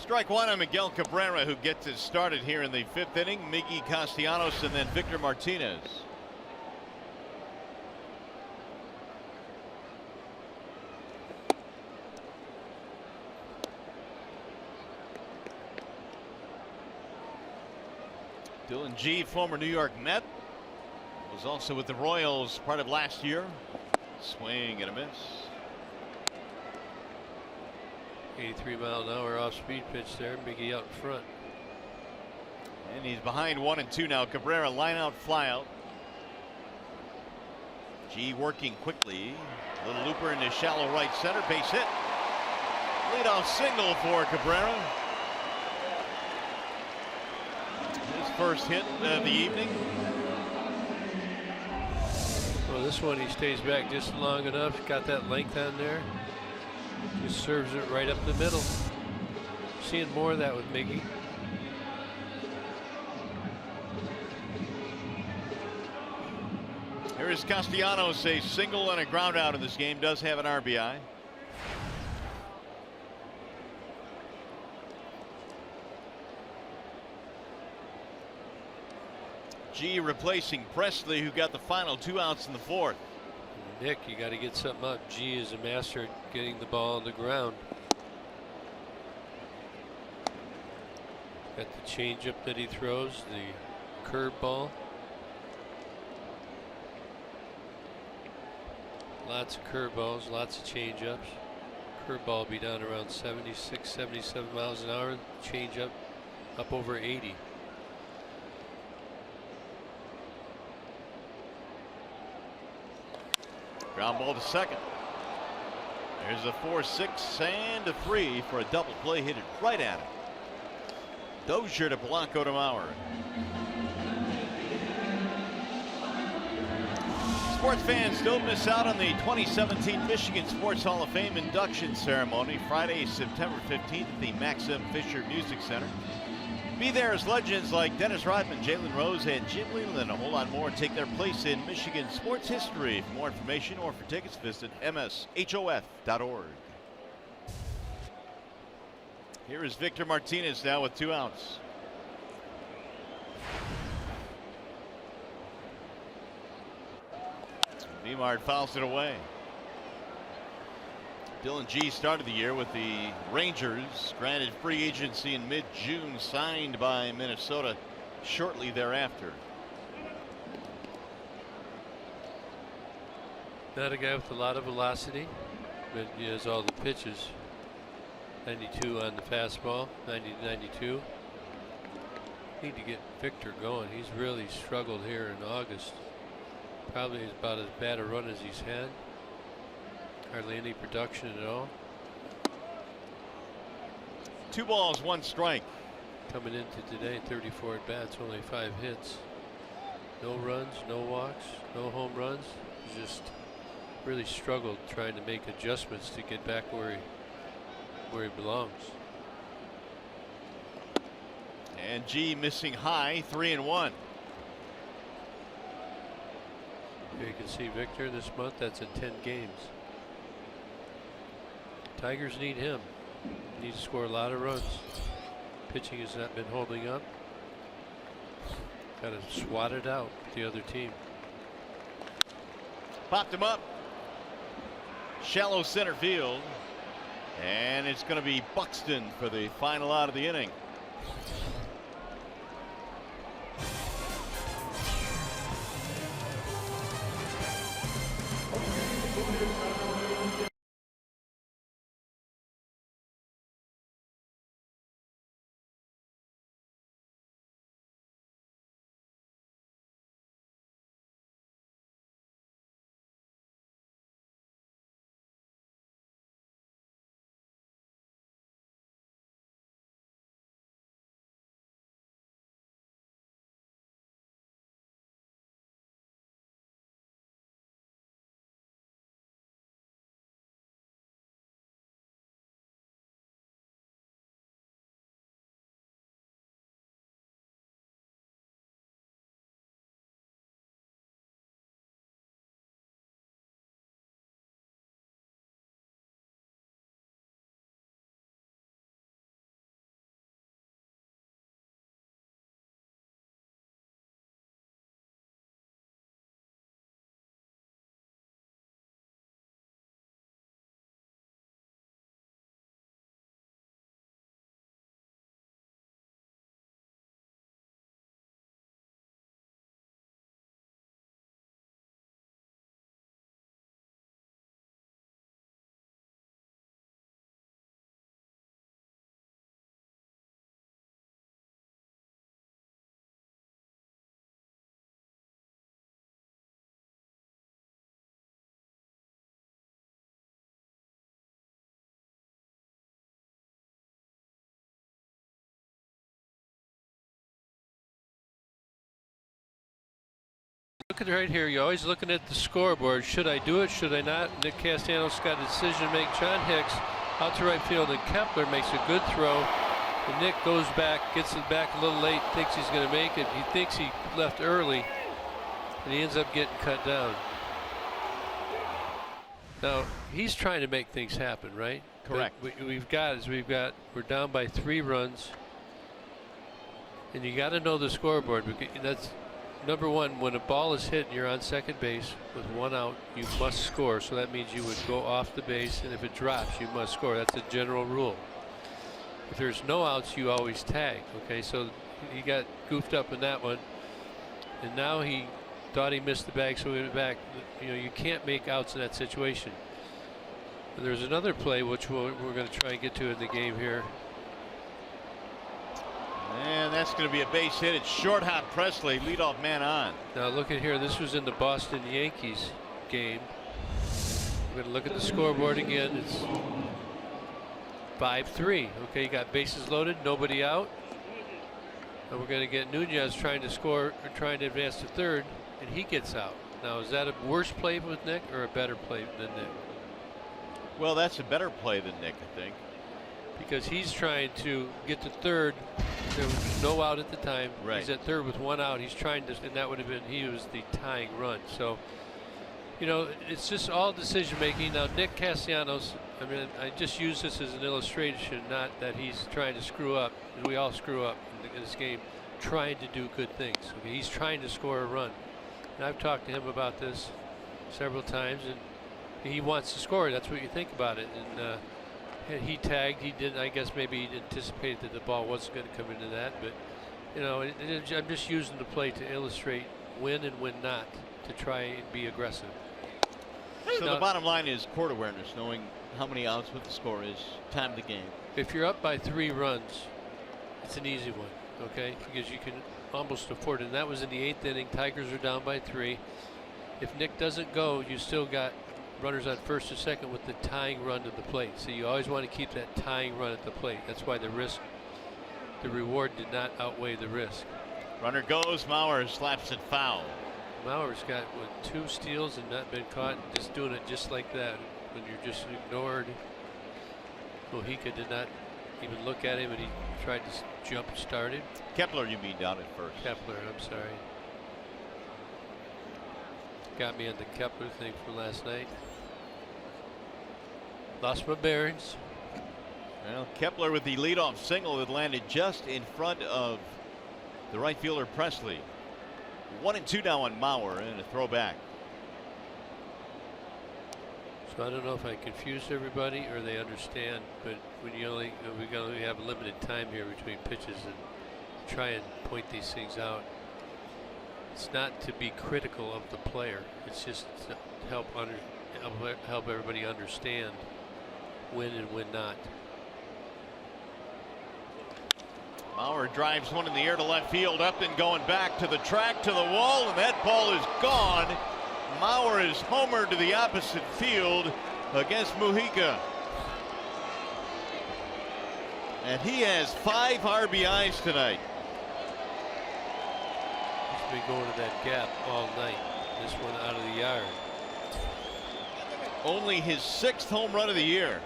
Strike one on Miguel Cabrera, who gets it started here in the 5th inning. Miggy Castellanos and then Victor Martinez. Dylan G, former New York Met, was also with the Royals part of last year. Swing and a miss. 83-mile-an-hour off-speed pitch there. Miggy out in front. And he's behind 1-2 now. Cabrera line out, fly out. G working quickly. Little looper into shallow right center. Base hit. Leadoff single for Cabrera. His first hit of the evening. Well, this one he stays back just long enough. Got that length on there. Just serves it right up the middle. Seeing more of that with Miggy. Here is Castellanos, a single and a ground out in this game. Does have an RBI. G replacing Presley, who got the final 2 outs in the 4th. Nick, you got to get something up. G is a master at getting the ball on the ground. Got the changeup that he throws, the curveball. Lots of curveballs, lots of changeups. Curveball will be down around 76, 77 miles an hour. Changeup up over 80. Ground ball to second. There's a 4-6 and a 3 for a double play, hit it right at him. Dozier to Blanco to Mauer. Sports fans, don't miss out on the 2017 Michigan Sports Hall of Fame induction ceremony Friday, September 15th at the Max M. Fisher Music Center. Be there as legends like Dennis Rodman, Jalen Rose, and Jim Leland, and a whole lot more take their place in Michigan sports history. For more information or for tickets, visit mshof.org. Here is Victor Martinez now with 2 outs. Nemard fouls it away. Dylan G started the year with the Rangers, granted free agency in mid-June, signed by Minnesota shortly thereafter. Not a guy with a lot of velocity, but he has all the pitches. 92 on the fastball, 90 to 92. Need to get Victor going. He's really struggled here in August. Probably about as bad a run as he's had. Hardly any production at all. 2 balls, 1 strike. Coming into today, 34 at bats, only 5 hits. No runs, no walks, no home runs. He's just really struggled trying to make adjustments to get back where he belongs. And G missing high, 3-1. Here you can see Victor this month. That's in 10 games. Tigers need him. Need to score a lot of runs. Pitching has not been holding up. Got to swat it out with the other team. Popped him up. Shallow center field. And it's going to be Buxton for the final out of the inning. Look at right here. You're always looking at the scoreboard. Should I do it? Should I not? Nick Castellanos got a decision to make. John Hicks out to right field, and Kepler makes a good throw. And Nick goes back, gets it back a little late, thinks he's going to make it. He thinks he left early, and he ends up getting cut down. Now he's trying to make things happen, right? Correct. But we're down by 3 runs, and you got to know the scoreboard. That's number one. When a ball is hit and you're on second base with 1 out, you must score. So that means you would go off the base, and if it drops, you must score. That's a general rule. If there's no outs, you always tag. Okay, so he got goofed up in that one, and now he thought he missed the bag, so he went back. You know, you can't make outs in that situation. And there's another play which we're going to try and get to in the game here. And that's going to be a base hit. It's short hop Presley, leadoff man on. Now look at here. This was in the Boston Yankees game. We're going to look at the scoreboard again. It's 5-3. Okay, you got bases loaded, nobody out. And we're going to get Nunez trying to score, or trying to advance to third, and he gets out. Now, is that a worse play with Nick or a better play than Nick? Well, that's a better play than Nick, I think. Because he's trying to get to third. There was no out at the time. Right. He's at third with 1 out. He's trying to, and that would have been, he was the tying run. So, you know, it's just all decision making. Now, Nick Castellanos, I mean, I just use this as an illustration, not that he's trying to screw up. We all screw up in this game, trying to do good things. Okay, he's trying to score a run. And I've talked to him about this several times, and he wants to score. That's what you think about it. And he tagged. He didn't. I guess maybe he anticipated that the ball wasn't going to come into that. But you know, I'm just using the play to illustrate when and when not to try and be aggressive. So now, the bottom line is court awareness, knowing how many outs, what the score is, time of the game. If you're up by 3 runs, it's an easy one, okay? Because you can almost afford it. And that was in the 8th inning. Tigers are down by 3. If Nick doesn't go, you still got runners on first or second with the tying run to the plate. So you always want to keep that tying run at the plate. That's why the reward did not outweigh the risk. Runner goes, Mauer slaps it foul. Mauer's got, what, 2 steals and not been caught, just doing it just like that. When you're just ignored. Mojica did not even look at him, and he tried to jump and started. Kepler, you mean, down at first. Kepler, I'm sorry. Got me on the Kepler thing from last night. Lost my bearings. Well, Kepler with the leadoff single that landed just in front of the right fielder Presley. 1-2 now on Mauer, and a throwback. So I don't know if I confused everybody or they understand, but when you only have a limited time here between pitches and try and point these things out. It's not to be critical of the player. It's just to help everybody understand when and when not. Mauer drives one in the air to left field, up and going back to the track, to the wall, and that ball is gone. Mauer is homered to the opposite field against Mujica. And he has 5 RBIs tonight. He's been going to that gap all night. This one out of the yard. Only his 6th home run of the year.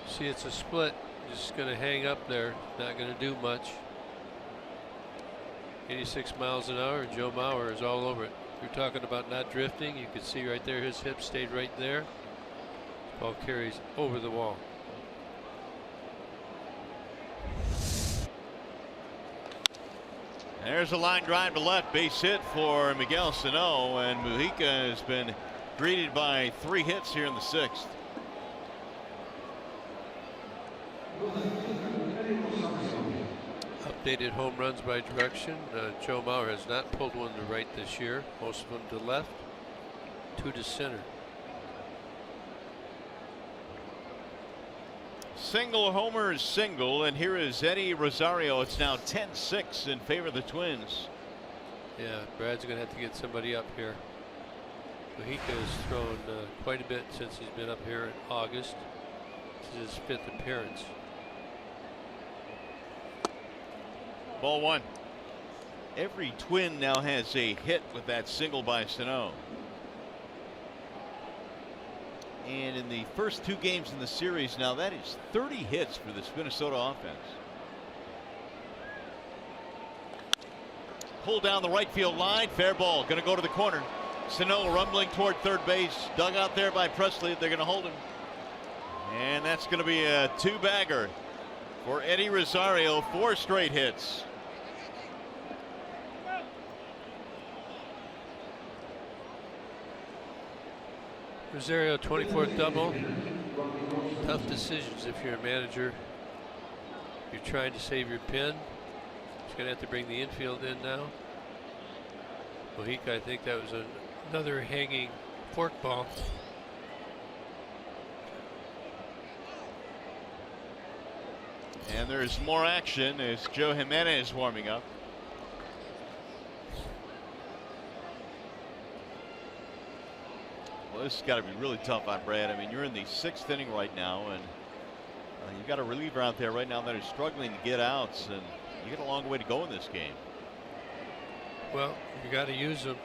See, it's a split. Just going to hang up there. Not going to do much. 86 miles an hour. Joe Mauer is all over it. You're talking about not drifting. You can see right there his hip stayed right there. Ball carries over the wall. There's a line drive to left, base hit for Miguel Sano, and Mujica has been greeted by 3 hits here in the 6th. Updated home runs by direction. Joe Mauer has not pulled one to right this year. Most of them to left, 2 to center. Single homer is single, and here is Eddie Rosario. It's now 10-6 in favor of the Twins. Yeah, Brad's going to have to get somebody up here. Mujica has thrown quite a bit since he's been up here in August. This is his 5th appearance. Ball 1. Every Twin now has a hit with that single by Sano. And in the first 2 games in the series now, that is 30 hits for this Minnesota offense. Pulled down the right field line. Fair ball. Going to go to the corner. Sano rumbling toward third base. Dug out there by Presley. They're going to hold him. And that's going to be a 2-bagger for Eddie Rosario. 4 straight hits. Rosario 24th double. Tough decisions if you're a manager. You're trying to save your pin. He's going to have to bring the infield in now. Mujica, I think that was another hanging fork ball. And there's more action as Joe Jimenez warming up. Well, this has got to be really tough on Brad. I mean, you're in the 6th inning right now, and you've got a reliever out there right now that is struggling to get outs, and you got a long way to go in this game. Well, you got to use them,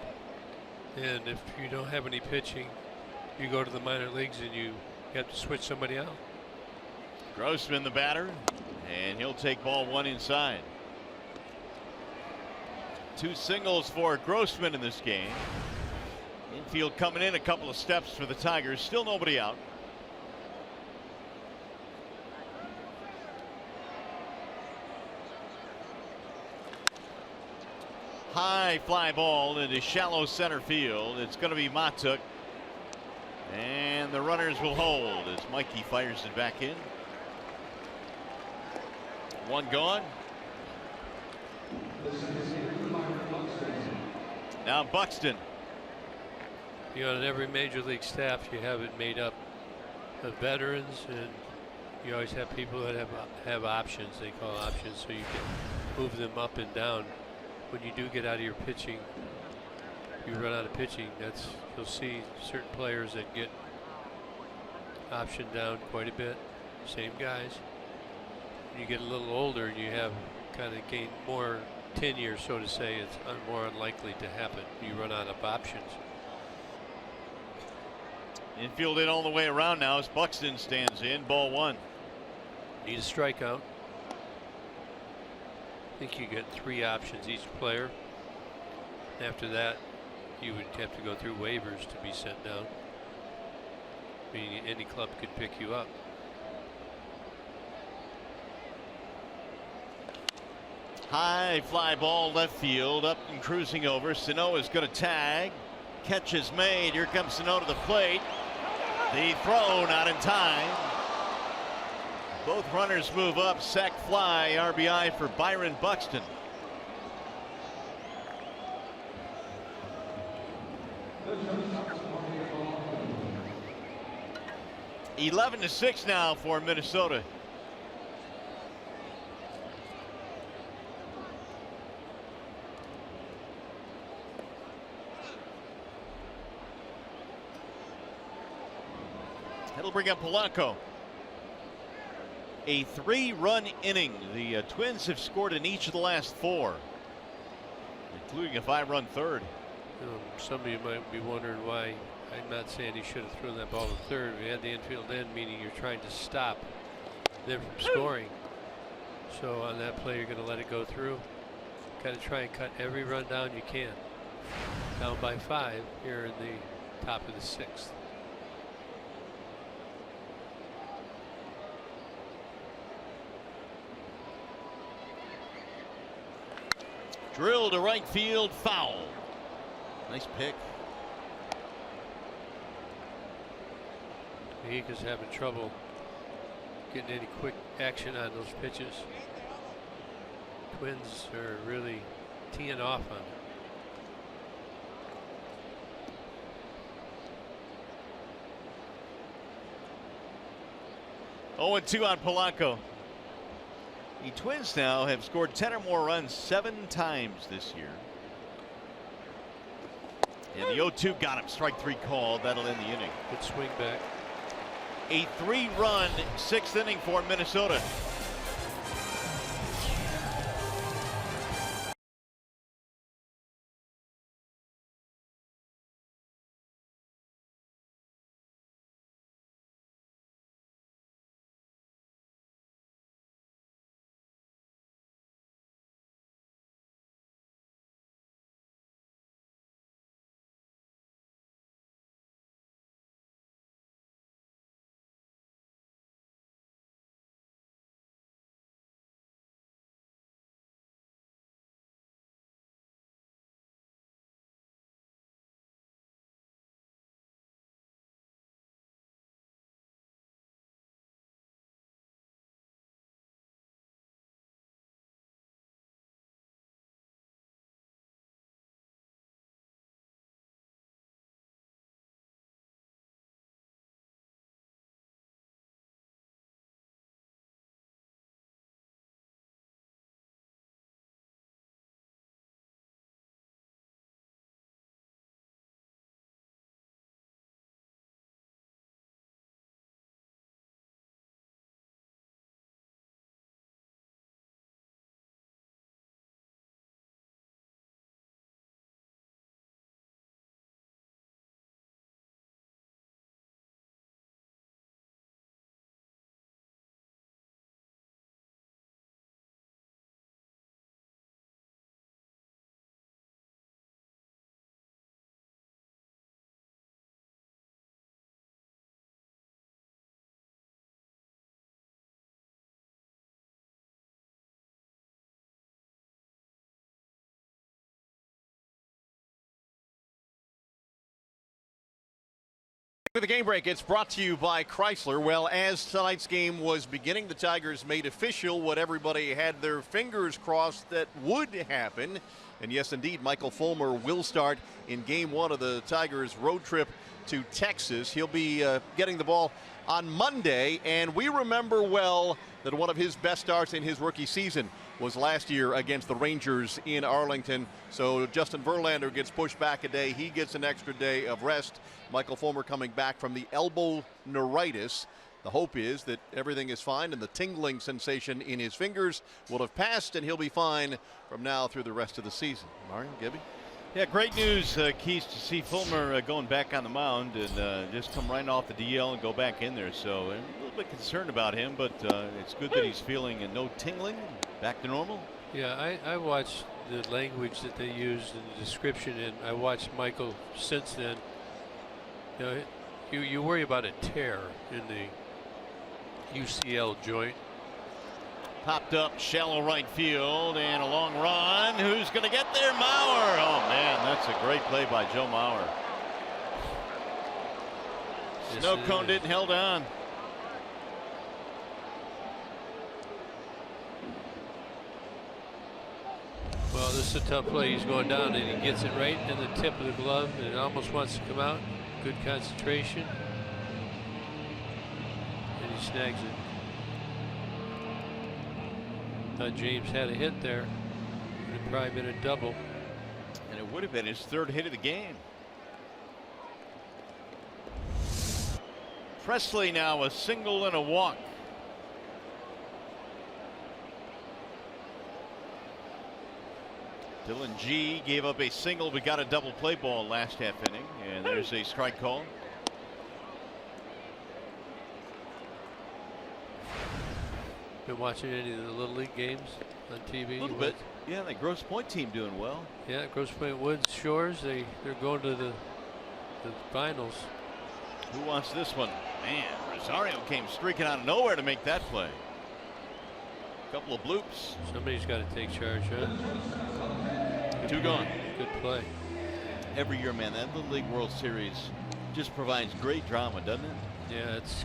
and if you don't have any pitching, you go to the minor leagues and you have to switch somebody out. Grossman the batter, and he'll take ball 1 inside. 2 singles for Grossman in this game. Infield coming in a couple of steps for the Tigers. Still nobody out. High fly ball into shallow center field. It's going to be Matuk. And the runners will hold as Mikey fires it back in. 1 gone. Now Buxton. You know, in every major league staff, you have it made up of veterans, and you always have people that have options. They call options, so you can move them up and down. When you do get out of your pitching, you run out of pitching. You'll see certain players that get optioned down quite a bit. Same guys. When you get a little older, and you have kind of gained more tenure, so to say, it's more unlikely to happen. You run out of options. Infield in all the way around now as Buxton stands in. Ball 1. Need a strikeout. I think you get 3 options each player. After that, you would have to go through waivers to be sent down. I mean, any club could pick you up. High fly ball left field, up and cruising over. Sano is going to tag. Catch is made. Here comes Sano to the plate. The throw not in time. Both runners move up. Sac fly, RBI for Byron Buxton. (11-6) now for Minnesota. That'll bring up Polanco. A 3-run inning. The Twins have scored in each of the last 4, including a 5-run third. Some of you might be wondering why I'm not saying he should have thrown that ball to third. We had the infield end, meaning you're trying to stop them from scoring. So on that play, you're going to let it go through. Kind of try and cut every run down you can. Down by 5 here in the top of the 6th. Drill to right field, foul. Nice pick. He's having trouble getting any quick action on those pitches. Twins are really teeing off on it. 0-2 on Polanco. The Twins now have scored 10 or more runs 7 times this year. And the 0-2 got him. Strike 3 called. That'll end the inning. Good swing back. A 3-run 6th inning for Minnesota. With the game break, it's brought to you by Chrysler. Well, as tonight's game was beginning, the Tigers made official what everybody had their fingers crossed that would happen. And yes, indeed, Michael Fulmer will start in game 1 of the Tigers' road trip to Texas. He'll be getting the ball on Monday, and we remember well that one of his best starts in his rookie season was last year against the Rangers in Arlington. So Justin Verlander gets pushed back a day. He gets an extra day of rest. Michael Fulmer coming back from the elbow neuritis. The hope is that everything is fine and the tingling sensation in his fingers will have passed and he'll be fine from now through the rest of the season. Mario, Gibby? Yeah, great news, Keith, to see Fulmer going back on the mound and just come right off the DL and go back in there. So I'm a little bit concerned about him, but it's good that he's feeling no tingling, back to normal. Yeah, I watched the language that they used in the description, and I watched Michael since then. You know, you worry about a tear in the UCL joint. Popped up shallow right field and a long run. Who's going to get there? Mauer. Oh man, that's a great play by Joe Mauer. Snow cone didn't held on. Well, this is a tough play. He's going down and he gets it right in the tip of the glove and it almost wants to come out. Good concentration. And he snags it. Thought James had a hit there. It would have probably been a double. And it would have been his 3rd hit of the game. Presley now a single and a walk. Dylan G gave up a single but got a double play ball last half inning, and there's a strike call. Been watching any of the Little League games on TV? A little bit. Yeah, the Grosse Pointe team doing well. Yeah, Grosse Pointe Woods Shores, they're going to the finals. Who wants this one? Man, Rosario came streaking out of nowhere to make that play. Couple of bloops. Somebody's got to take charge, huh? 2 gone. Good play. Every year, man, that Little League World Series just provides great drama, doesn't it? Yeah, it's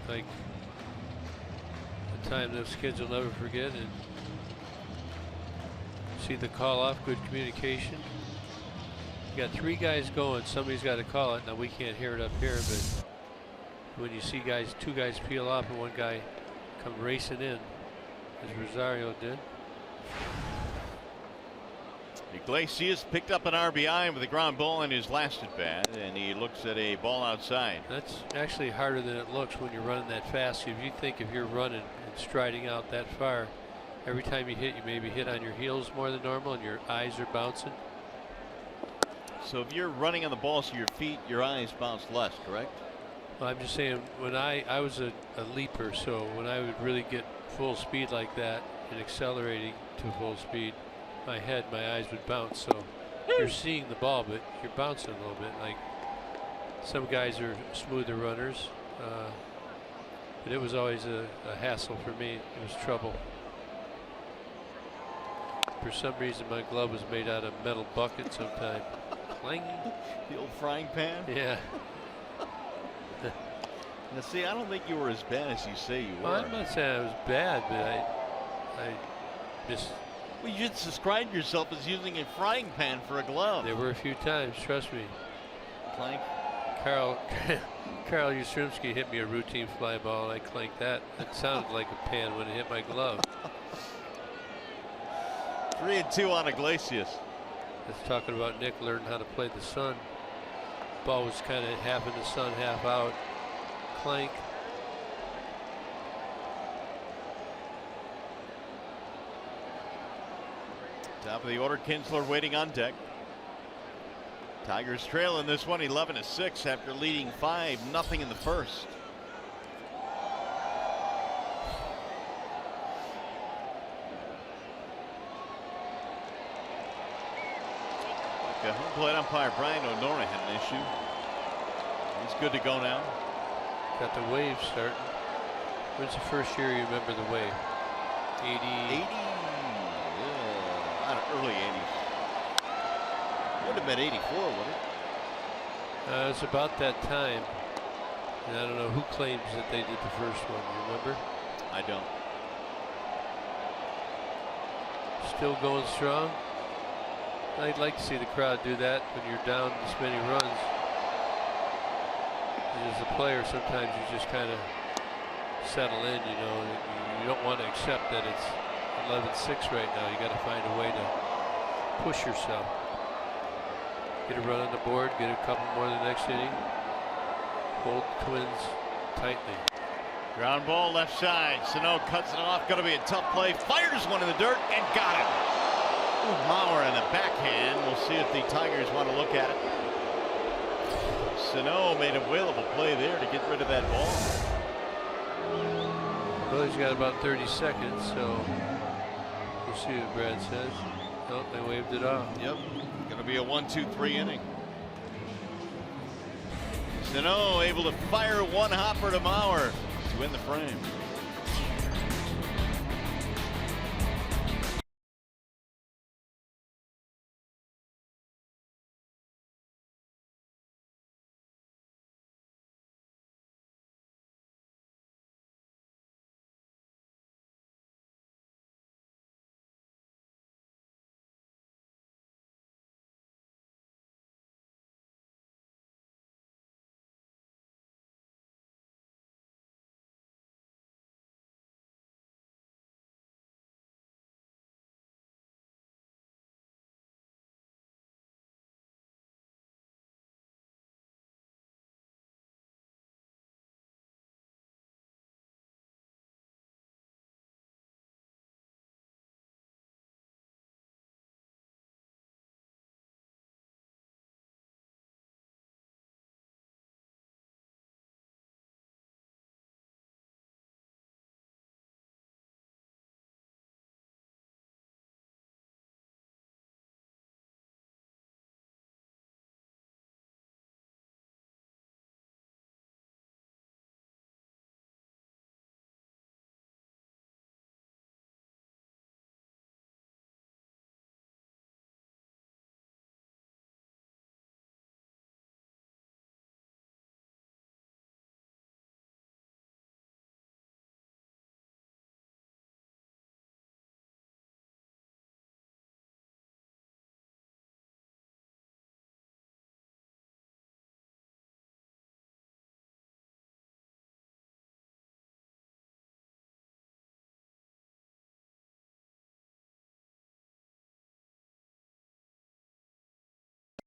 like a time those kids will never forget. And see the call off, good communication. You got 3 guys going. Somebody's got to call it. Now we can't hear it up here, but when you see 2 guys peel off and 1 guy come racing in, as Rosario did. Iglesias picked up an RBI with a ground ball in his last at bat, and he looks at a ball outside. That's actually harder than it looks when you're running that fast. If you think if you're running and striding out that far, every time you hit, you maybe hit on your heels more than normal and your eyes are bouncing. So if you're running on the ball, so your feet, your eyes bounce less, correct? Well, I'm just saying, when I was a leaper, so when I would really get full speed like that and accelerating to full speed, my eyes would bounce. So you're seeing the ball, but you're bouncing a little bit. Like some guys are smoother runners, but it was always a hassle for me. It was trouble. For some reason, my glove was made out of metal bucket sometime. Clang. The old frying pan? Yeah. Now, see, I don't think you were as bad as you say you were. Well, I'm not saying I was bad, but I just. Well, you just described yourself as using a frying pan for a glove. There were a few times, trust me. Clank. Carl Yastrzemski hit me a routine fly ball, and I clanked that. It sounded like a pan when it hit my glove. 3-2 on Iglesias. That's talking about Nick learning how to play the sun. Ball was kind of half in the sun, half out. Clank. Top of the order, Kinsler waiting on deck. Tigers trailing this one 11-6 after leading 5-0 in the first. Okay, home plate umpire Brian O'Nora had an issue. He's good to go now. Got the wave starting. When's the first year you remember the wave? 80. Early 80s. Would have been 84, wouldn't it? It was about that time. And I don't know who claims that they did the first one. You remember? I don't. Still going strong. I'd like to see the crowd do that when you're down this many runs. As a player, sometimes you just kind of settle in, you know. You don't want to accept that it's 11-6 right now. You got to find a way to push yourself. Get a run on the board, get a couple more in the next inning. Hold Twins tightly. Ground ball left side. Sano cuts it off. Going to be a tough play. Fires one in the dirt and got it. Ooh, Mauer in the backhand. We'll see if the Tigers want to look at it. Sano made a whale of a play there to get rid of that ball. Well, he's got about 30 seconds, so we'll see what Brad says. Nope, they waved it off. Yep. Going to be a 1-2-3 inning. Sano able to fire one hopper to Mauer to win the frame.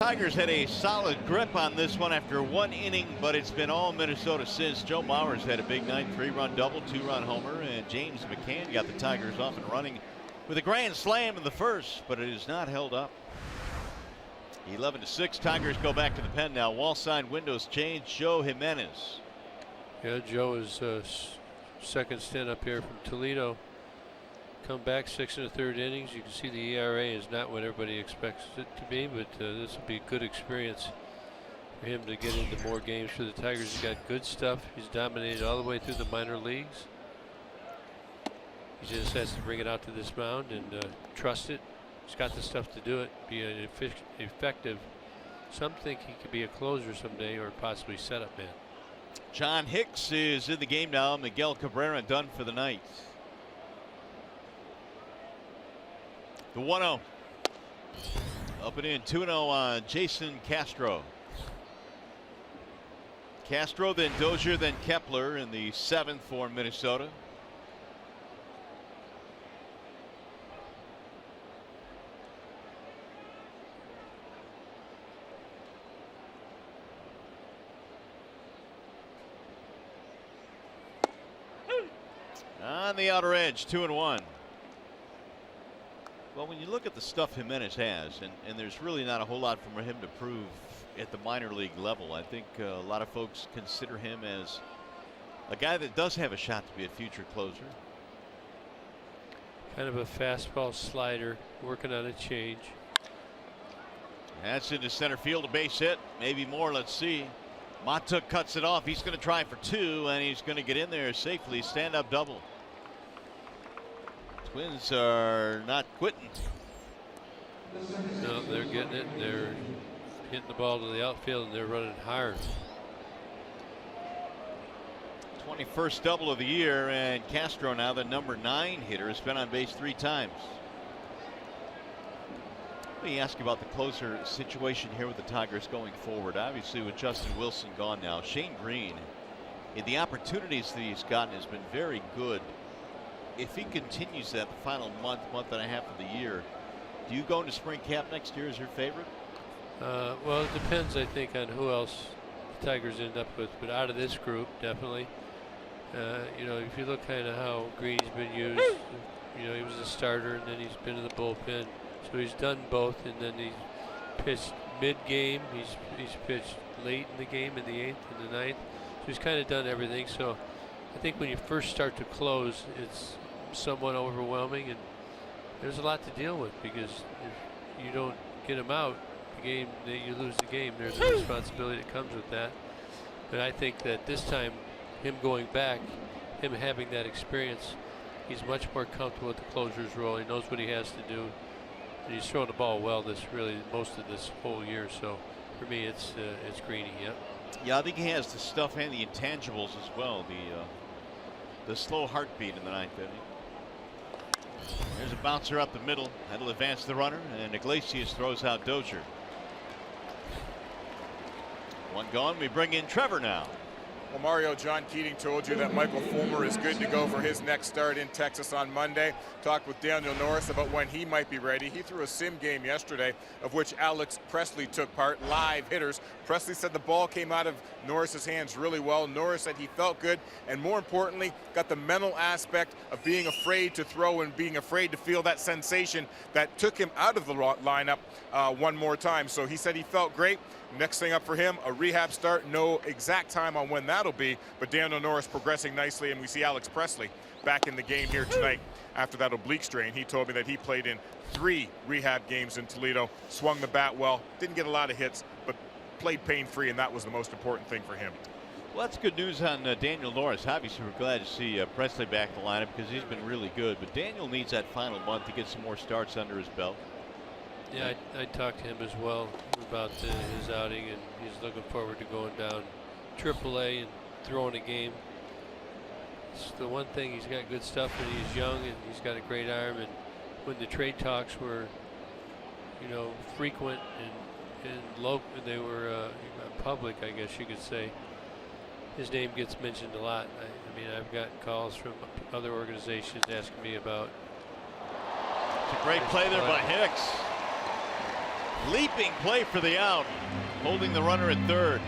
Tigers had a solid grip on this one after 1 inning, but it's been all Minnesota since. Joe Mauer's had a big night, 3-run double, 2-run homer, and James McCann got the Tigers off and running with a grand slam in the first, but it is not held up. 11-6, Tigers go back to the pen now. Wall sign windows change. Joe Jimenez. Yeah, Joe is second stint up here from Toledo. Come back 6 1/3 innings. You can see the ERA is not what everybody expects it to be, but this will be a good experience for him to get into more games for the Tigers. He's got good stuff. He's dominated all the way through the minor leagues. He just has to bring it out to this mound and trust it. He's got the stuff to do it, be an effective. Some think he could be a closer someday or possibly setup man. John Hicks is in the game now. Miguel Cabrera done for the night. The 1-0. Up and in, 2-0 on Jason Castro. Castro, then Dozier, then Kepler in the 7th for Minnesota. On the outer edge, 2-1. Well, when you look at the stuff Jimenez has, and there's really not a whole lot for him to prove at the minor league level, I think a lot of folks consider him as a guy that does have a shot to be a future closer. Kind of a fastball slider, working on a change. That's into center field, a base hit, maybe more. Let's see. Matuk cuts it off. He's going to try for 2, and he's going to get in there safely. Stand-up double. Twins are not quitting. No, they're getting it. They're hitting the ball to the outfield, and they're running hard. 21st double of the year, and Castro now the number 9 hitter, has been on base 3 times. Let me ask you about the closer situation here with the Tigers going forward. Obviously, with Justin Wilson gone now, Shane Green, in the opportunities that he's gotten, has been very good. If he continues that the final month and a half of the year, do you go into spring camp next year as your favorite? Well, it depends, I think, on who else the Tigers end up with. But out of this group, definitely. You know, if you look kind of how Green's been used, you know, he was a starter and then he's been in the bullpen. So he's done both, and then he's pitched mid-game. He's pitched late in the game, in the 8th and the 9th. So he's kind of done everything. So I think when you first start to close, it's somewhat overwhelming, and there's a lot to deal with, because if you don't get him out, the game, you lose the game. There's a responsibility that comes with that. But I think that this time, him going back, him having that experience, he's much more comfortable with the closer's role. He knows what he has to do. And he's thrown the ball well most of this whole year. So for me, it's Greeny. Yep. Yeah, I think he has the stuff and the intangibles as well. The slow heartbeat in the 9th inning. There's a bouncer up the middle. That'll advance the runner, and Iglesias throws out Dozier. 1 gone. We bring in Trevor now. Well, Mario, John Keating told you that Michael Fulmer is good to go for his next start in Texas on Monday. Talked with Daniel Norris about when he might be ready. He threw a sim game yesterday, of which Alex Presley took part, live hitters. Presley said the ball came out of Norris's hands really well. Norris said he felt good, and more importantly, got the mental aspect of being afraid to throw and being afraid to feel that sensation that took him out of the lineup one more time. So he said he felt great. Next thing up for him, a rehab start. No exact time on when that'll be, but Daniel Norris progressing nicely, and we see Alex Presley back in the game here tonight after that oblique strain. He told me that he played in 3 rehab games in Toledo, swung the bat well, didn't get a lot of hits, but played pain-free, and that was the most important thing for him. Well, that's good news on Daniel Norris. Obviously, we're glad to see Presley back in the lineup because he's been really good, but Daniel needs that final month to get some more starts under his belt. Yeah, I talked to him as well about his outing, and he's looking forward to going down AAA and throwing a game. It's the one thing, he's got good stuff, and he's young, and he's got a great arm. And when the trade talks were, you know, frequent and local, they were public, I guess you could say, his name gets mentioned a lot. I mean, I've gotten calls from other organizations asking me about. It's a great play there by Hicks. Leaping play for the out, holding the runner at third.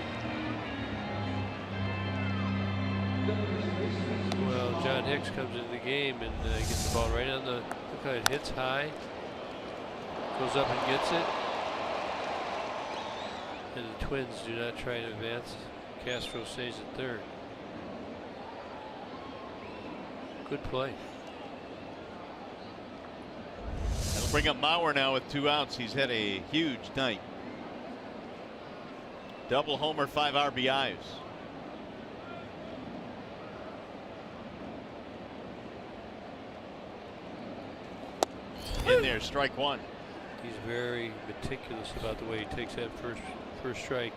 Well, John Hicks comes into the game and gets the ball right on the, look how it hits high, goes up and gets it. And the Twins do not try to advance. Castro stays at third. Good play. That'll bring up Mauer now with 2 outs. He's had a huge night. Double homer, 5 RBIs. In there, strike 1. He's very meticulous about the way he takes that first strike.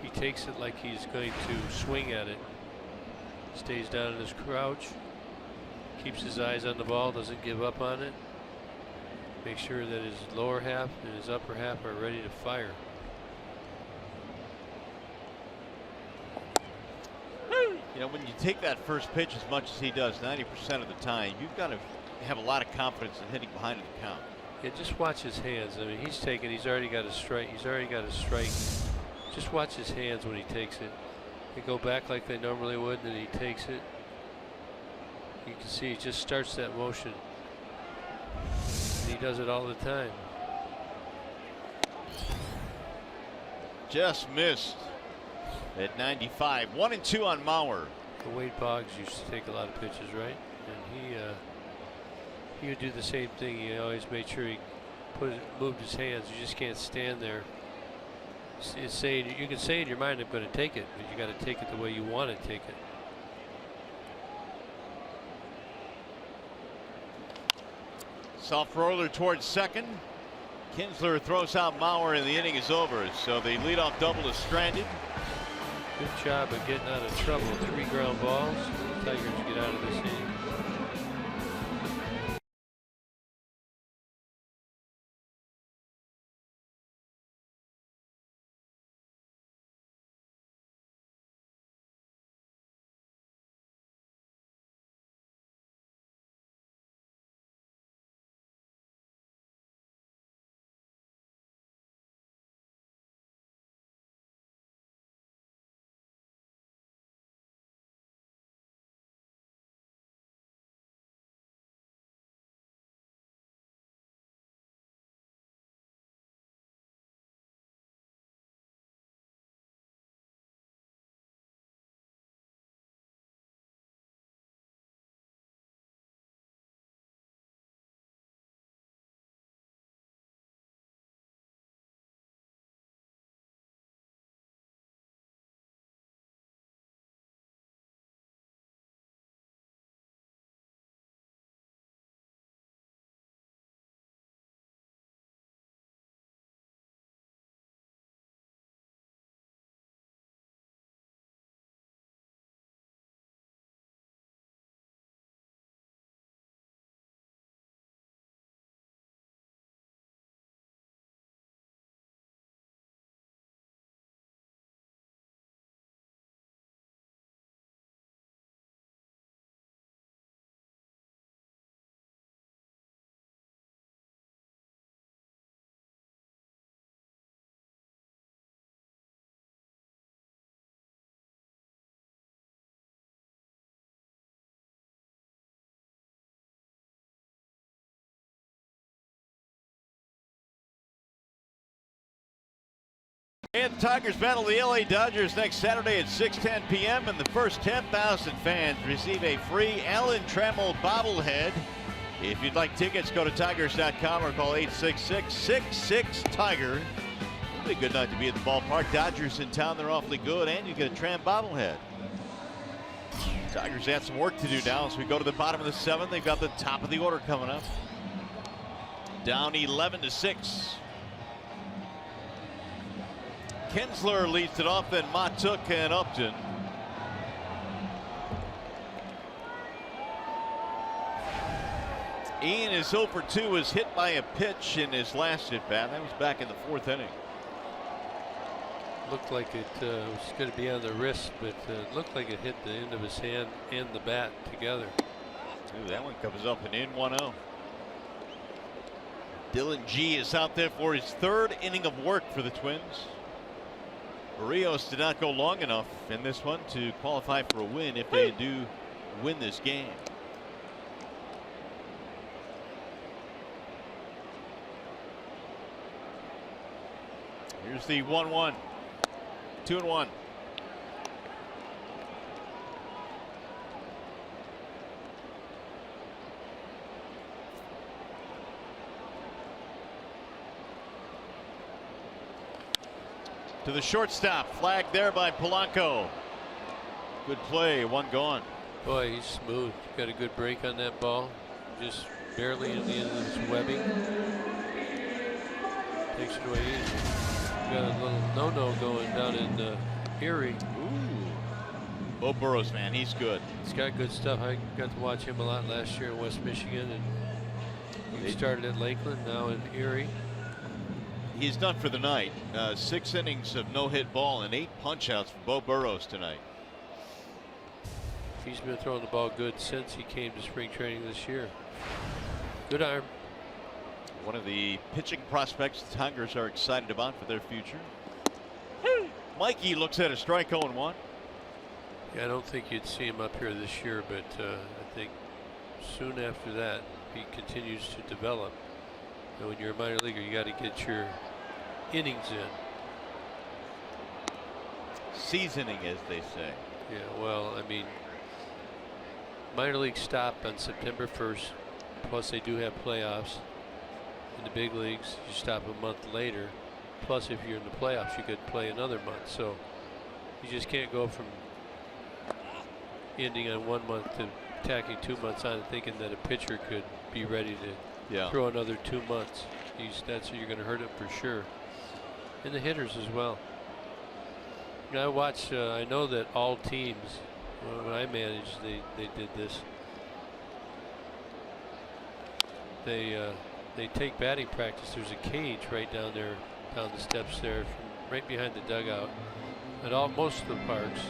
He takes it like he's going to swing at it. Stays down in his crouch. Keeps his eyes on the ball, doesn't give up on it. Make sure that his lower half and his upper half are ready to fire. You know, when you take that first pitch as much as he does 90% of the time, you've got to have a lot of confidence in hitting behind the count. Yeah, just watch his hands. I mean, he's already got a strike. He's already got a strike. Just watch his hands when he takes it. They go back like they normally would, and then he takes it. You can see he just starts that motion. He does it all the time. Just missed at 95. 1-2 on Mauer. Wade Boggs used to take a lot of pitches, right? And he would do the same thing. He always made sure he moved his hands. You just can't stand there. It's saying, you can say in your mind, I'm going to take it, but you got to take it the way you want to take it. Soft roller towards second. Kinsler throws out Mauer and the inning is over. So the leadoff double is stranded. Good job of getting out of trouble. 3 ground balls. The Tigers get out of this inning. And the Tigers battle the LA Dodgers next Saturday at 6:10 p.m. and the first 10,000 fans receive a free Alan Trammell bobblehead. If you'd like tickets, go to Tigers.com or call 866-66-TIGER. It'll be a good night to be at the ballpark. Dodgers in town, they're awfully good, and you get a Tram bobblehead. Tigers have some work to do now as we go to the bottom of the 7th. They've got the top of the order coming up. Down 11-6. Kinsler leads it off, then Matuk and Upton. Ian is 0 for 2, is hit by a pitch in his last at bat. That was back in the 4th inning. Looked like it was going to be on the wrist, but it looked like it hit the end of his hand and the bat together. Ooh, that one comes up and in 1-0. Dylan G is out there for his 3rd inning of work for the Twins. Barrios did not go long enough in this one to qualify for a win if they do win this game. Here's the 1-1. 2-1. To the shortstop, flagged there by Polanco. Good play, 1 gone. Boy, he's smooth. Got a good break on that ball. Just barely in the end of his webbing. Takes it away easy. Got a little no-no going down in Erie. Ooh. Bo Burrows, man, he's good. He's got good stuff. I got to watch him a lot last year in West Michigan, and he started at Lakeland, now in Erie. He's done for the night. 6 innings of no-hit ball and 8 punch-outs for Bo Burrows tonight. He's been throwing the ball good since he came to spring training this year. Good arm. One of the pitching prospects the Tigers are excited about for their future. Mikey looks at a strike 0-1. Yeah, I don't think you'd see him up here this year, but I think soon after that, he continues to develop. And when you're a minor leaguer, you got to get your innings in. Seasoning, as they say. Yeah, well, I mean, minor league stopped on September 1st. Plus, they do have playoffs. In the big leagues, you stop a month later. Plus, if you're in the playoffs, you could play another month. So you just can't go from ending on 1 month to tacking 2 months on and thinking that a pitcher could be ready to throw another 2 months. That's you're going to hurt him for sure. And the hitters as well. I watch. I know that all teams, when I managed, they did this. They take batting practice. There's a cage right down there, down the steps there, right behind the dugout. At most of the parks,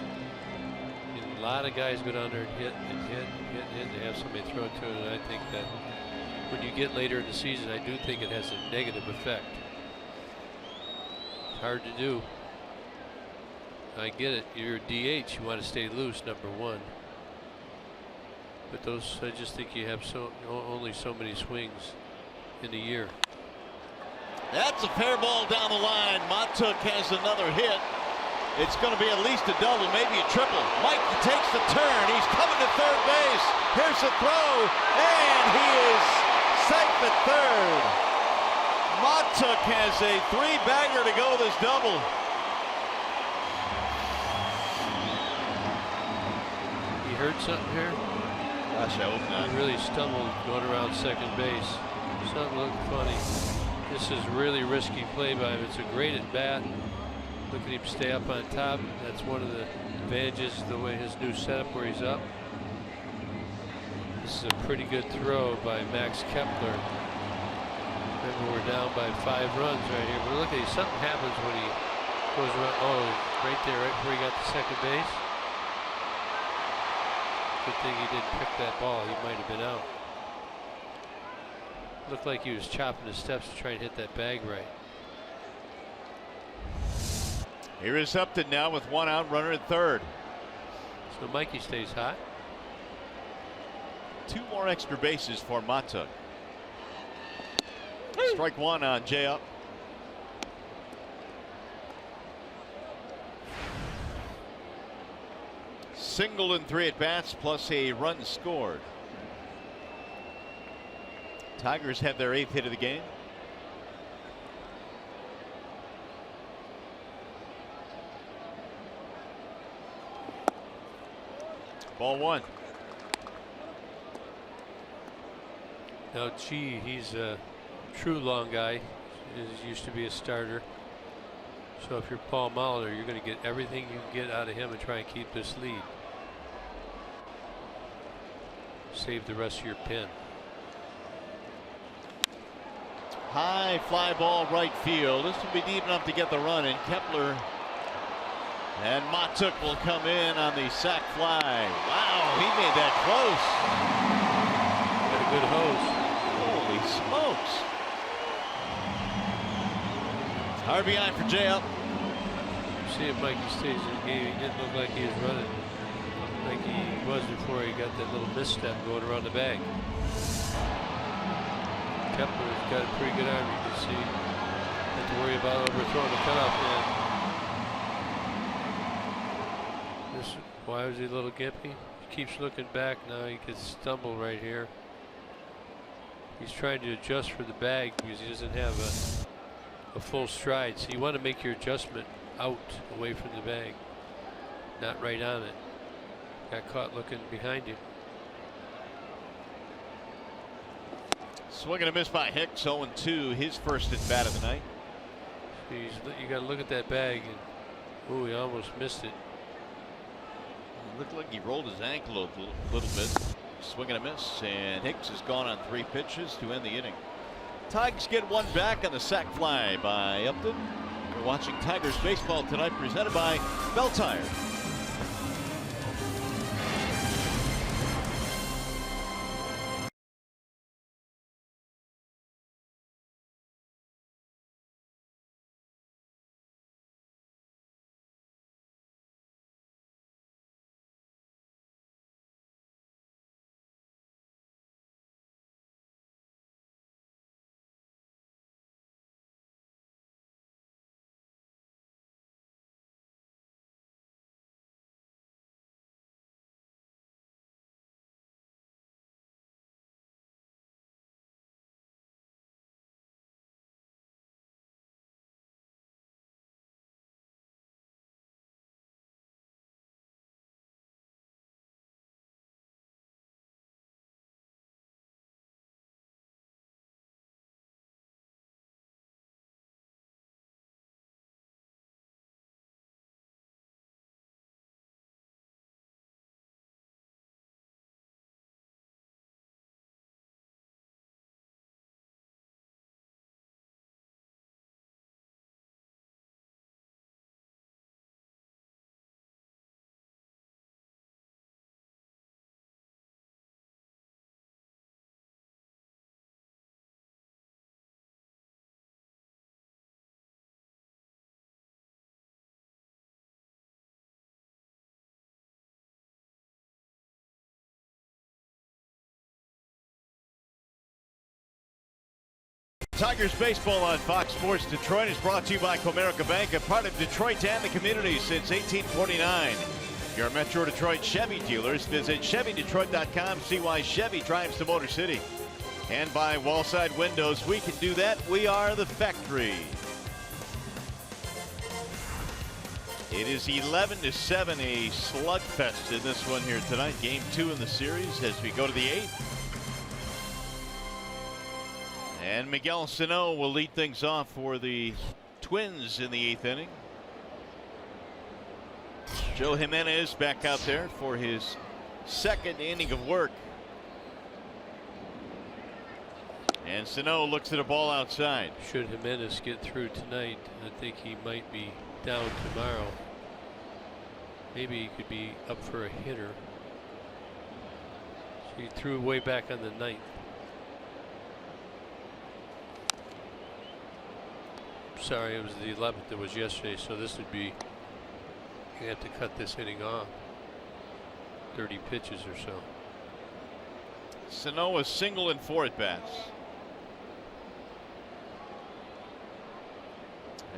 and a lot of guys go down there and hit and hit and hit and hit. They have somebody throw it to it, and I think that when you get later in the season, I do think it has a negative effect. It's hard to do. I get it. You're a DH. You want to stay loose, number 1. But those, I just think you have only so many swings in a year. That's a fair ball down the line. Matuk has another hit. It's going to be at least a double, maybe a triple. Mike takes the turn. He's coming to third base. Here's the throw, and he is safe at third. Matuk has a 3-bagger to go this double. He heard something here? Gosh, I hope not. He really stumbled going around second base. Something looked funny. This is really risky play by him. It's a great at bat. Look at him stay up on top. That's one of the advantages of the way his new setup where he's up. This is a pretty good throw by Max Kepler. Remember, we're down by 5 runs right here. But look at something happens when he goes around. Oh, right there, right before he got to second base. Good thing he didn't pick that ball. He might have been out. Looked like he was chopping his steps to try and hit that bag right. Here is Upton now with 1 out, runner at third. So Mikey stays hot. 2 more extra bases for Matuk. Strike 1 on Jay Up. Single in 3 at bats plus a run scored. Tigers have their 8th hit of the game. Ball 1. Now, gee, he's a true long guy. He used to be a starter. So if you're Paul Molitor, you're going to get everything you can get out of him and try and keep this lead. Save the rest of your pen. High fly ball right field. This will be deep enough to get the run, and Kepler and Matuk will come in on the sac fly. Wow, he made that close. Got a good hose. Holy smokes. RBI for J.L. See if Mikey stays in the game. He didn't look like he was running like he was before he got that little misstep going around the bag. Kepler's got a pretty good arm, you can see. Have to worry about overthrowing the cutoff man. Why was he a little gimpy? He keeps looking back now. He could stumble right here. He's trying to adjust for the bag because he doesn't have a full stride. So you want to make your adjustment out away from the bag, not right on it. Got caught looking behind him. Swing and a miss by Hicks. 0-2, his first at bat of the night. You got to look at that bag, and ooh, he almost missed it. It looked like he rolled his ankle a little bit. Swing and a miss, and Hicks is gone on 3 pitches to end the inning. Tigers get one back on the sac fly by Upton. You're watching Tigers baseball tonight, presented by Bell Tire. Tigers baseball on Fox Sports Detroit is brought to you by Comerica Bank, a part of Detroit and the community since 1849. Your Metro Detroit Chevy dealers. Visit ChevyDetroit.com. See why Chevy drives to Motor City. And by Wallside Windows. We can do that. We are the factory. It is 11-7, a slugfest in this one here tonight. Game 2 in the series as we go to the 8th. And Miguel Sano will lead things off for the Twins in the 8th inning. Joe Jimenez back out there for his 2nd inning of work. And Sano looks at a ball outside. Should Jimenez get through tonight, I think he might be down tomorrow. Maybe he could be up for a hitter. So he threw way back on the 9th. Sorry, it was the 11th. It was yesterday, so this would be, you have to cut this inning off. 30 pitches or so. Sano is single and 4 at bats.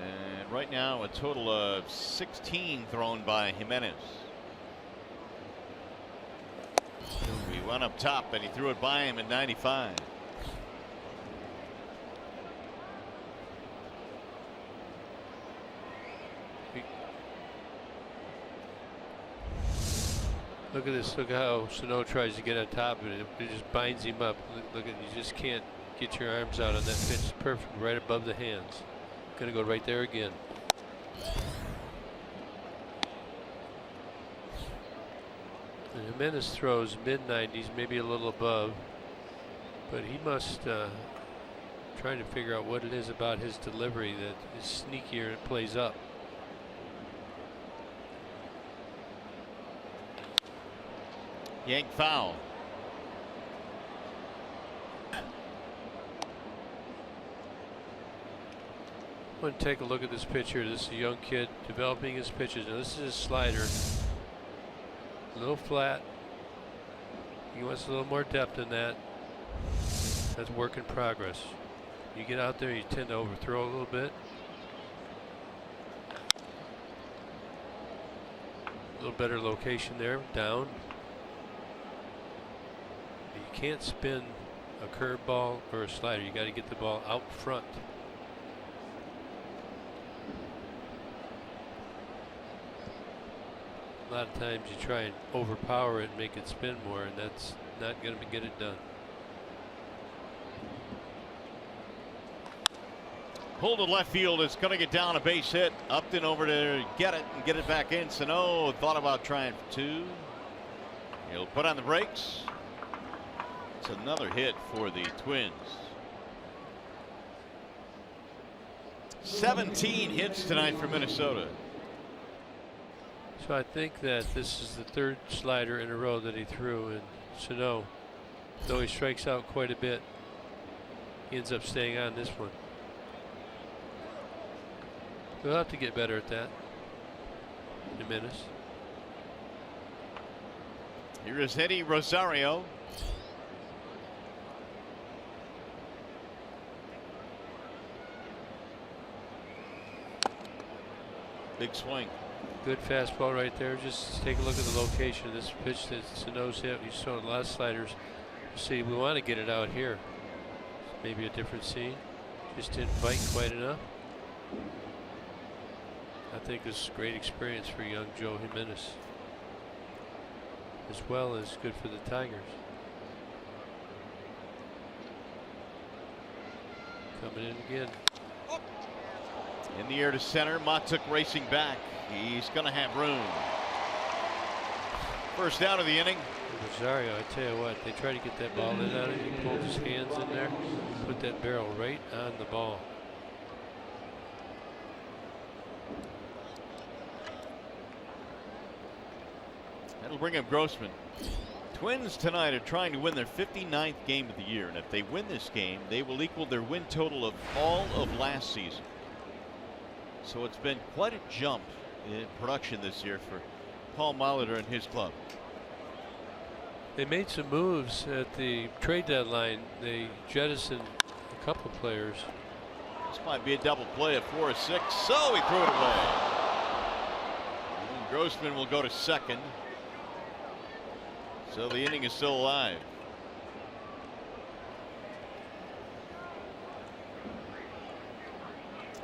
And right now a total of 16 thrown by Jimenez. He went up top and he threw it by him in 95. Look at this. Look how Sano tries to get on top of it. It just binds him up. Look at, you just can't get your arms out on that pitch. It's perfect, right above the hands. Gonna go right there again. And Jimenez throws mid-90s, maybe a little above, but he must trying to figure out what it is about his delivery that is sneakier and plays up. Yank foul. I want to take a look at this pitch here. This is a young kid developing his pitches. Now this is his slider. A little flat. He wants a little more depth than that. That's work in progress. You get out there, you tend to overthrow a little bit. A little better location there, down. You can't spin a curveball or a slider. You got to get the ball out front. A lot of times you try and overpower it and make it spin more, and that's not going to get it done. Pulled to left field. It's going to get down a base hit. Upton over to get it and get it back in. Sano thought about trying for 2. He'll put on the brakes. It's another hit for the Twins. 17 hits tonight for Minnesota. So I think that this is the 3rd slider in a row that he threw, and Sano, though he strikes out quite a bit, he ends up staying on this one. We'll have to get better at that in a minute. Here is Eddie Rosario. Big swing. Good fastball right there. Just take a look at the location of this pitch that Sano's hit. You saw a lot of sliders. See, we want to get it out here. Maybe a different scene. Just didn't bite quite enough. I think this is a great experience for young Joe Jimenez, as well as good for the Tigers. Coming in again. In the air to center. Matuk racing back. He's going to have room. First down of the inning. Rosario, I tell you what, they try to get that ball in on him. He pulled his hands in there, put that barrel right on the ball. That'll bring up Grossman. Twins tonight are trying to win their 59th game of the year, and if they win this game, they will equal their win total of all of last season. So it's been quite a jump in production this year for Paul Molitor and his club. They made some moves at the trade deadline. They jettisoned a couple players. This might be a double play at 4-6. So he threw it away. And Grossman will go to second. So the inning is still alive.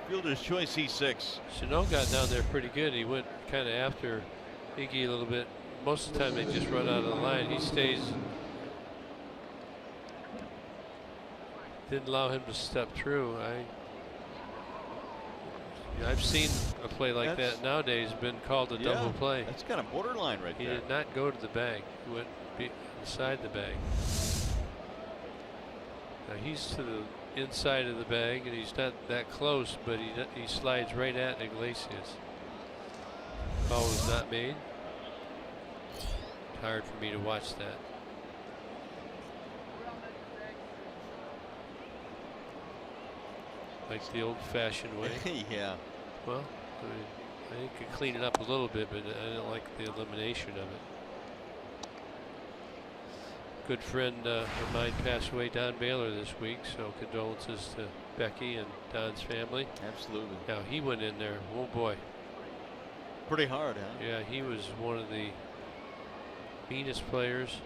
Fielder's choice, E6. Sano got down there pretty good. He went kind of after Iggy a little bit. Most of the time they just run out of the line. He stays. Didn't allow him to step through. I've seen a play like that nowadays been called a double play. That's kind of borderline right there. He did not go to the bag. He went inside the bag. Now he's to the inside of the bag, and he's not that close, but he slides right at Iglesias. Call was not made. It's hard for me to watch that. Like the old-fashioned way. Yeah. Well, I think you could clean it up a little bit, but I don't like the elimination of it. Good friend of mine passed away, Don Baylor, this week, so condolences to Becky and Don's family. Absolutely. Now he went in there. Oh boy. Pretty hard, huh? Yeah, he was one of the meanest players,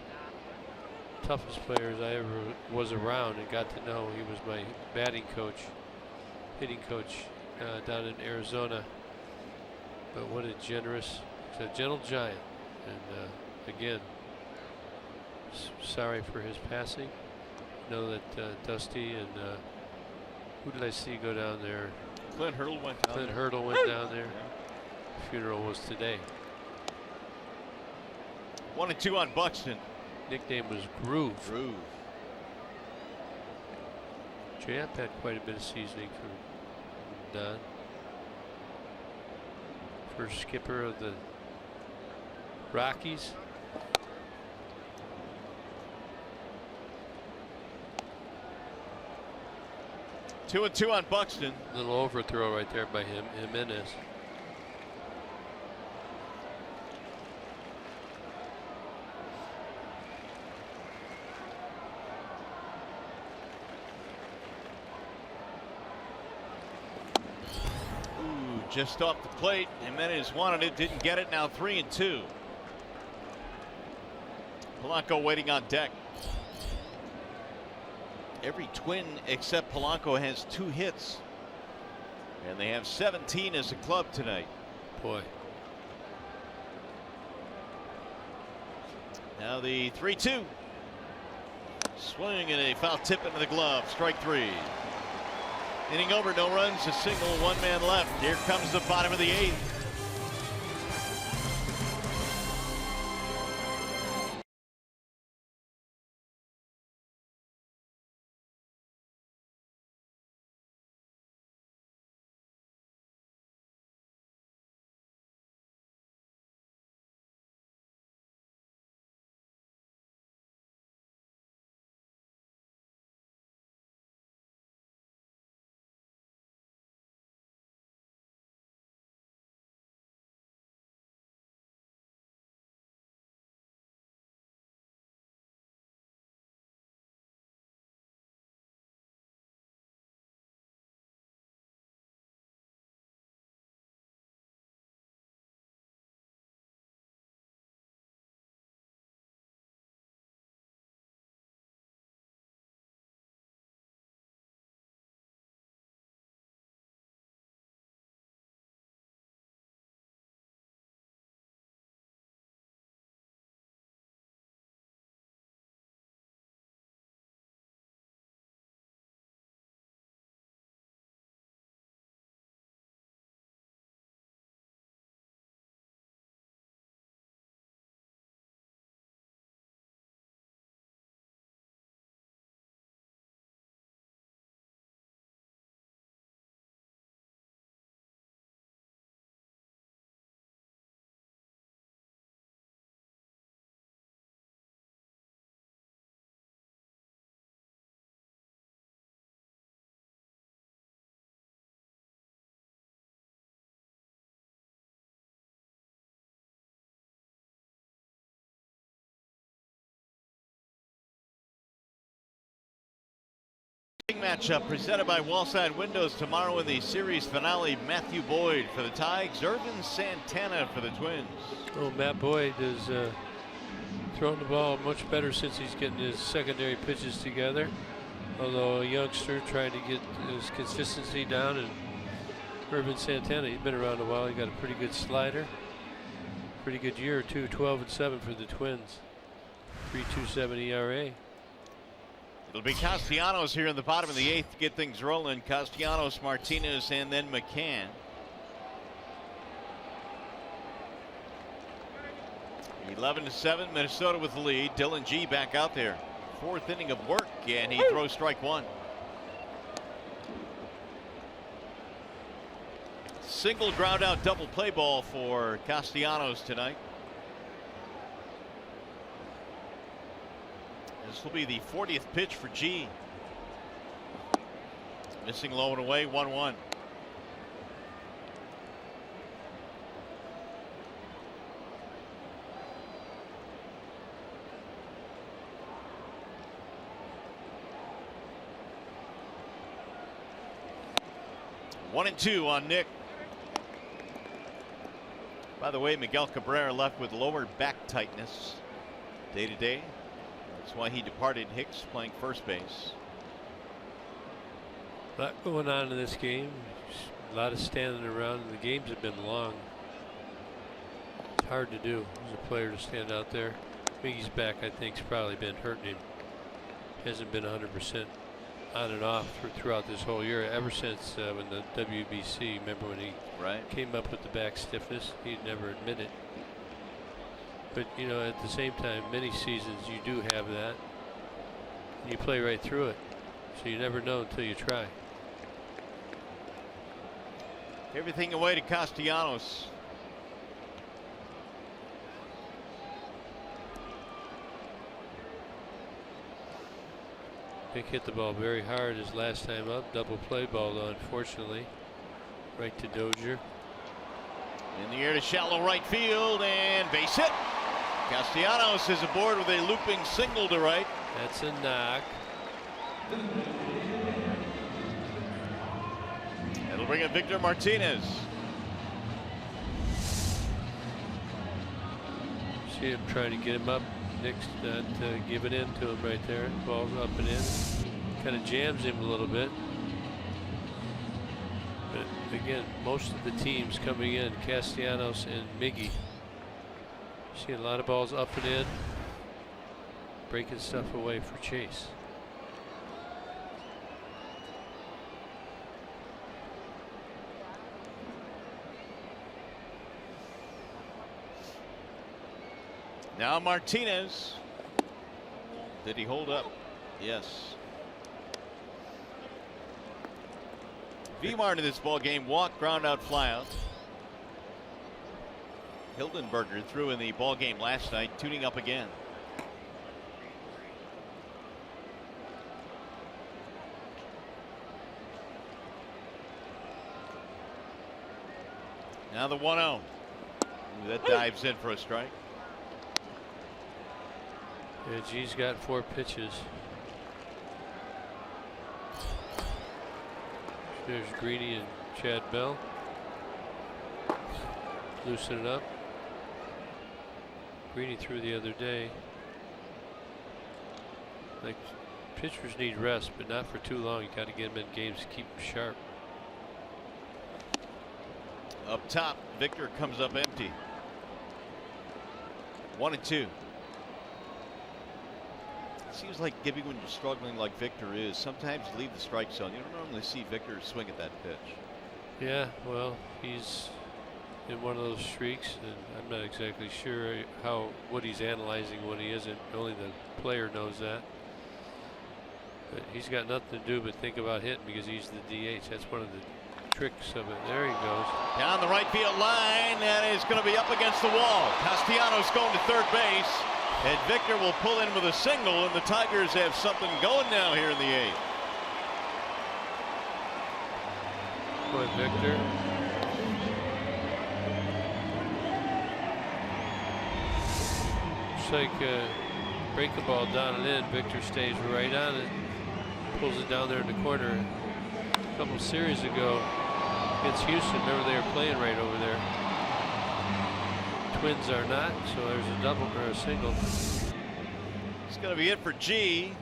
toughest players I ever was around and got to know. He was my batting coach, hitting coach down in Arizona. But what a generous, a gentle giant. And again, sorry for his passing. I know that Dusty and who did I see go down there? Clint Hurdle went down. Clint Hurdle went down there. Yeah. Funeral was today. 1-2 on Buxton. Nickname was Groove. Groove. Jamp had quite a bit of seasoning from Don. First skipper of the Rockies. 2-2 on Buxton. Little overthrow right there by Jimenez. Just off the plate. Jimenez wanted it, didn't get it. Now 3-2. Polanco waiting on deck. Every Twin except Polanco has 2 hits. And they have 17 as a club tonight. Boy. Now the 3-2. Swing and a foul tip into the glove. Strike 3. Inning over, no runs, a single, 1 man left. Here comes the bottom of the 8th. Matchup presented by Wallside Windows tomorrow in the series finale. Matthew Boyd for the Tigers, Irvin Santana for the Twins. Oh, Matt Boyd is throwing the ball much better since he's getting his secondary pitches together. Although a youngster trying to get his consistency down, and Irvin Santana, he's been around a while. He got a pretty good slider. Pretty good year or two, 12-7 for the Twins. 3.27 ERA. It'll be Castellanos here in the bottom of the 8th to get things rolling. Castellanos, Martinez, and then McCann. 11-7, Minnesota with the lead. Dylan G back out there. 4th inning of work, and he throws strike 1. Single ground out double play ball for Castellanos tonight. This will be the 40th pitch for G. Missing low and away, 1-1. One and 2 on Nick. By the way, Miguel Cabrera left with lower back tightness day to day. That's why he departed. Hicks playing first base. A lot going on in this game. A lot of standing around, and the games have been long. It's hard to do as a player to stand out there. Miggy's back, I think, has probably been hurting him. Hasn't been 100% on and off throughout this whole year. Ever since when the WBC, remember when he came up with the back stiffness, he'd never admit it. But, you know, at the same time, many seasons you do have that. And you play right through it. So you never know until you try. Everything away to Castellanos. Vic hit the ball very hard his last time up. Double play ball, though, unfortunately. Right to Dozier. In the air to shallow right field and base hit. Castellanos is aboard with a looping single to right. That's a knock. That'll bring in Victor Martinez. See him trying to get him up. Nick's not giving in to him right there. Ball's up and in. Kind of jams him a little bit. But again, most of the teams coming in, Castellanos and Miggy. Seeing a lot of balls up and in. Breaking stuff away for Chase. Now Martinez. Did he hold up? Yes. Vimar in this ball game walk, ground out, fly out. Hildenberger threw in the ball game last night, tuning up again. Now the 1-0. That dives in for a strike. Yeah, G's got 4 pitches. There's Greeny and Chad Bell. Loosen it up. Greeny threw the other day. Like, pitchers need rest, but not for too long. You got to get them in games to keep them sharp. Up top, Victor comes up empty. 1-2. Seems like Gibby, when you're struggling like Victor is, sometimes you leave the strike zone. You don't normally see Victor swing at that pitch. Yeah, well, he's in one of those streaks, and I'm not exactly sure what he's analyzing, what he isn't. Only the player knows that. But he's got nothing to do but think about hitting because he's the DH. That's one of the tricks of it. There he goes. Down the right field line, and is going to be up against the wall. Castellanos going to third base. And Victor will pull in with a single, and the Tigers have something going now here in the 8th. Go ahead, Victor. Looks like break the ball down and in. Victor stays right on it. Pulls it down there in the corner. A couple series ago against Houston, remember they were playing right over there. Twins are not, so there's a double or a single. It's going to be it for G,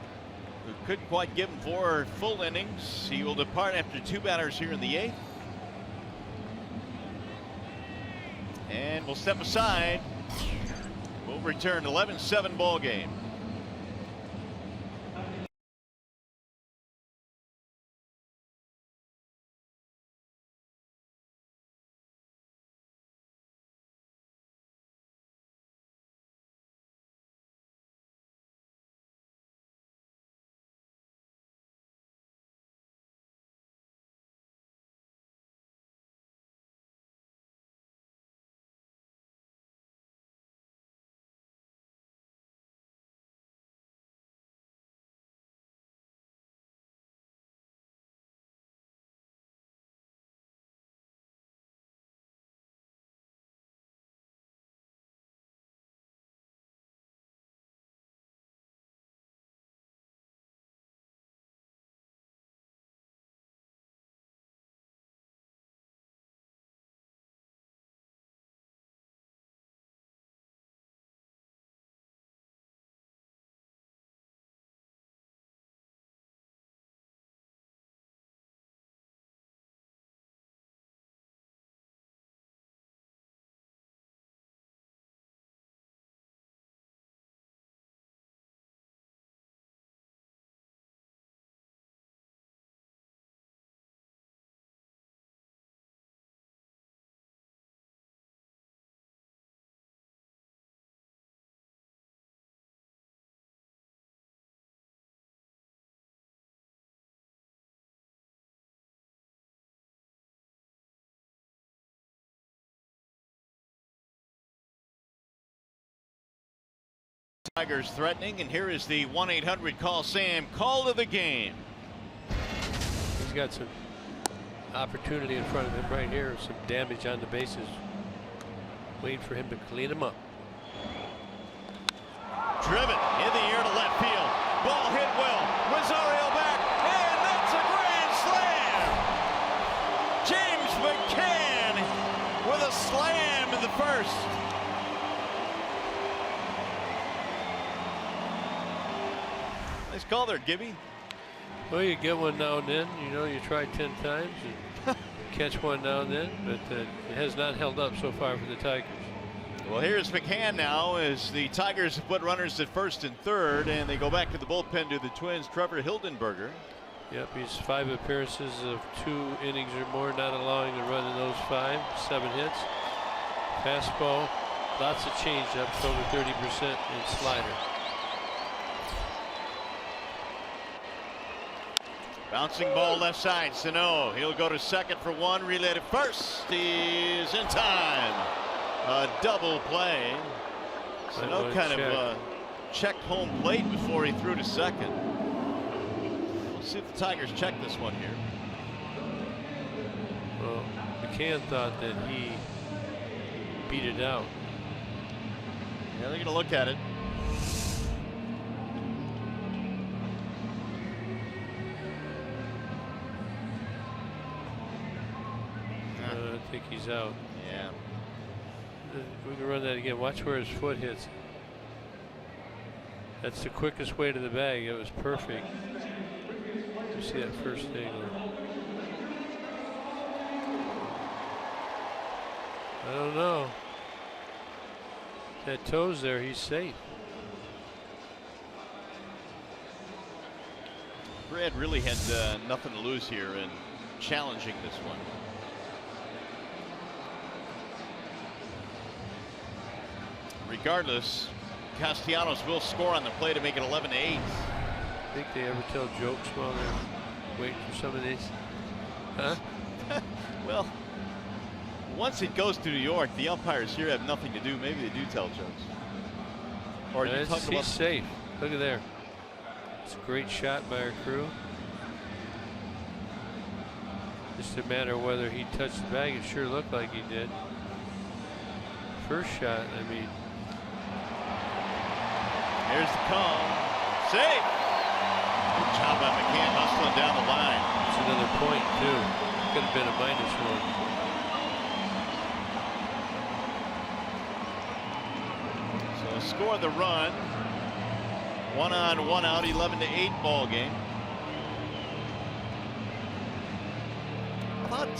who couldn't quite give him 4 full innings. He will depart after 2 batters here in the 8th. And we'll step aside. We'll return 11-7 ball game. Tigers threatening, and here is the 1-800-CALL-SAM call of the game. He's got some opportunity in front of him right here. Some damage on the bases. Waiting for him to clean them up. Driven in the air to left field. Ball hit well. Rosario back, and that's a grand slam. James McCann with a slam in the first. Nice call there, Gibby. Well, you get one now and then. You know, you try 10 times and catch one now and then, but it has not held up so far for the Tigers. Well, here's McCann now as the Tigers have put runners at first and third, and they go back to the bullpen to the Twins. Trevor Hildenberger. Yep, he's 5 appearances of 2 innings or more, not allowing a run in those 5, 7 hits. Fastball, lots of changeups, over 30%, and slider. Bouncing ball left side. Sano, he'll go to second for one, relay to first. He's in time. A double play. Sano kind of checked home plate before he threw to second. We'll see if the Tigers check this one here. Well, McCann thought that he beat it out. Yeah, they're going to look at it. I think he's out. Yeah. We can run that again. Watch where his foot hits. That's the quickest way to the bag. It was perfect. You see that first angle. I don't know. That toe's there. He's safe. Brad really had nothing to lose here in challenging this one. Regardless, Castellanos will score on the play to make it 11-8. Think they ever tell jokes while they're waiting for some of these? Huh? Well, once it goes to New York, the umpires here have nothing to do. Maybe they do tell jokes. Or you talk about he's safe. Look at there. It's a great shot by our crew. Just a matter of whether he touched the bag. It sure looked like he did. First shot, I mean. Here's the call. Safe. Good job by McCann hustling down the line. It's another point, too. Could have been a -1. So score the run. 1 on, 1 out, 11-8 ball game. I thought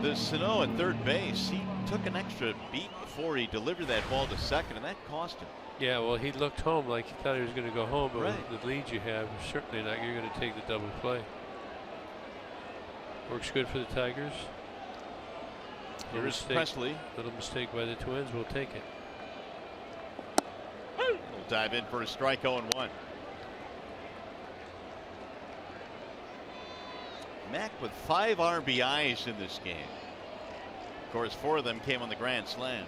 the Sano at third base, he took an extra beat before he delivered that ball to second, and that cost him. Yeah, well, he looked home like he thought he was going to go home, but right. with the lead you have, certainly not. You're going to take the double play. Works good for the Tigers. Here's Presley. Little mistake by the Twins. We'll take it. We'll dive in for a strike 0-1. Mack with 5 RBIs in this game. Of course, 4 of them came on the grand slam.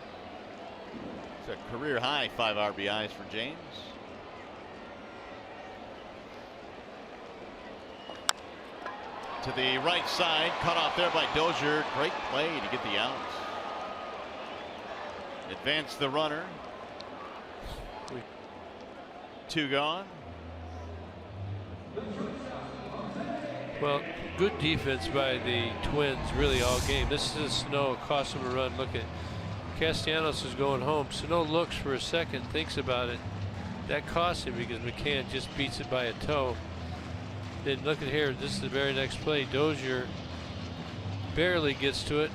It's a career high 5 RBIs for James. To the right side, cut off there by Dozier. Great play to get the out. Advance the runner. 2 gone. Well, good defense by the Twins really all game. This is Sano, cost him a run. Look at Castellanos is going home. Sano looks for a second, thinks about it. That cost him because McCann just beats it by a toe. Then look at here. This is the very next play. Dozier barely gets to it.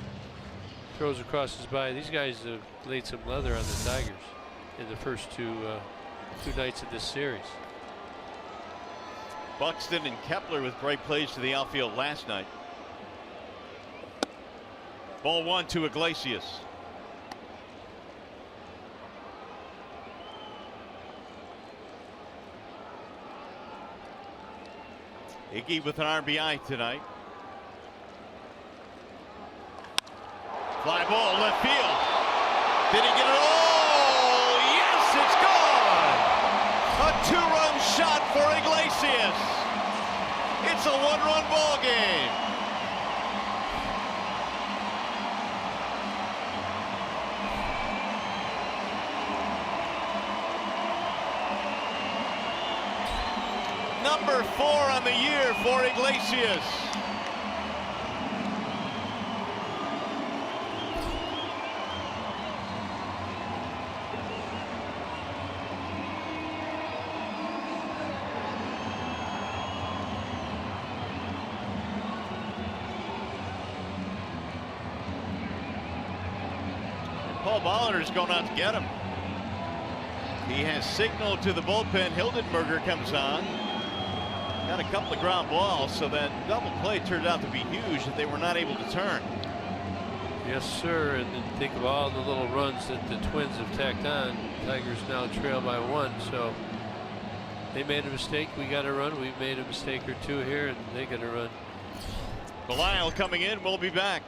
Throws across his body. These guys have laid some leather on the Tigers in the first two nights of this series. Buxton and Kepler with great plays to the outfield last night. Ball 1 to Iglesias. Iggy with an RBI tonight. Fly ball left field. Did he get it all? Yes, it's gone. a one-run ball game. Number 4 on the year for Iglesias. Paul Bollinger's going out to get him. He has signaled to the bullpen. Hildenberger comes on. Got a couple of ground balls, so that double play turned out to be huge that they were not able to turn. Yes, sir. And then think of all the little runs that the Twins have tacked on. Tigers now trail by 1. So they made a mistake. We got a run. We made a mistake or 2 here, and they got a run. Belisle coming in. We'll be back.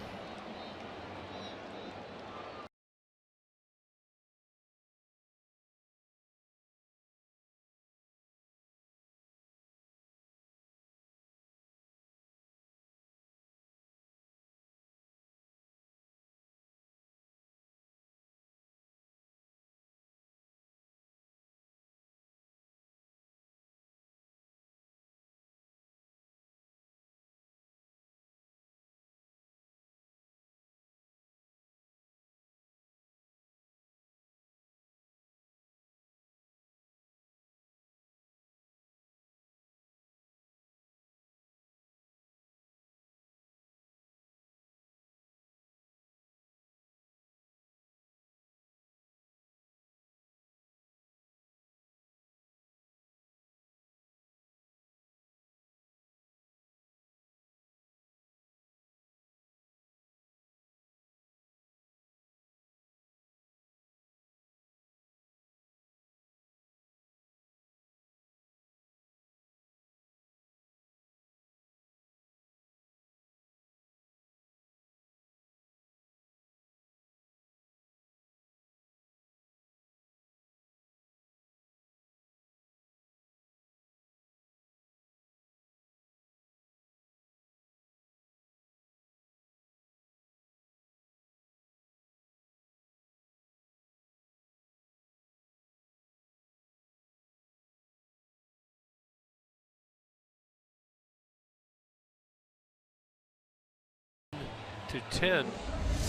To 10.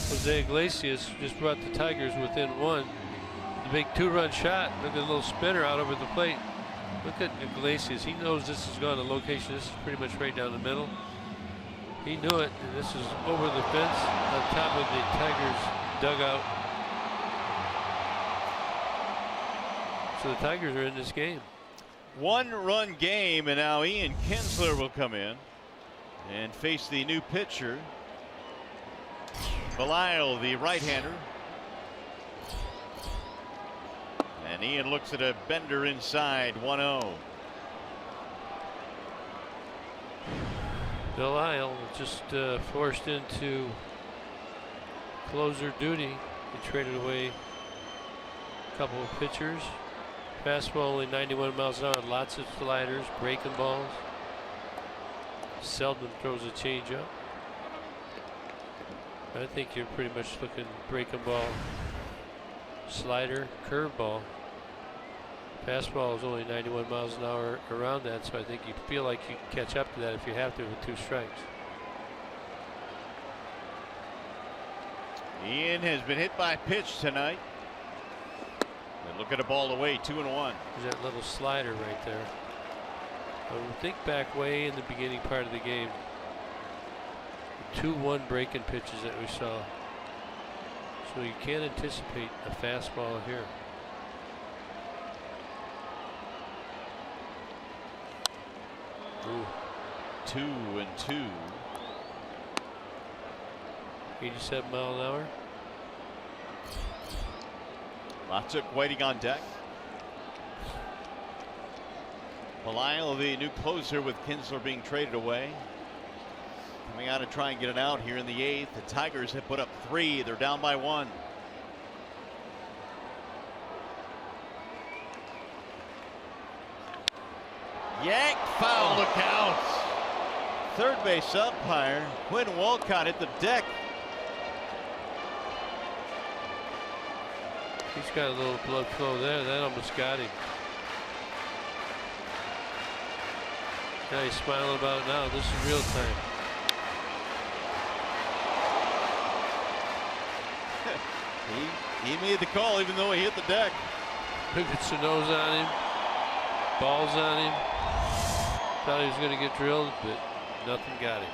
Jose Iglesias just brought the Tigers within 1. The big 2-run shot. Look at the little spinner out over the plate. Look at Iglesias. He knows this has gone to location. This is pretty much right down the middle. He knew it, and this is over the fence on top of the Tigers dugout. So the Tigers are in this game. 1-run game, and now Ian Kinsler will come in and face the new pitcher. Belisle, the right-hander. And Ian looks at a bender inside, 1-0. Belisle just forced into closer duty. He traded away a couple of pitchers. Fastball only 91 miles an hour. Lots of sliders, breaking balls. Seldom throws a changeup. I think you're pretty much looking breaking ball, slider, curveball. Fastball is only 91 miles an hour around that, so I think you feel like you can catch up to that if you have to with 2 strikes. Ian has been hit by a pitch tonight. And look at a ball away, 2-1. There's that little slider right there. I would think back way in the beginning part of the game. 2-1 breaking pitches that we saw. So you can't anticipate a fastball here. Ooh. 2-2. 87 mile an hour. Matuk waiting on deck. Belisle, the new closer, with Kinsler being traded away. Coming out to try and get it out here in the 8th. The Tigers have put up 3. They're down by 1. Yank foul, look out. Third base umpire Quinn Walcott hit the deck. He's got a little blood flow there. That almost got him. Now he's smiling about it now. This is real time. He made the call even though he hit the deck. Look at Sano's on him. Balls on him. Thought he was going to get drilled, but nothing got him.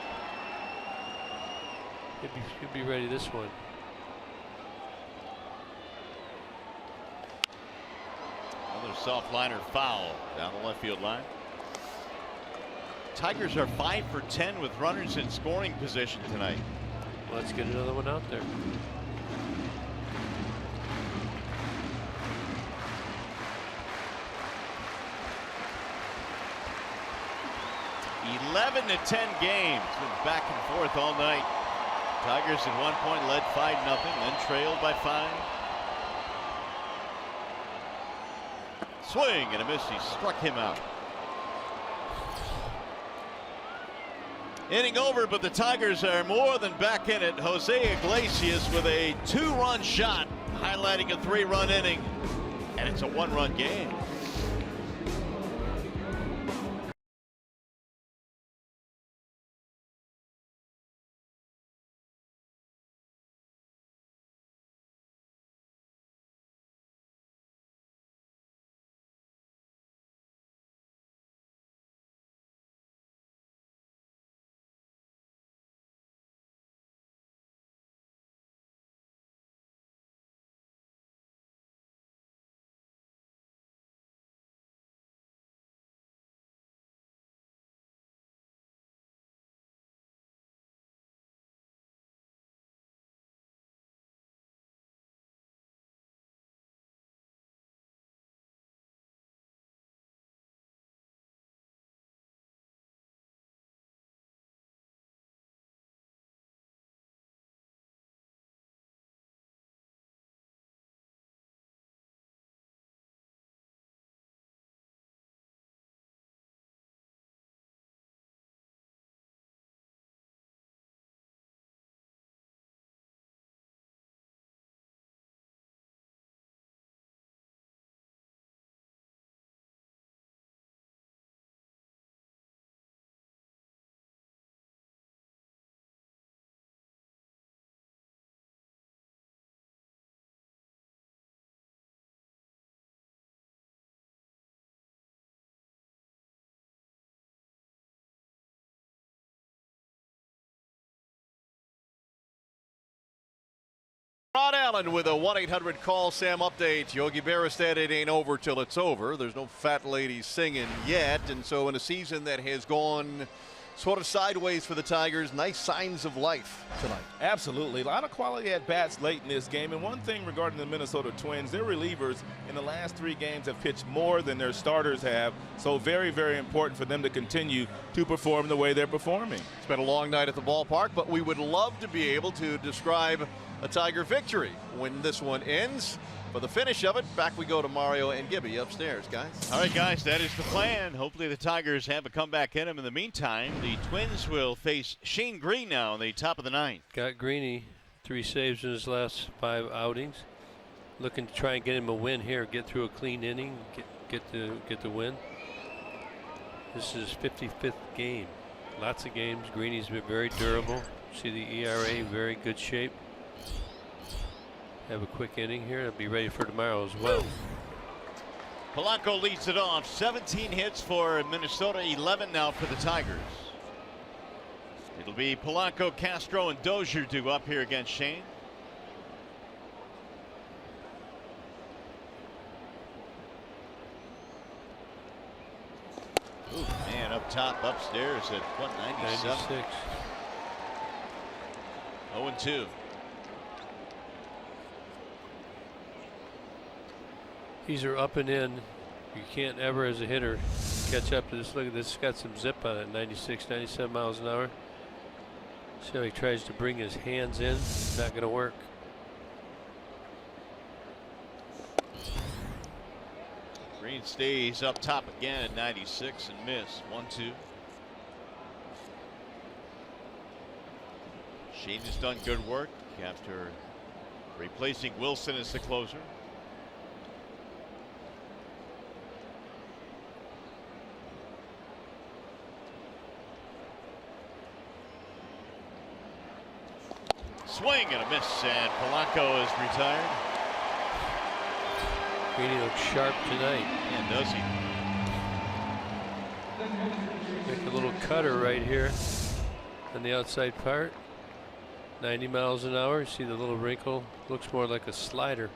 He'll be ready this one. Another soft liner foul down the left field line. Tigers are 5 for 10 with runners in scoring position tonight. Let's get another one out there. (11 to 10 games). Been back and forth all night. Tigers at one point led 5-0, then trailed by 5. Swing and a miss. He struck him out. Inning over, but the Tigers are more than back in it. Jose Iglesias with a 2-run shot, highlighting a 3-run inning, and it's a 1-run game. Ron Allen with a 1-800 call Sam update. Yogi Berra said it ain't over till it's over. There's no fat lady singing yet, and so in a season that has gone sort of sideways for the Tigers, nice signs of life tonight. Absolutely. A lot of quality at-bats late in this game. And one thing regarding the Minnesota Twins, their relievers in the last 3 games have pitched more than their starters have. So very, very important for them to continue to perform the way they're performing. It's been a long night at the ballpark, but we would love to be able to describe a Tiger victory when this one ends. For the finish of it, back we go to Mario and Gibby upstairs, guys. All right, guys, that is the plan. Hopefully the Tigers have a comeback in them. In the meantime, the Twins will face Shane Green now in the top of the 9th. Got Greeny 3 saves in his last 5 outings. Looking to try and get him a win here, get through a clean inning, get the win. This is his 55th game. Lots of games. Greeny's been very durable. See the ERA, very good shape. Have a quick inning here. I'll be ready for tomorrow as well. Polanco leads it off. 17 hits for Minnesota, 11 now for the Tigers. It'll be Polanco, Castro, and Dozier due up here against Shane. Ooh, man, up top, upstairs at 197. 96. 0-2. These are up and in. You can't ever, as a hitter, catch up to this. Look at this. It's got some zip on it. 96, 97 miles an hour. See how he tries to bring his hands in. It's not going to work. Green stays up top again at 96 and miss. 1-2. Shane has done good work after replacing Wilson as the closer. Swing and a miss, and Polanco is retired. Greeny looks sharp tonight. And does he? Make a little cutter right here on the outside part. 90 miles an hour. See the little wrinkle? Looks more like a slider.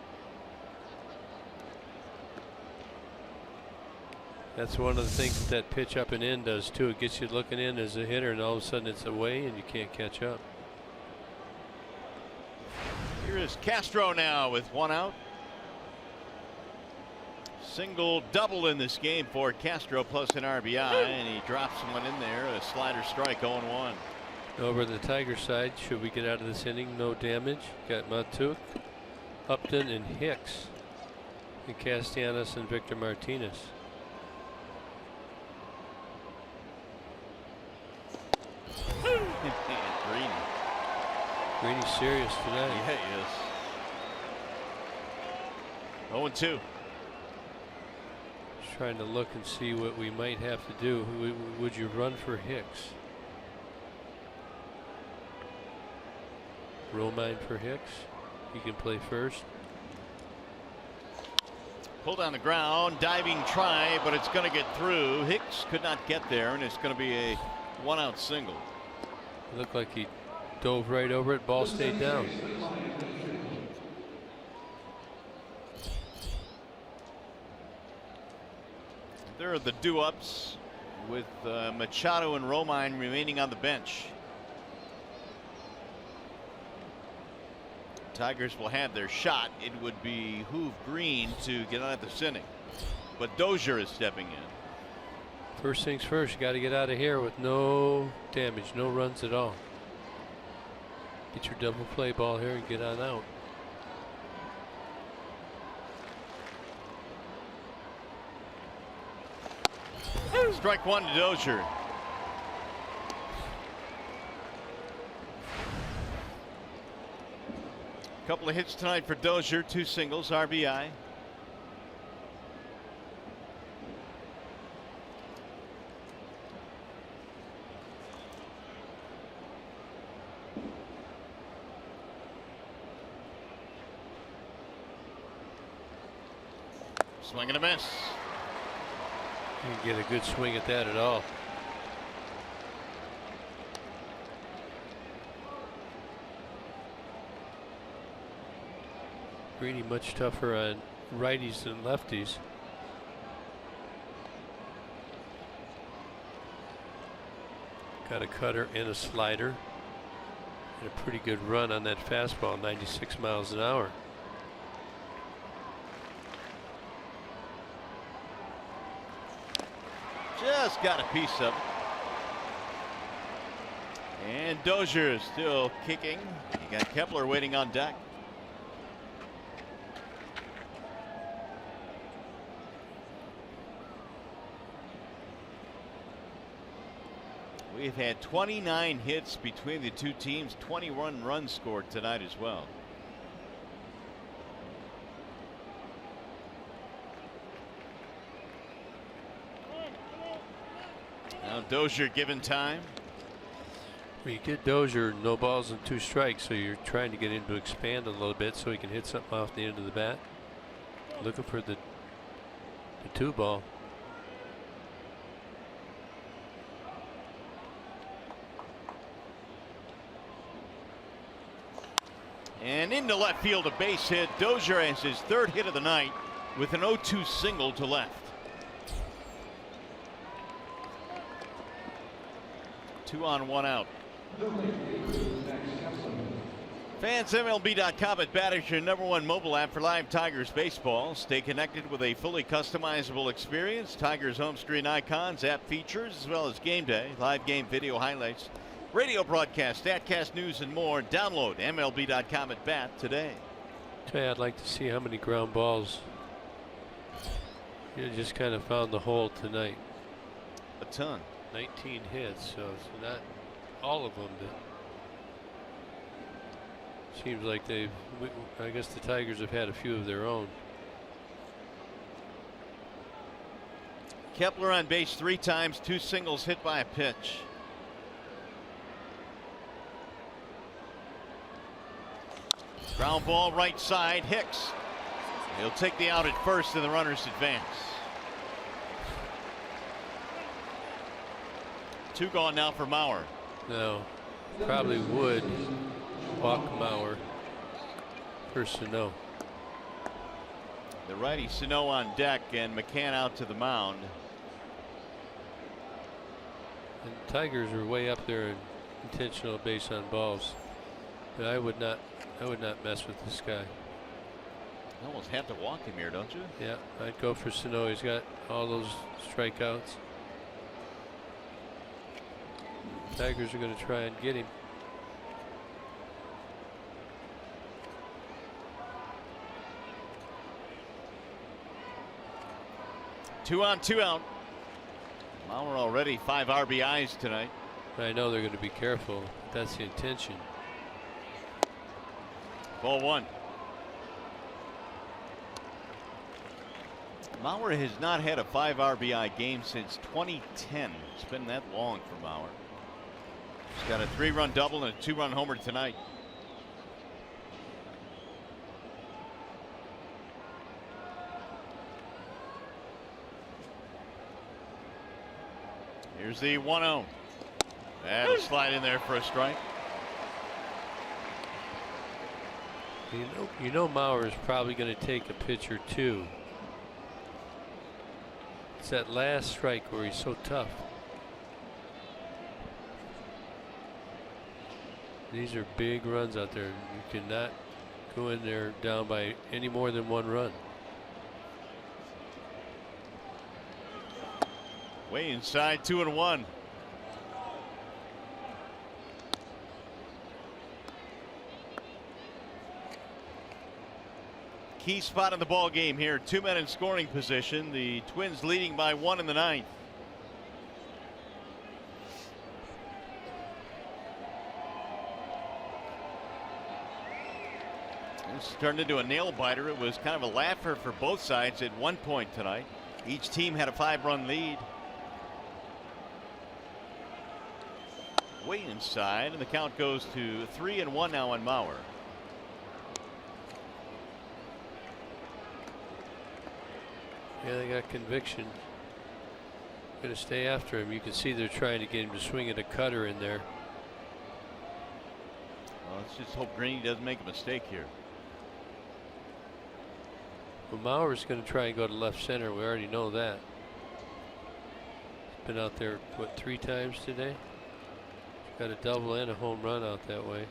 That's one of the things that pitch up and in does too. It gets you looking in as a hitter, and all of a sudden it's away and you can't catch up. Here is Castro now with 1 out. Single double in this game for Castro plus an RBI, and he drops one in there. A slider strike, 0-1. Over the Tiger side, should we get out of this inning? No damage. Got Matuk, Upton, and Hicks, and Castellanos and Victor Martinez. Greeny's serious tonight. Yeah, he is. 0-2. Just trying to look and see what we might have to do. Would you run for Hicks? Romine for Hicks. He can play first. Pulled on the ground, diving try, but it's going to get through. Hicks could not get there, and it's going to be a 1-out single. It looked like he dove right over it. Ball stayed down. There are the do-ups with Machado and Romine remaining on the bench. Tigers will have their shot. It would behoove Green to get out of this inning, but Dozier is stepping in. First things first, you got to get out of here with no damage, no runs at all. Get your double play ball here and get on out. Strike one to Dozier. Couple of hits tonight for Dozier, 2 singles, RBI. Swing and a miss. You can get a good swing at that at all. Greeny much tougher on righties than lefties. Got a cutter and a slider, and a pretty good run on that fastball, 96 miles an hour. Just got a piece of it. And Dozier is still kicking. You got Kepler waiting on deck. We've had 29 hits between the two teams, 21 runs scored tonight as well. Now Dozier given time. Well, you get Dozier no balls and 2 strikes, so you're trying to get him to expand a little bit so he can hit something off the end of the bat. Looking for the 2 ball. And into left field, a base hit. Dozier has his 3rd hit of the night with an 0-2 single to left. 2 on, 1 out. Fans, MLB.com at bat is your #1 mobile app for live Tigers baseball. Stay connected with a fully customizable experience. Tigers home screen icons, app features, as well as game day, live game video highlights, radio broadcast, StatCast news, and more. Download MLB.com at bat today. Tell you, I'd like to see how many ground balls. You just kind of found the hole tonight. A ton. 19 hits, so it's not all of them. Seems like I guess the Tigers have had a few of their own. Kepler on base 3 times, 2 singles, hit by a pitch. Ground ball right side, Hicks. He'll take the out at first and the runners advance. 2 gone now for Mauer. No, probably would walk Mauer for Sano. The righty Sano on deck and McCann out to the mound. And the Tigers are way up there in intentional base on balls. But I would not mess with this guy. You almost have to walk him here, don't you? Yeah, I'd go for Sano. He's got all those strikeouts. Tigers are going to try and get him. Two on, 2 out. Mauer already 5 RBIs tonight. I know they're going to be careful. That's the intention. Ball 1. Mauer has not had a 5 RBI game since 2010. It's been that long for Mauer. He's got a 3-run double and a 2-run homer tonight. Here's the 1-0. That'll slide in there for a strike. You know Mauer is probably going to take a pitch or 2. It's that last strike where he's so tough. These are big runs out there. You cannot go in there down by any more than 1 run. Way inside, 2-1. Key spot in the ball game here. 2 men in scoring position. The Twins leading by 1 in the 9th. This turned into a nail biter. It was kind of a laugher for both sides at one point tonight. Each team had a 5-run lead. Way inside, and the count goes to 3-1 now on Mauer. Yeah, they got conviction. Going to stay after him. You can see they're trying to get him to swing at a cutter in there. Well, let's just hope Greeny doesn't make a mistake here. Well, Mauer's going to try and go to left center. We already know that. He's been out there, what, 3 times today? He's got a double and a home run out that way.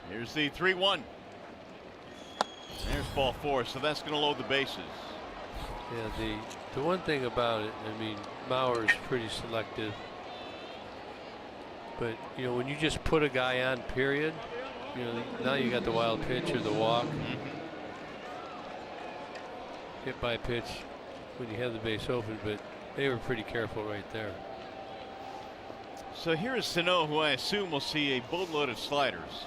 Here's the 3-1. There's ball 4, so that's going to load the bases. Yeah, the one thing about it, I mean, Mauer is pretty selective. But, you know, when you just put a guy on, period, you know, now you got the wild pitch or the walk. Hit by pitch when you have the base open, but they were pretty careful right there. So here is Sano, who I assume will see a boatload of sliders.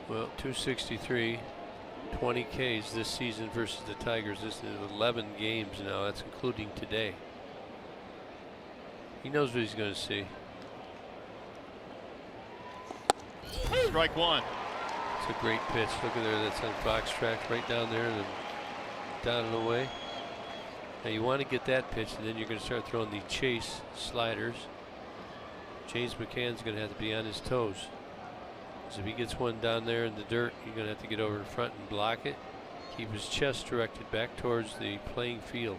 Well, 263, 20 Ks this season versus the Tigers. This is 11 games now. That's including today. He knows what he's going to see. Strike 1. It's a great pitch. Look at there. That's on box track right down there and then down and away. Now you want to get that pitch, and then you're going to start throwing the chase sliders. James McCann's going to have to be on his toes. So if he gets one down there in the dirt, you're going to have to get over in front and block it. Keep his chest directed back towards the playing field.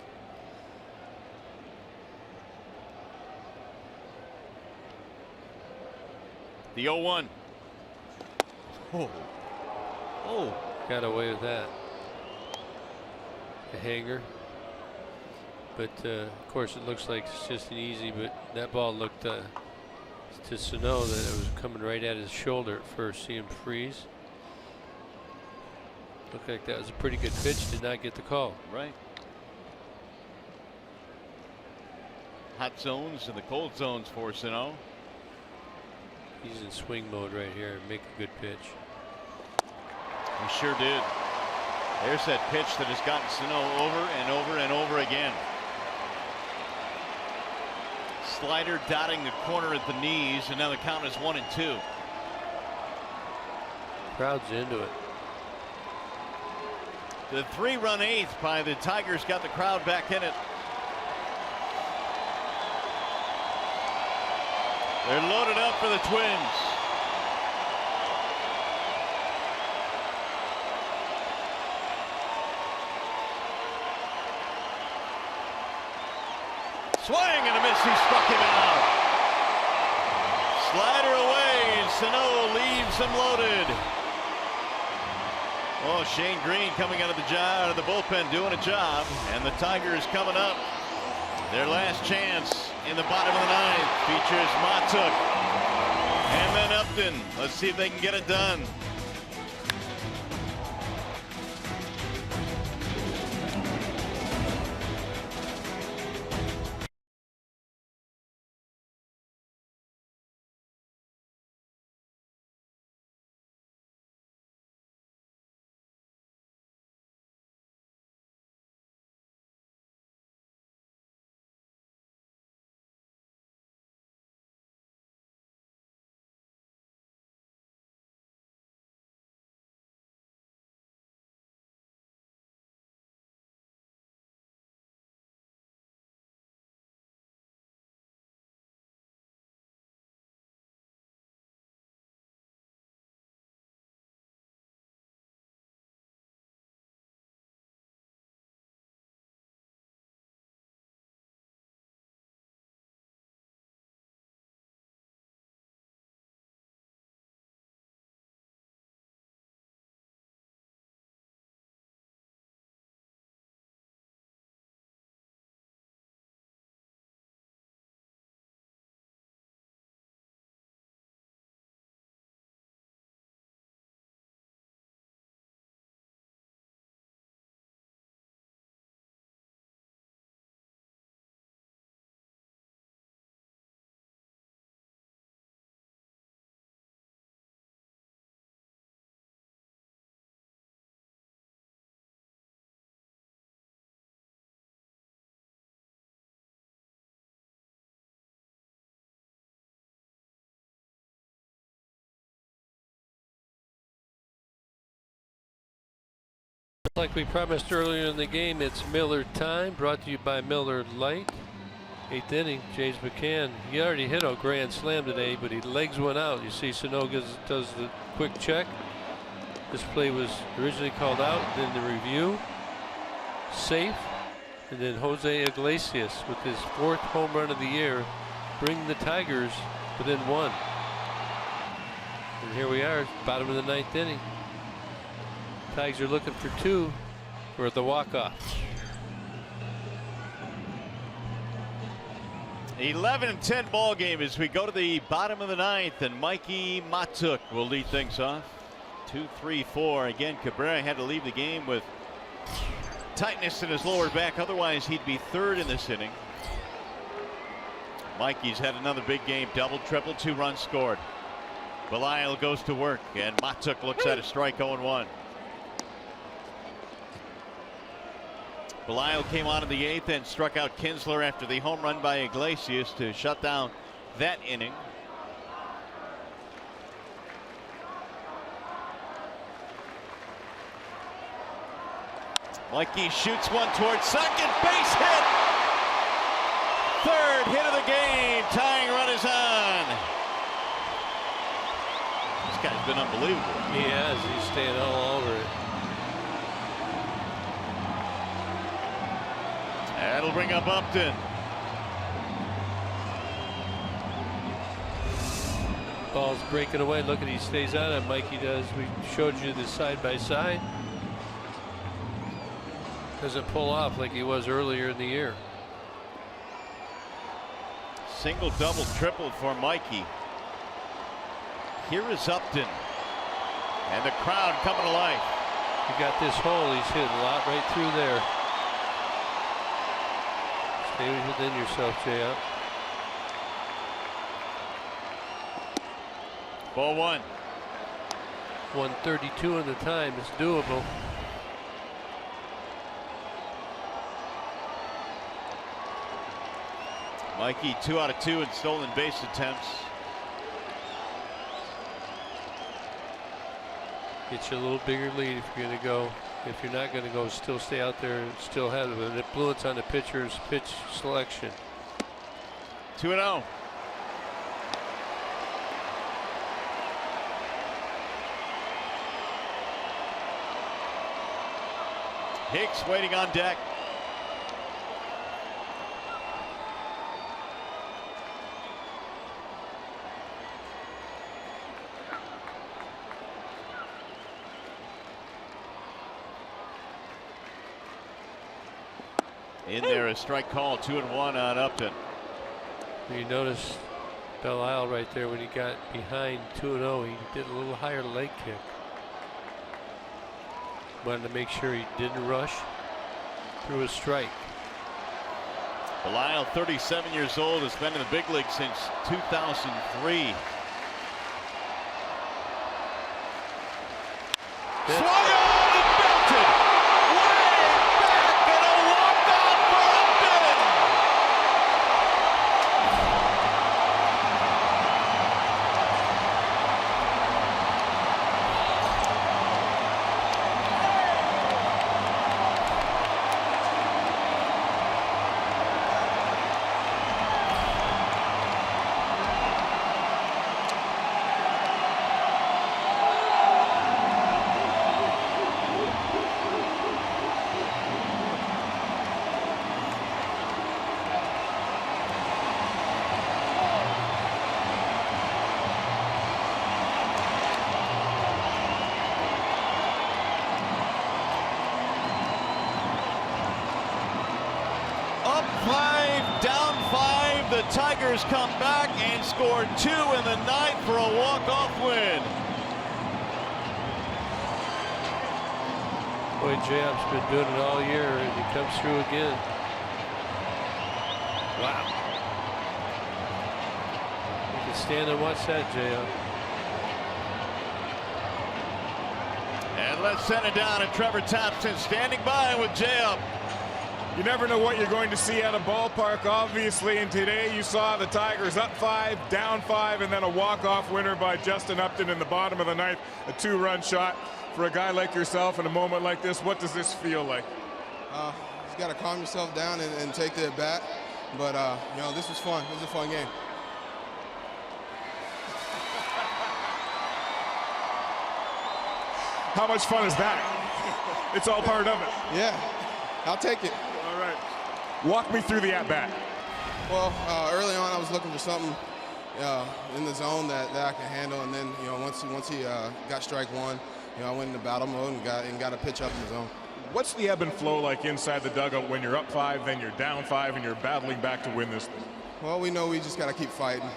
The 0-1. Oh. Got away with that. A hanger. But of course it looks like it's just an easy, but that ball looked to Sano that it was coming right at his shoulder at first. See him freeze. Looked like that was a pretty good pitch. Did not get the call. Right. Hot zones and the cold zones for Sano. He's in swing mode right here. Make a good pitch. He sure did. There's that pitch that has gotten Sano over and over and over again. Slider dotting the corner at the knees, and now the count is 1-2. Crowd's into it. The 3-run eighth by the Tigers got the crowd back in it. They're loaded up for the Twins. Swing and a miss. He struck him out. Slider away, and Sano leaves him loaded. Oh, Shane Green coming out of the bullpen doing a job, and the Tigers coming up. Their last chance in the bottom of the ninth features Matuk and then Upton. Let's see if they can get it done. Like we promised earlier in the game, it's Miller time, brought to you by Miller Lite. 8th inning, James McCann, he already hit a grand slam today, but he legs one out. You see Sano does the quick check. This play was originally called out, then the review, safe, and then Jose Iglesias with his 4th home run of the year bring the Tigers within 1. And here we are, bottom of the 9th inning. Tigers are looking for 2 for the walk-off. 11-10 ball game as we go to the bottom of the 9th, and Mikey Matuk will lead things off. 2-3-4. Again, Cabrera had to leave the game with tightness in his lower back. Otherwise, he'd be 3rd in this inning. Mikey's had another big game, double, triple, 2 runs scored. Belial goes to work, and Matuk looks at a strike, 0-1. Belial came on in the 8th and struck out Kinsler after the home run by Iglesias to shut down that inning. Mikey shoots one towards second, base hit. 3rd hit of the game, tying run is on. This guy's been unbelievable. He has, he's staying all over it. That'll bring up Upton. Ball's breaking away. Look at, he stays on it. Mikey does. We showed you the side by side. Doesn't pull off like he was earlier in the year. Single, double, triple for Mikey. Here is Upton. And the crowd coming to life. You got this hole. He's hitting a lot right through there. Stay within yourself, J.Up. Ball one. 1:32 in the time. It's doable. Mikey 2 out of 2 in stolen base attempts. Get you a little bigger lead if you're going to go. If you're not going to go, still stay out there and still have an influence on the pitcher's pitch selection. 2-0. Hicks waiting on deck. In there, a strike call, 2-1 on Upton. You notice Belle right there when he got behind 2-0, he did a little higher leg kick. Wanted to make sure he didn't rush through a strike. Belial, 37 years old, has been in the big league since 2003. Swung on and belted way back, and a walk-off for Upton. Up 5, down 5. The Tigers come back and score 2 in the 9th for a walk-off win. Boy, J.Up's been doing it all year, and he comes through again. Wow. You can stand and watch that, J.Up. And let's send it down, and Trevor Thompson standing by with J.Up. You never know what you're going to see at a ballpark, obviously, and today you saw the Tigers up 5, down 5, and then a walk-off winner by Justin Upton in the bottom of the 9th, a 2-run shot. For a guy like yourself in a moment like this, what does this feel like? You've got to calm yourself down and take the at bat, but you know, this was fun. It was a fun game. How much fun is that? It's all part of it. Yeah, I'll take it. All right. Walk me through the at-bat. Well, early on I was looking for something in the zone that I can handle, and then you know once he got strike one, you know I went into battle mode and got a pitch up in the zone. What's the ebb and flow like inside the dugout when you're up 5, then you're down 5, and you're battling back to win this thing? Well, we know we just got to keep fighting.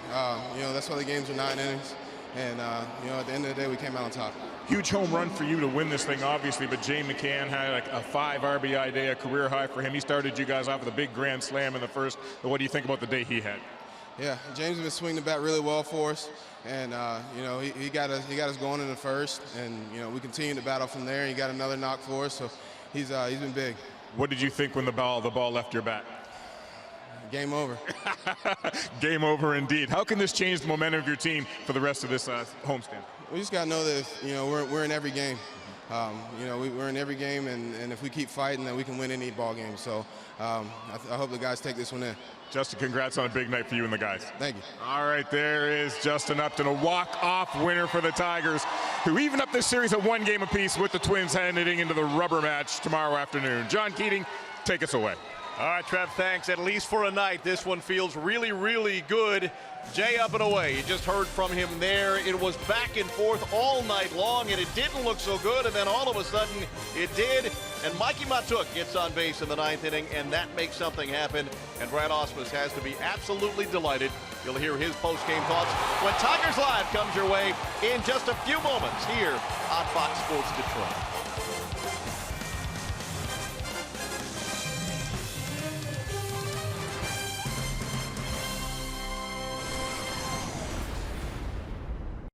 You know that's why the games are 9 innings, and you know at the end of the day we came out on top. Huge home run for you to win this thing, obviously, but Jay McCann had like a 5 RBI day, a career high for him. He started you guys off with a big grand slam in the first. But what do you think about the day he had? Yeah, James has been swinging the bat really well for us, and you know he got us going in the first, and you know we continued to battle from there. He got another knock for us, so he's been big. What did you think when the ball left your bat? Game over. Game over indeed. How can this change the momentum of your team for the rest of this homestand? We just got to know that you know we're in every game. You know we're in every game, and if we keep fighting, then we can win any ball game. So I hope the guys take this one in. Justin, congrats on a big night for you and the guys. Thank you. All right, there is Justin Upton, a walk-off winner for the Tigers, who even up this series at 1 game apiece with the Twins heading into the rubber match tomorrow afternoon. John Keating, take us away. All right, Trev, thanks. At least for a night, this one feels really, really good. Jay up and away. You just heard from him there. It was back and forth all night long, and it didn't look so good, and then all of a sudden it did. And Mikey Matuk gets on base in the 9th inning, and that makes something happen. And Brad Ausmus has to be absolutely delighted. You'll hear his post-game thoughts when Tigers Live comes your way in just a few moments here on Fox Sports Detroit.